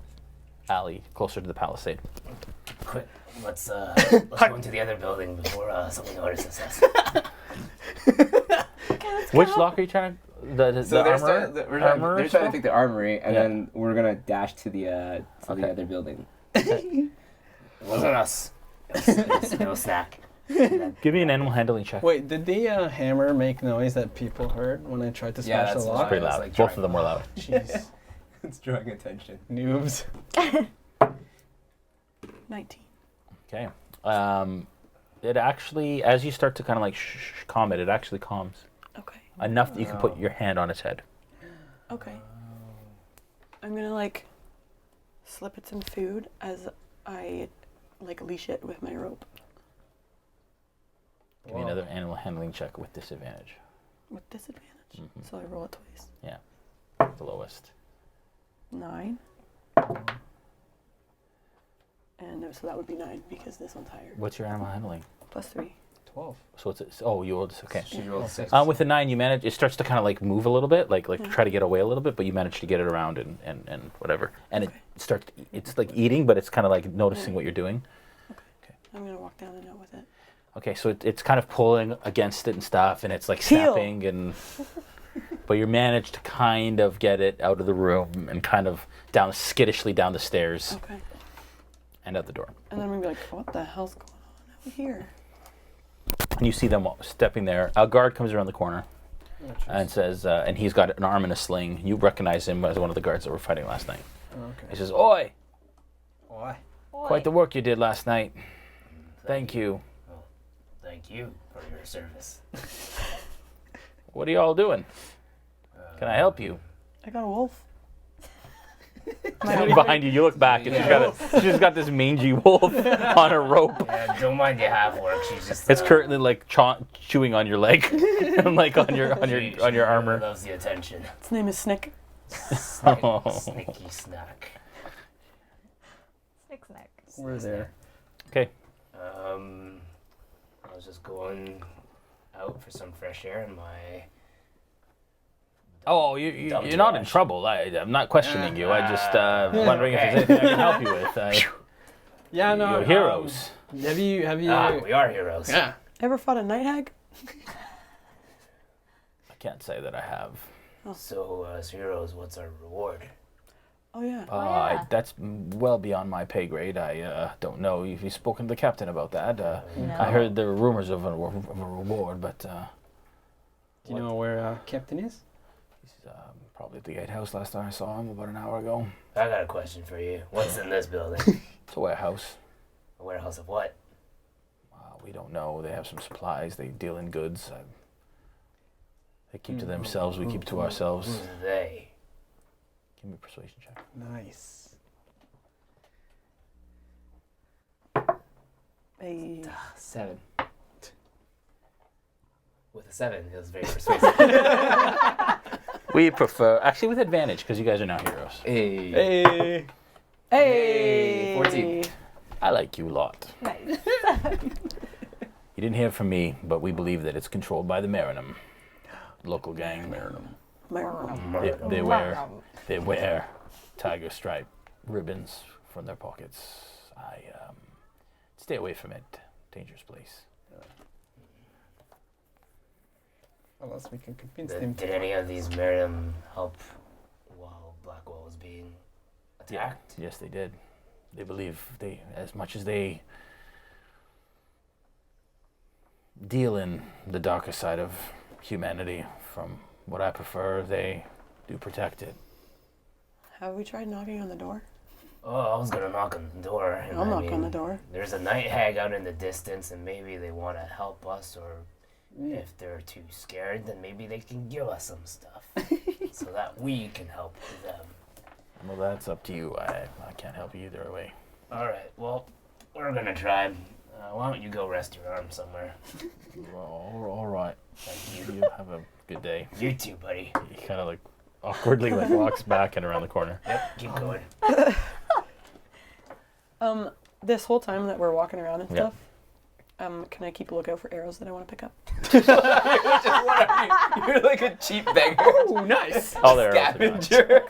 alley closer to the palisade. Quick, let's go into the other building before someone notices us. Which lock are you trying to? The So they're, armor? they're armor trying to spell? pick the armory, and Yeah. then we're gonna dash to the Okay. other building. It wasn't us. It was no snack. Give me an animal handling check. Wait, did the hammer make noise that people heard when I tried to Yeah, smash the that's lock? Pretty It's loud. like Both trying- of them were loud. Jeez. It's drawing attention. Noobs. 19. Okay. It actually, as you start to kind of like calm it, it actually calms Okay. enough that you can put your hand on its head. Okay. I'm gonna like slip it some food as I like leash it with my rope. Give me another animal handling check with disadvantage. With disadvantage. Mhm. So I roll it twice. The lowest. 9. And so that would be 9 because this one's higher. What's your animal handling? Plus 3. 12. So you rolled okay. She rolled 6. With the 9, you manage. It starts to kind of like move a little bit, like Yeah. try to get away a little bit, but you manage to get it around and whatever. And Okay. it starts. It's like eating, but it's kind of like noticing Yeah. what you're doing. I'm gonna walk down the note with it. Okay, so it's kind of pulling against it and stuff, and it's like Heel. snapping, and but you manage to kind of get it out of the room and kind of down skittishly down the stairs Okay. and out the door. And then I'm gonna be like, what the hell's going on out here? And you see them stepping there. A guard comes around the corner and says, and he's got an arm in a sling. You recognize him as one of the guards that were fighting last night. He Okay. says, "Oi, Why? quite the work you did last night. Thank you." Thank you for your service. What are y'all doing? Can I help you? I got a wolf. Behind you, you look back, and she's got this mangy wolf on a rope. Yeah, don't mind the half orc. She's just. It's currently like chewing on your leg, and like on your armor. Loves the attention. Its name is Snak. Sneaky snack. Snak. We're there. Okay. I was just going out for some fresh air in my. Oh, you're not in trouble. I'm not questioning you. I just wondering okay. if there's anything I can help you with. Yeah, no. You're heroes. Have you? We are heroes. Yeah. Ever fought a night hag? I can't say that I have. So, as heroes, what's our reward? Oh yeah. yeah. That's well beyond my pay grade. I don't know if you've spoken to the captain about that. No. I heard there were rumors of a reward, but Do you know where Captain is? he's probably at the gatehouse. Last time I saw him, about an hour ago. I got a question for you. What's in this building? It's a warehouse. A warehouse of what? We don't know. They have some supplies. They deal in goods. They keep to themselves. We keep to ourselves. Who's they? Give me a persuasion check. Nice. Hey. 7. With a 7, it was very persuasive. We prefer, actually with advantage, because you guys are now heroes. Hey. Hey. 14. I like you a lot. Nice. You didn't hear from me, but we believe that it's controlled by the Marinum. Local gang. They wear tiger stripe ribbons from their pockets. Stay away from it. Dangerous place. Unless we can convince them. Did any of these Miriam help while Blackwell was being attacked? Yes, they did. They believe as much as they deal in the darker side of humanity, from what I prefer, they do protect it. Have we tried knocking on the door? Oh, I was gonna knock on the door. And I'll knock on the door. There's a night hag out in the distance, and maybe they want to help us, or if they're too scared, then maybe they can give us some stuff so that we can help them. Well, that's up to you. I can't help you either way. All right. Well, we're gonna try. Why don't you go rest your arm somewhere? All right. Thank You have a good day. You too, buddy. He kind of like awkwardly walks back and around the corner. Yep. Keep going. This whole time that we're walking around and Yeah. stuff, can I keep a lookout for arrows that I want to pick up? You're like a cheap beggar. Oh, nice. All the arrows are gone. Scavenger.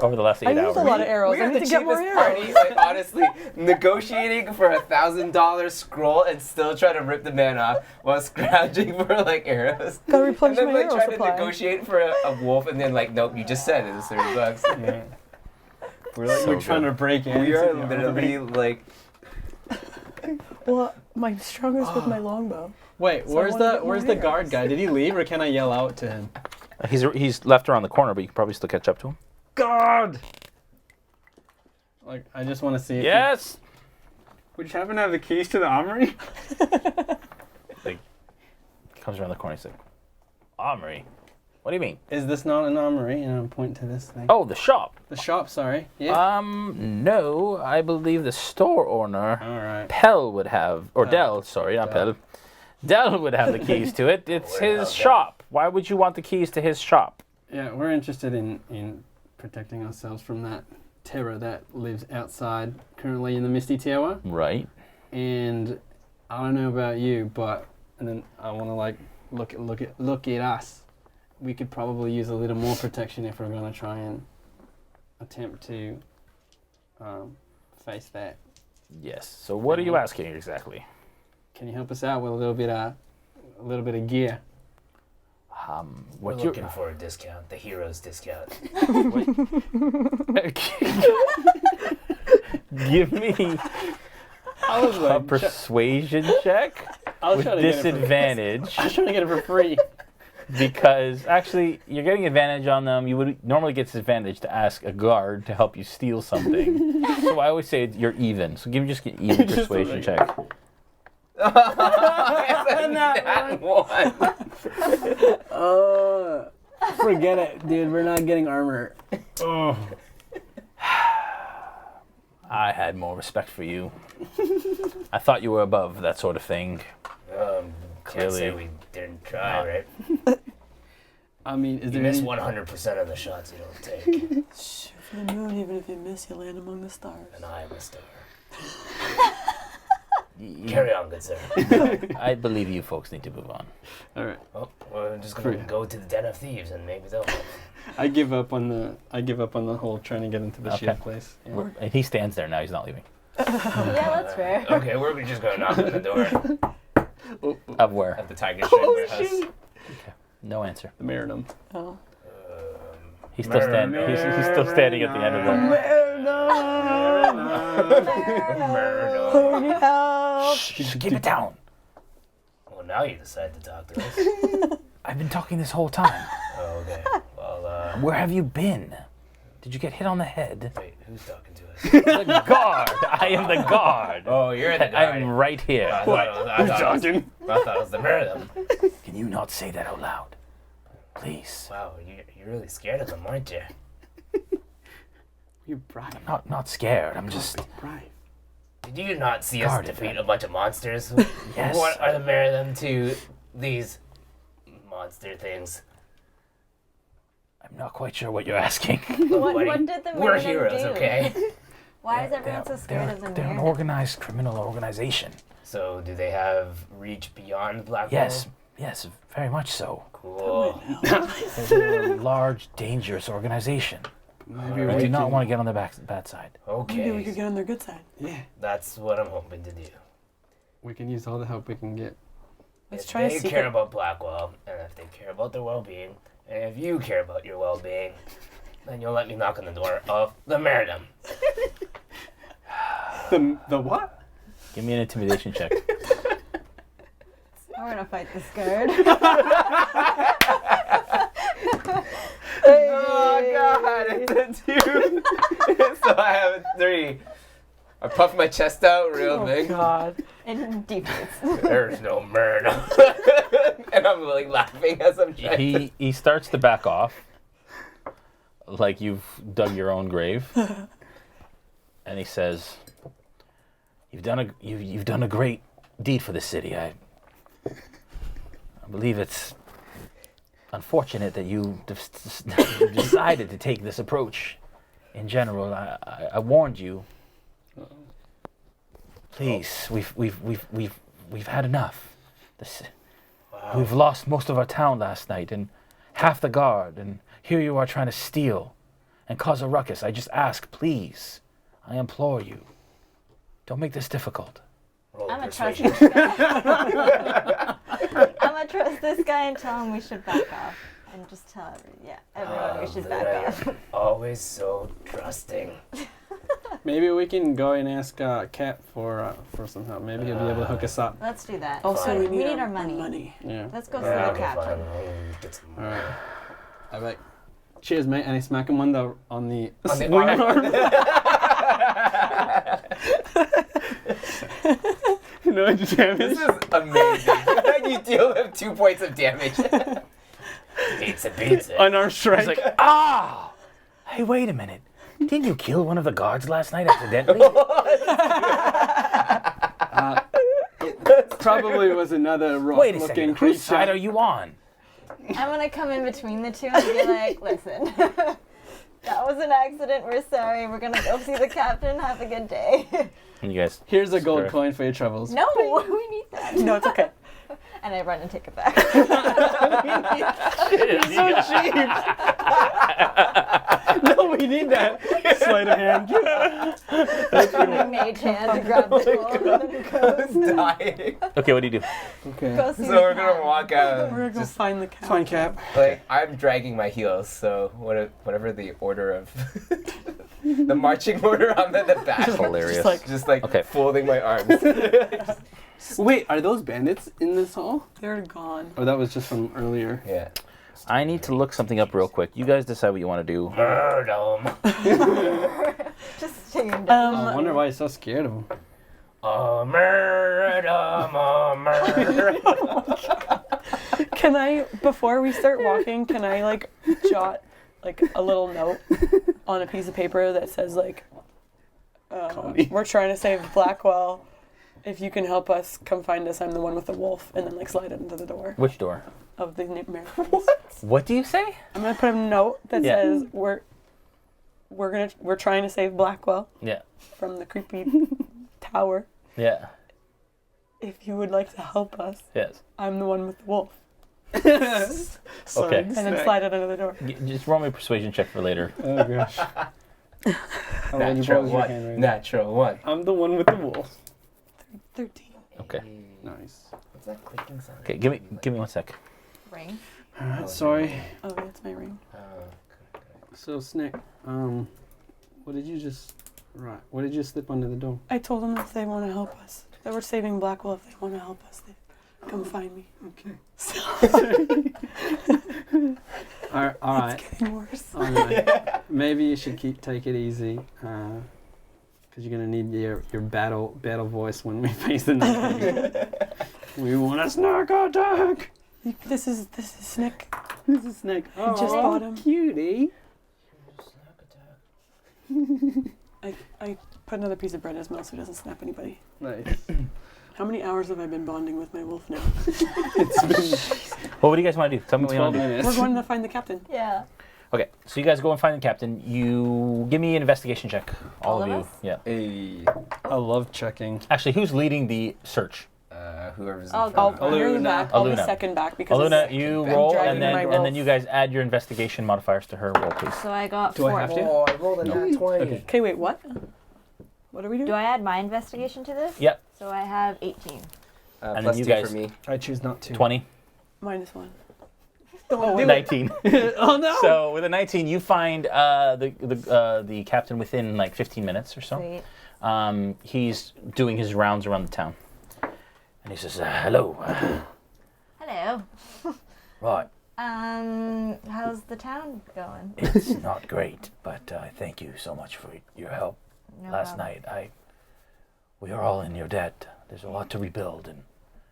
Over the last 8 I used hours. a lot of arrows. We I are need the to get more cheapest arrows. party, like honestly, negotiating for $1,000 scroll and still trying to rip the man off while scrounging for like arrows. Gotta And replenish then my like arrow trying supply. to negotiate for a wolf, and then like, nope, you just said it was $30. Yeah. We're trying to break in. We are literally like, Well, my strongest with my longbow. Wait, So I where's wanna the get more where's the guard arrows. guy? Did he leave, or can I yell out to him? He's left around the corner, but you can probably still catch up to him. Guard! Like, I just want to see. If Yes. Would you happen to have the keys to the armory? He comes around the corner. He's like, "Armory? What do you mean?" Is this not an armory? And I'm pointing to this thing. Oh, the shop. The shop. Sorry. Yeah. No, I believe the store owner, All right. Pell, would have, or Dell, sorry, not Pell. Dell would have the keys to it. It's his shop. Why would you want the keys to his shop? Yeah, we're interested in protecting ourselves from that terror that lives outside currently in the Misty Tower. Right. And I don't know about you, but and then I want to like look at us. We could probably use a little more protection if we're going to try and attempt to face that. Yes. So what are you asking exactly? Can you help us out with a little bit of gear? We're What looking for a discount, the hero's discount. Give me I was a like, persuasion check I was with trying to get it disadvantage. I was trying to get it for free. Because actually, you're getting advantage on them. You would normally get disadvantage to ask a guard to help you steal something. So I always say you're even. So just get even Just persuasion a check. That one. Forget it, dude. We're not getting armor. Oh. I had more respect for you. I thought you were above that sort of thing. Can't say Clearly. we didn't try, right? I mean, is You there miss any... 100% of the shots you don't take, For the moon, even if you miss, you land among the stars. and I am a star. Carry on, good sir. I believe you folks need to move on. All right. Well, we're just gonna go to the den of thieves, and maybe they'll help. I give up on the whole trying to get into the Okay. shield place. Yeah. And he stands there now. He's not leaving. Yeah, that's fair. Okay, we're just gonna knock on the door Of where? At the Tiger Stripe warehouse. No answer. The Marinum. Oh. He's still standing. He's still standing at the end of the. Shh, keep it down. Well, now you decide to talk to us. I've been talking this whole time. Oh, okay. Well, Where have you been? Did you get hit on the head? wait, who's talking to us? The guard. I am the guard. Oh, you're the I guy. am right here. I thought it was the Miriam. Can you not say that out loud? Please. Wow, you're really scared of them, aren't you? You bribe. Not scared. I'm just. Bribe. Did you not see us Guarded, defeat man. a bunch of monsters? Yes. What are the Miriam to these monster things? I'm not quite sure what you're asking. What Buddy, did the we're Marinum heroes, do? okay? Why is everyone so scared of the They're an Marinum? organized criminal organization. So, do they have reach beyond Blackwell? Yes, very much so. Cool. They're a large, dangerous organization. Maybe I we do not can- want to get on their bad side. Maybe we could Okay, get on their good side. Yeah. that's what I'm hoping to do. We can use all the help we can get. Let's If try a they secret. care about Blackwell, and if they care about their well-being, and if you care about your well-being, then you'll let me knock on the door of the Miriam. The what? Give me an intimidation check. We're gonna fight this guard. Oh god, it's a 2. So I have a 3. I puff my chest out real big. God. In defense. There's no Miriam. And I'm like laughing as I'm trying He starts to back off, like you've dug your own grave, and he says, "You've done a great deed for the city. I believe it's unfortunate that you decided to take this approach. In general, I warned you. Please, we've had enough. We've lost most of our town last night and half the guard, and here you are trying to steal and cause a ruckus. I just ask, please, I implore you, don't make this difficult." Roll I'm gonna trust persuasion. this guy. I'm gonna trust this guy and tell him we should back off. And just tell everyone we should back off. You're always so trusting. Maybe we can go and ask Cat for some help. Maybe he'll be able to hook us up. Let's do that. Also, Fine. we need our money. Yeah. Let's go see Yeah, the okay, captain. fine. I'll get some All right. I'm like, cheers, mate, and I smack him on the swing arm. arm. No damage. This is amazing. You deal him 2 points of damage. Pizza. Unarmed strike. He's like, ah! Hey, wait a minute. Didn't you kill one of the guards last night accidentally? Probably was another Wait a rough-looking second. creature. Whose side are you on? I'm gonna come in between the two and be like, listen, that was an accident. We're sorry. We're gonna go see the captain. Have a good day. And you guys. Here's a gold Correct. coin for your troubles. No, we need that. No, it's okay. And I run and take it back. No, we need that. Sleight of hand. Mage hand to grab the gold and then goes. Dying. Okay, what do you do? Okay. Go see So the we're gonna captain. walk out. We're gonna go Just find the cat. Fine, Cap. like I'm dragging my heels, so whatever the order of the marching order, I'm at the back. Hilarious. Just like Okay. folding my arms. Wait, are those bandits in this hall? They're gone. Or that was just from earlier? Yeah. I need to look something up real quick. You guys decide what you want to do. Miriam. Just singing down. I wonder why he's so scared of him. Can I, before we start walking, can I like jot like a little note on a piece of paper that says like, we're trying to save Blackwell. If you can help us, come find us. I'm the one with the wolf, and then like slide it into the door Which door? of the mirror. What do you say? I'm gonna put a note that Yeah. says we're trying to save Blackwell Yeah. from the creepy tower. Yeah. If you would like to help us, Yes. I'm the one with the wolf. Okay. And then slide it under the door. Just roll me a persuasion check for later. Oh gosh. Natural one. Natural one. I'm the one with the wolf. 13. Okay. Nice. What's that clicking sound? Okay. Give me 1 sec. Ring. Alright, sorry. Oh, that's my ring. So Snak, what did you just write? What did you slip under the door? I told them if they want to help us, that we're saving Blackwell. If they want to help us, they come find me. Okay. So Alright. it's getting worse. Maybe you should take it easy, because you're gonna need your battle voice when we face the night. We want a Snak attack. This is Snak. This is Snak. I just bought him. Cutie. I put another piece of bread in his mouth so he doesn't snap anybody. Nice. How many hours have I been bonding with my wolf now? It's been Well, what do you guys want to do? Tell me what you 12 want to do. minutes. We're going to find the captain. Yeah. Okay. So you guys go and find the captain. You give me an investigation check. All All of of you. us? Yeah. Hey. I love checking. Actually, who's leading the search? Whoever's in I'll front go. of You're in the Alunna. back. I'll be Alunna. second back because Alunna, it's- you I'm roll, dragging and my then you wolf. guys add your investigation modifiers to her roll, please. So I got Do I 4. have to? Oh, I rolled a nat 20. Okay. Okay, wait, what? What are we doing? Do I add my investigation to this? Yep. So I have 18. And then Plus you 2 guys- for me. I choose not to. 20. -1. Don't do it. 19. Oh no! So with a 19, you find the captain within like 15 minutes or so. Sweet. He's doing his rounds around the town, and he says, "Hello." Hello. Right. How's the town going? It's not great, but thank you so much for your help No last problem. night. We are all in your debt. There's a lot to rebuild, and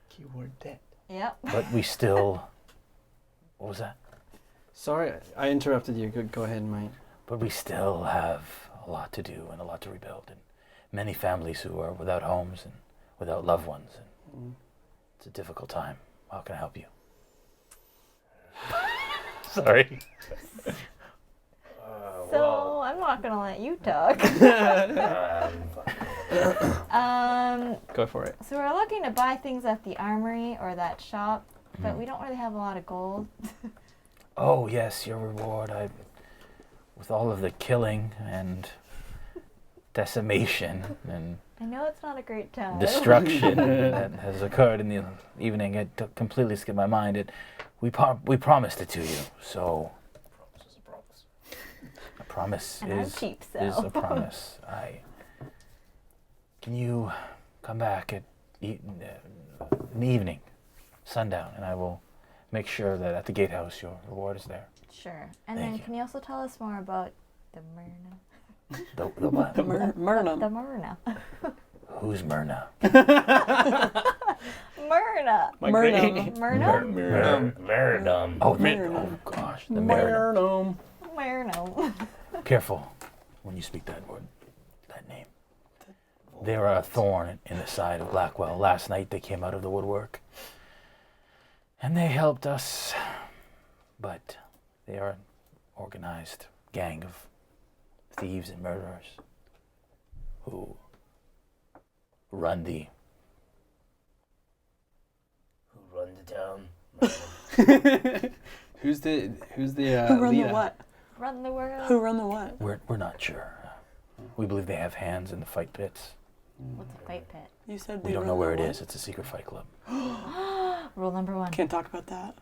Keyword debt. Yep. but we still. What was that? Sorry, I interrupted you. Go ahead, mate. But we still have a lot to do and a lot to rebuild, and many families who are without homes and without loved ones. And it's a difficult time. How can I help you? Sorry. So I'm not gonna let you talk. Go for it. So we're looking to buy things at the armory or that shop, but we don't really have a lot of gold. Oh yes, your reward. With all of the killing and decimation and I know it's not a great time. destruction that has occurred in the evening, it completely skipped my mind. We promised it to you, so a promise And I'm is cheap, is so. a promise. Can you come back in the evening, sundown, and I will make sure that at the gatehouse your reward is there. Sure. And Thank then you. can you also tell us more about the Myrna? The what? Myrna. The Myrna. Who's Myrna? Myrna. Myrna. Myrna? Merdum. Oh, Myrna. oh gosh, the Myrna. Myrna. Careful when you speak that word, that name. They are a thorn in the side of Blackwell. Last night they came out of the woodwork, and they helped us, but they are an organized gang of thieves and murderers who run the Who run the town? Who's the Who run leader? the what? Run the world. Who run the what? we're not sure. We believe they have hands in the fight pits. What's a fight pit? You said We they don't run know the where it what? is. It's a secret fight club. Rule number 1. Can't talk about that.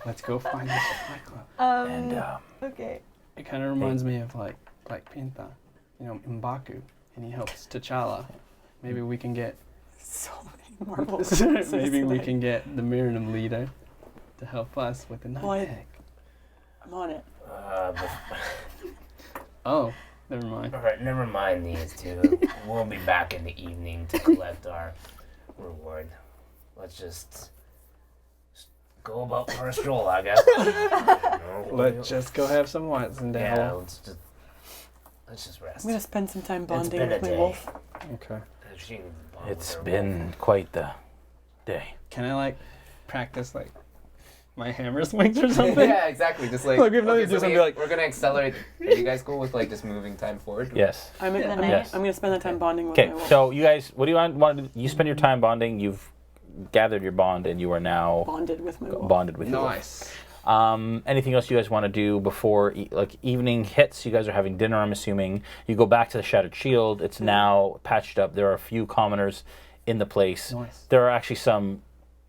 Let's go find this fight club. And Okay. It kind of reminds me of like Black Panther, M'Baku, and he helps T'Challa. Maybe we can get So many Marvel references maybe we tonight. can get the Miriam leader to help us with the night Well, hack. I'm on it. Oh, Never mind. All right, never mind these two. We'll be back in the evening to collect our reward. Let's just go about for a stroll, I guess. Let's just go have some Watson Yeah, down. let's just rest. I'm gonna spend some time It's bonding been a with my day. wolf. Okay. She needs to bond with It's her been quite the day. Can I like practice like my hammer swings or something? Yeah, exactly. Just like, Like, if nothing, okay, just so be like- we're gonna accelerate. Are you guys cool with like just moving time forward? Yes. I'm For the I'm, night? Yes. I'm gonna spend the time bonding with Okay, my wolf. so you guys, what do you want to do? You spend your time bonding. You've gathered your bond, and you are now Bonded with my wolf. bonded with your wolf. Nice. Anything else you guys want to do before like evening hits? You guys are having dinner, I'm assuming. You go back to the Shattered Shield. It's now patched up. There are a few commoners in the place. Nice. There are actually some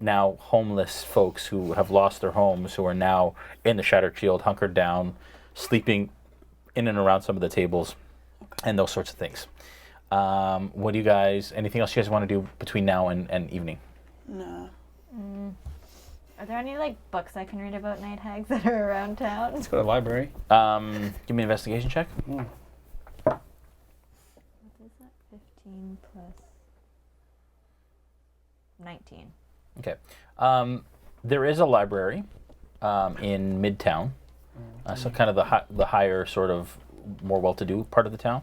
now homeless folks who have lost their homes who are now in the Shattered Shield, hunkered down, sleeping in and around some of the tables, and those sorts of things. What do you guys? Anything else you guys want to do between now and evening? No. Are there any like books I can read about night hags that are around town? Let's go to the library. Give me an investigation check. What is that? 15 plus 19. Okay. There is a library in Midtown, so kind of the higher sort of more well-to-do part of the town.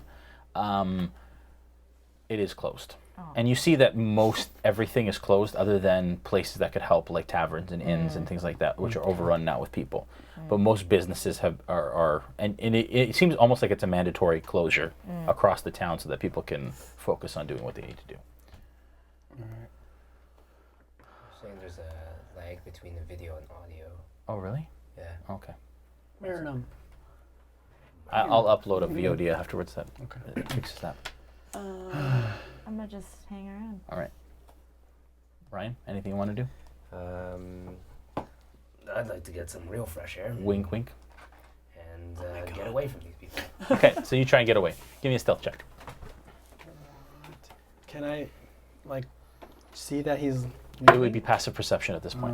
It is closed. Oh. And you see that most everything is closed other than places that could help, like taverns and inns and things like that, which are overrun now with people. But most businesses are and it seems almost like it's a mandatory closure across the town so that people can focus on doing what they need to do. Saying there's a lag between the video and audio. Oh, really? Yeah. Okay. Marinum. I'll upload a VOD afterwards that Okay. fixes that. I'm gonna just hang around. All right. Brian, anything you want to do? I'd like to get some real fresh air Wink, wink. and get away from these people. Okay, so you try and get away. Give me a stealth check. Can I, like, see that he's? It would be passive perception at this point,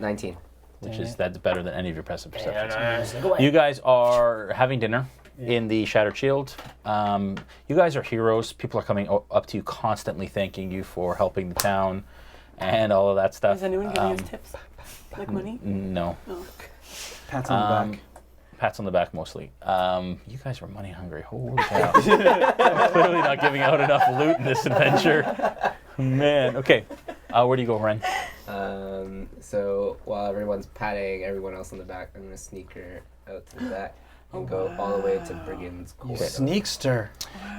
19. which Dang is it. that's better than any of your passive perceptions. Sneak away. You guys are having dinner Yeah. in the Shattered Shield. You guys are heroes. People are coming up to you constantly thanking you for helping the town and all of that stuff. Is anyone giving us tips? Like money? No. Oh. Pats on the back. Pats on the back mostly. You guys were money hungry. Holy cow. I'm clearly not giving out enough loot in this adventure. Man. Okay. Where do you go, Ren? So while everyone's patting everyone else on the back, I'm gonna sneak her out to the back and go all the way to Brigand's You corridor. sneakster.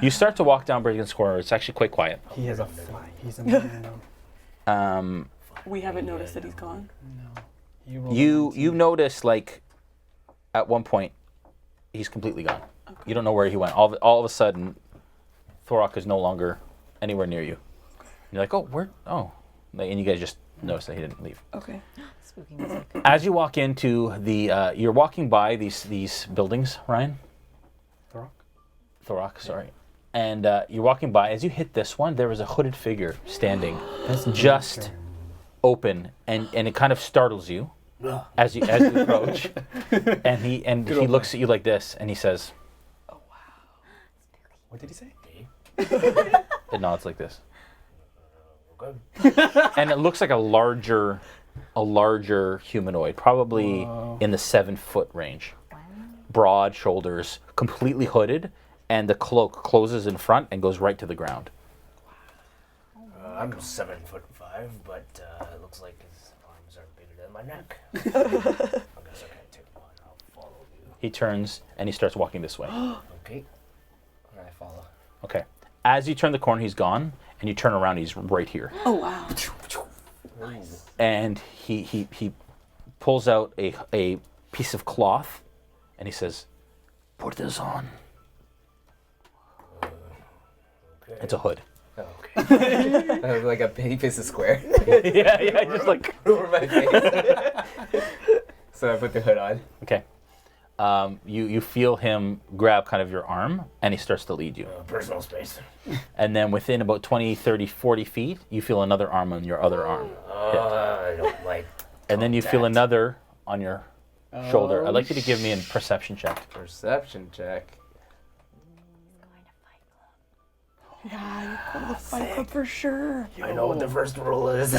You start to walk down Brigand's Corridor. It's actually quite quiet. He has a fly. He's a man. We haven't noticed that he's gone. No. You rolled a You 19. notice, like, at one point, he's completely gone. You don't know where he went. All of a sudden, Thorok is no longer anywhere near you. You're like, oh, where? Oh. And you guys just notice that he didn't leave. Okay. Spooky music. As you walk into the, you're walking by these buildings, Ryan? Thorok, sorry. And you're walking by. As you hit this one, there was a hooded figure standing just open, and it kind of startles you as you approach. And he looks at you like this, and he says, What did he say? it nods like this. Good. And it looks like a larger humanoid, probably in the 7-foot range. Broad shoulders, completely hooded, and the cloak closes in front and goes right to the ground. I'm 7'5", but it looks like his arms are bigger than my neck. I guess I can't take one. I'll follow you. He turns and he starts walking this way. Okay. And I follow. Okay. As you turn the corner, he's gone, and you turn around, he's right here. Oh wow. And he pulls out a piece of cloth, and he says, "Put this on." Okay. It's a hood. Oh, okay. Like a big piece of square yeah, just like. over my face. So I put the hood on. Okay. You feel him grab kind of your arm, and he starts to lead you. Personal space. And then within about 20, 30, 40 feet, you feel another arm on your other arm. I don't like. And then you feel another on your shoulder. I'd like you to give me a perception check. Perception check. Yeah, you go to the fight club for sure. I know what the first rule is.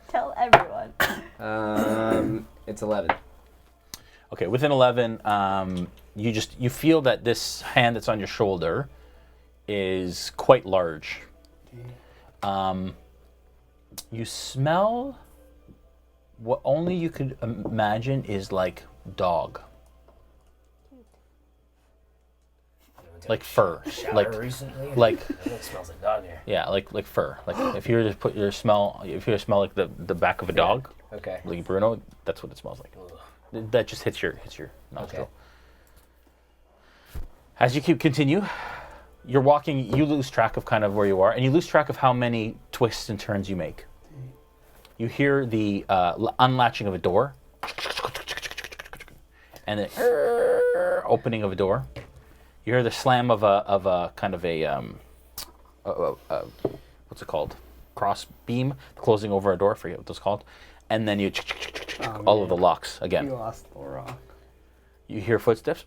Tell everyone. It's 11. Okay, within 11, you feel that this hand that's on your shoulder is quite large. You smell what only you could imagine is like dog. Like fur, Shower recently? like I think it smells like dog hair. yeah, like fur. Like if you were to put your smell, if you were to smell like the back of a dog, Okay. like Bruno, that's what it smells like. Ugh. That just hits your nostril. Okay. As you continue, you're walking. You lose track of kind of where you are, and you lose track of how many twists and turns you make. You hear the unlatching of a door, and the opening of a door. You hear the slam of a kind of a what's it called? Cross beam closing over a door. I forget what it's called. And then you all of the locks again. You lost Thorok. You hear footsteps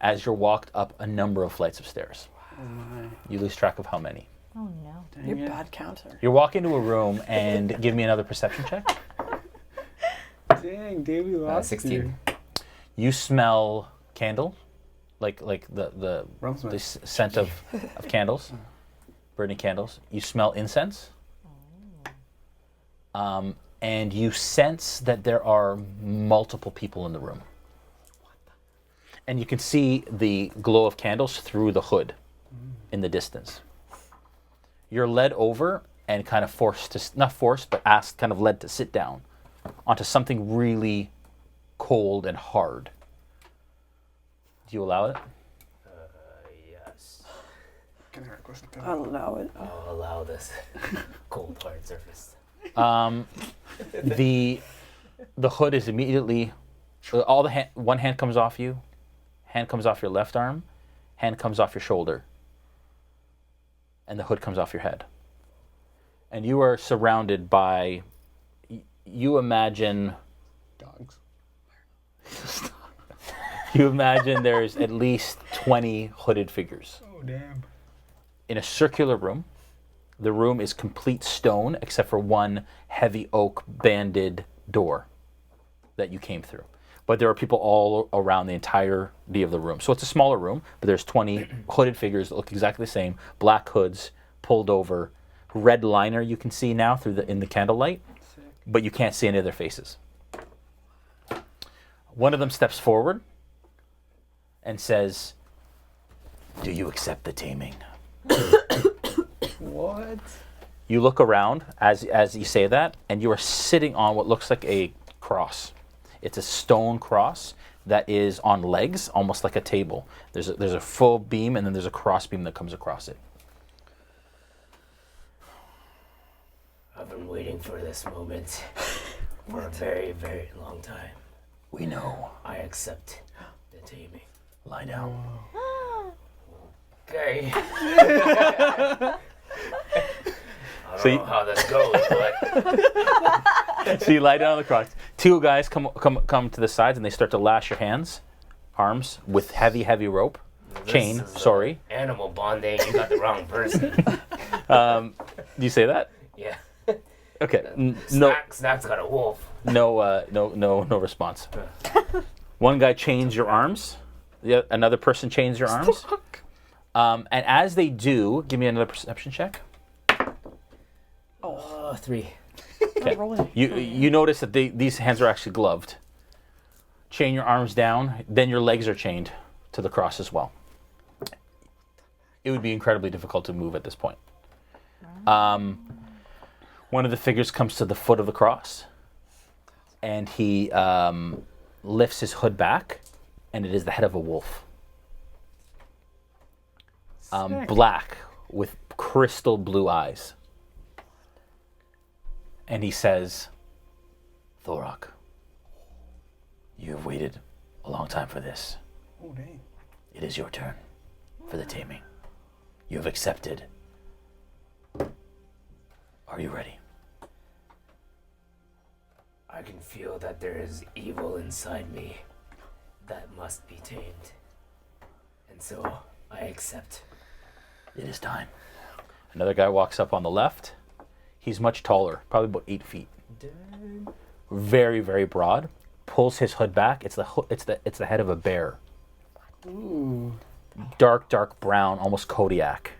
as you're walked up a number of flights of stairs. Oh my. You lose track of how many. Oh no. You're Dang it. bad counter. You walk into a room and give me another perception check. Dang, Davey lost 16. you. You smell candle, like the RealmSmith. scent of candles, burning candles. You smell incense. And you sense that there are multiple people in the room. And you can see the glow of candles through the hood in the distance. You're led over and kind of forced to, not forced, but asked, kind of led to sit down onto something really cold and hard. Do you allow it? Yes. I'll allow it. I'll allow this cold hard surface. The hood is immediately, all the one hand comes off you, hand comes off your left arm, hand comes off your shoulder, and the hood comes off your head. And you are surrounded by, you imagine, Dogs. you imagine there's at least 20 hooded figures Oh, damn. in a circular room. The room is complete stone except for one heavy oak banded door that you came through. But there are people all around the entirety of the room. So it's a smaller room, but there's 20 hooded figures that look exactly the same, black hoods, pulled over, red liner you can see now in the candlelight, but you can't see any of their faces. One of them steps forward and says, "Do you accept the taming?" What? You look around as you say that, and you are sitting on what looks like a cross. It's a stone cross that is on legs, almost like a table. There's a full beam, and then there's a cross beam that comes across it. I've been waiting for this moment for a very, very long time. We know. I accept the taming. Lie down. Okay. I So don't you- know how this goes, but So you lie down on the cross. Two guys come to the sides, and they start to lash your hands, arms with heavy rope. this Chain, is, sorry. Animal bonding. You got the wrong person. Do you say that? Yeah. Okay. No, Snak's got a wolf. no response. One guy chains your arms. Another person chains your arms. And as they do, give me another perception check. Oh, 3. Okay. Rolling. You notice that these hands are actually gloved. Chain your arms down, then your legs are chained to the cross as well. It would be incredibly difficult to move at this point. One of the figures comes to the foot of the cross, and he lifts his hood back, and it is the head of a wolf. Black with crystal blue eyes. And he says, "Thorok, you have waited a long time for this. Oh, dang. It is your turn for the taming. You have accepted. Are you ready?" I can feel that there is evil inside me that must be tamed. And so I accept. It is time. Another guy walks up on the left. He's much taller, probably about 8 feet. Very, very broad. Pulls his hood back. It's the head of a bear. Ooh. Dark brown, almost Kodiak.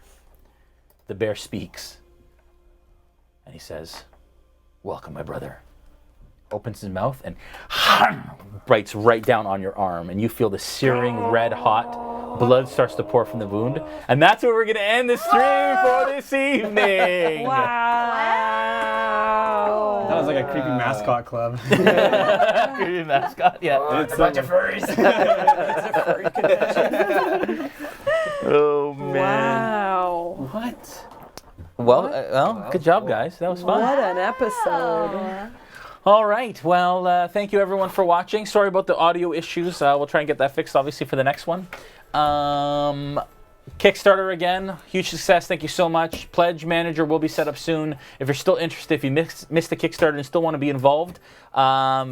The bear speaks. And he says, "Welcome, my brother." Opens his mouth and bites right down on your arm. And you feel the searing, red hot blood starts to pour from the wound. And that's where we're going to end the stream for this evening. Wow. That was like a creepy mascot club. Creepy mascot, yeah. It's a bunch of furries. Oh, man. Wow. What? Well, good job, guys. That was fun. What an episode. All right. Well, thank you, everyone, for watching. Sorry about the audio issues. We'll try and get that fixed, obviously, for the next one. Kickstarter again, huge success. Thank you so much. Pledge manager will be set up soon. If you're still interested, if you missed the Kickstarter and still want to be involved,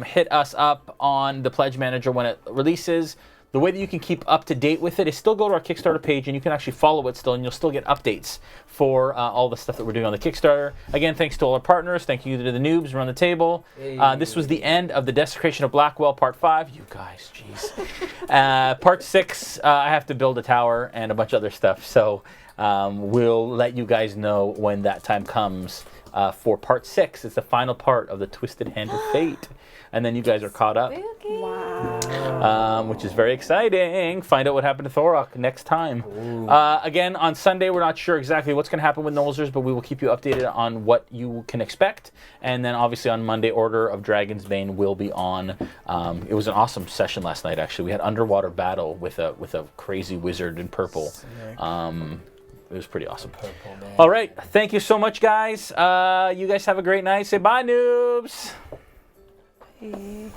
hit us up on the pledge manager when it releases. The way that you can keep up to date with it is still go to our Kickstarter page and you can actually follow it still, and you'll still get updates for all the stuff that we're doing on the Kickstarter. Again, thanks to all our partners. Thank you to the noobs around the table. This was the end of the Desecration of Blackwell Part 5. You guys, jeez. Part 6, I have to build a tower and a bunch of other stuff. So we'll let you guys know when that time comes for Part 6. It's the final part of the Twisted Hand of Fate. And then you guys are caught up. Wow. Which is very exciting. Find out what happened to Thorok next time. Again, on Sunday, we're not sure exactly what's going to happen with Nolzers, but we will keep you updated on what you can expect. And then, obviously, on Monday, Order of Dragon's Bane will be on. It was an awesome session last night, actually. We had underwater battle with a crazy wizard in purple. It was pretty awesome. All right. Thank you so much, guys. You guys have a great night. Say bye, noobs. Hey.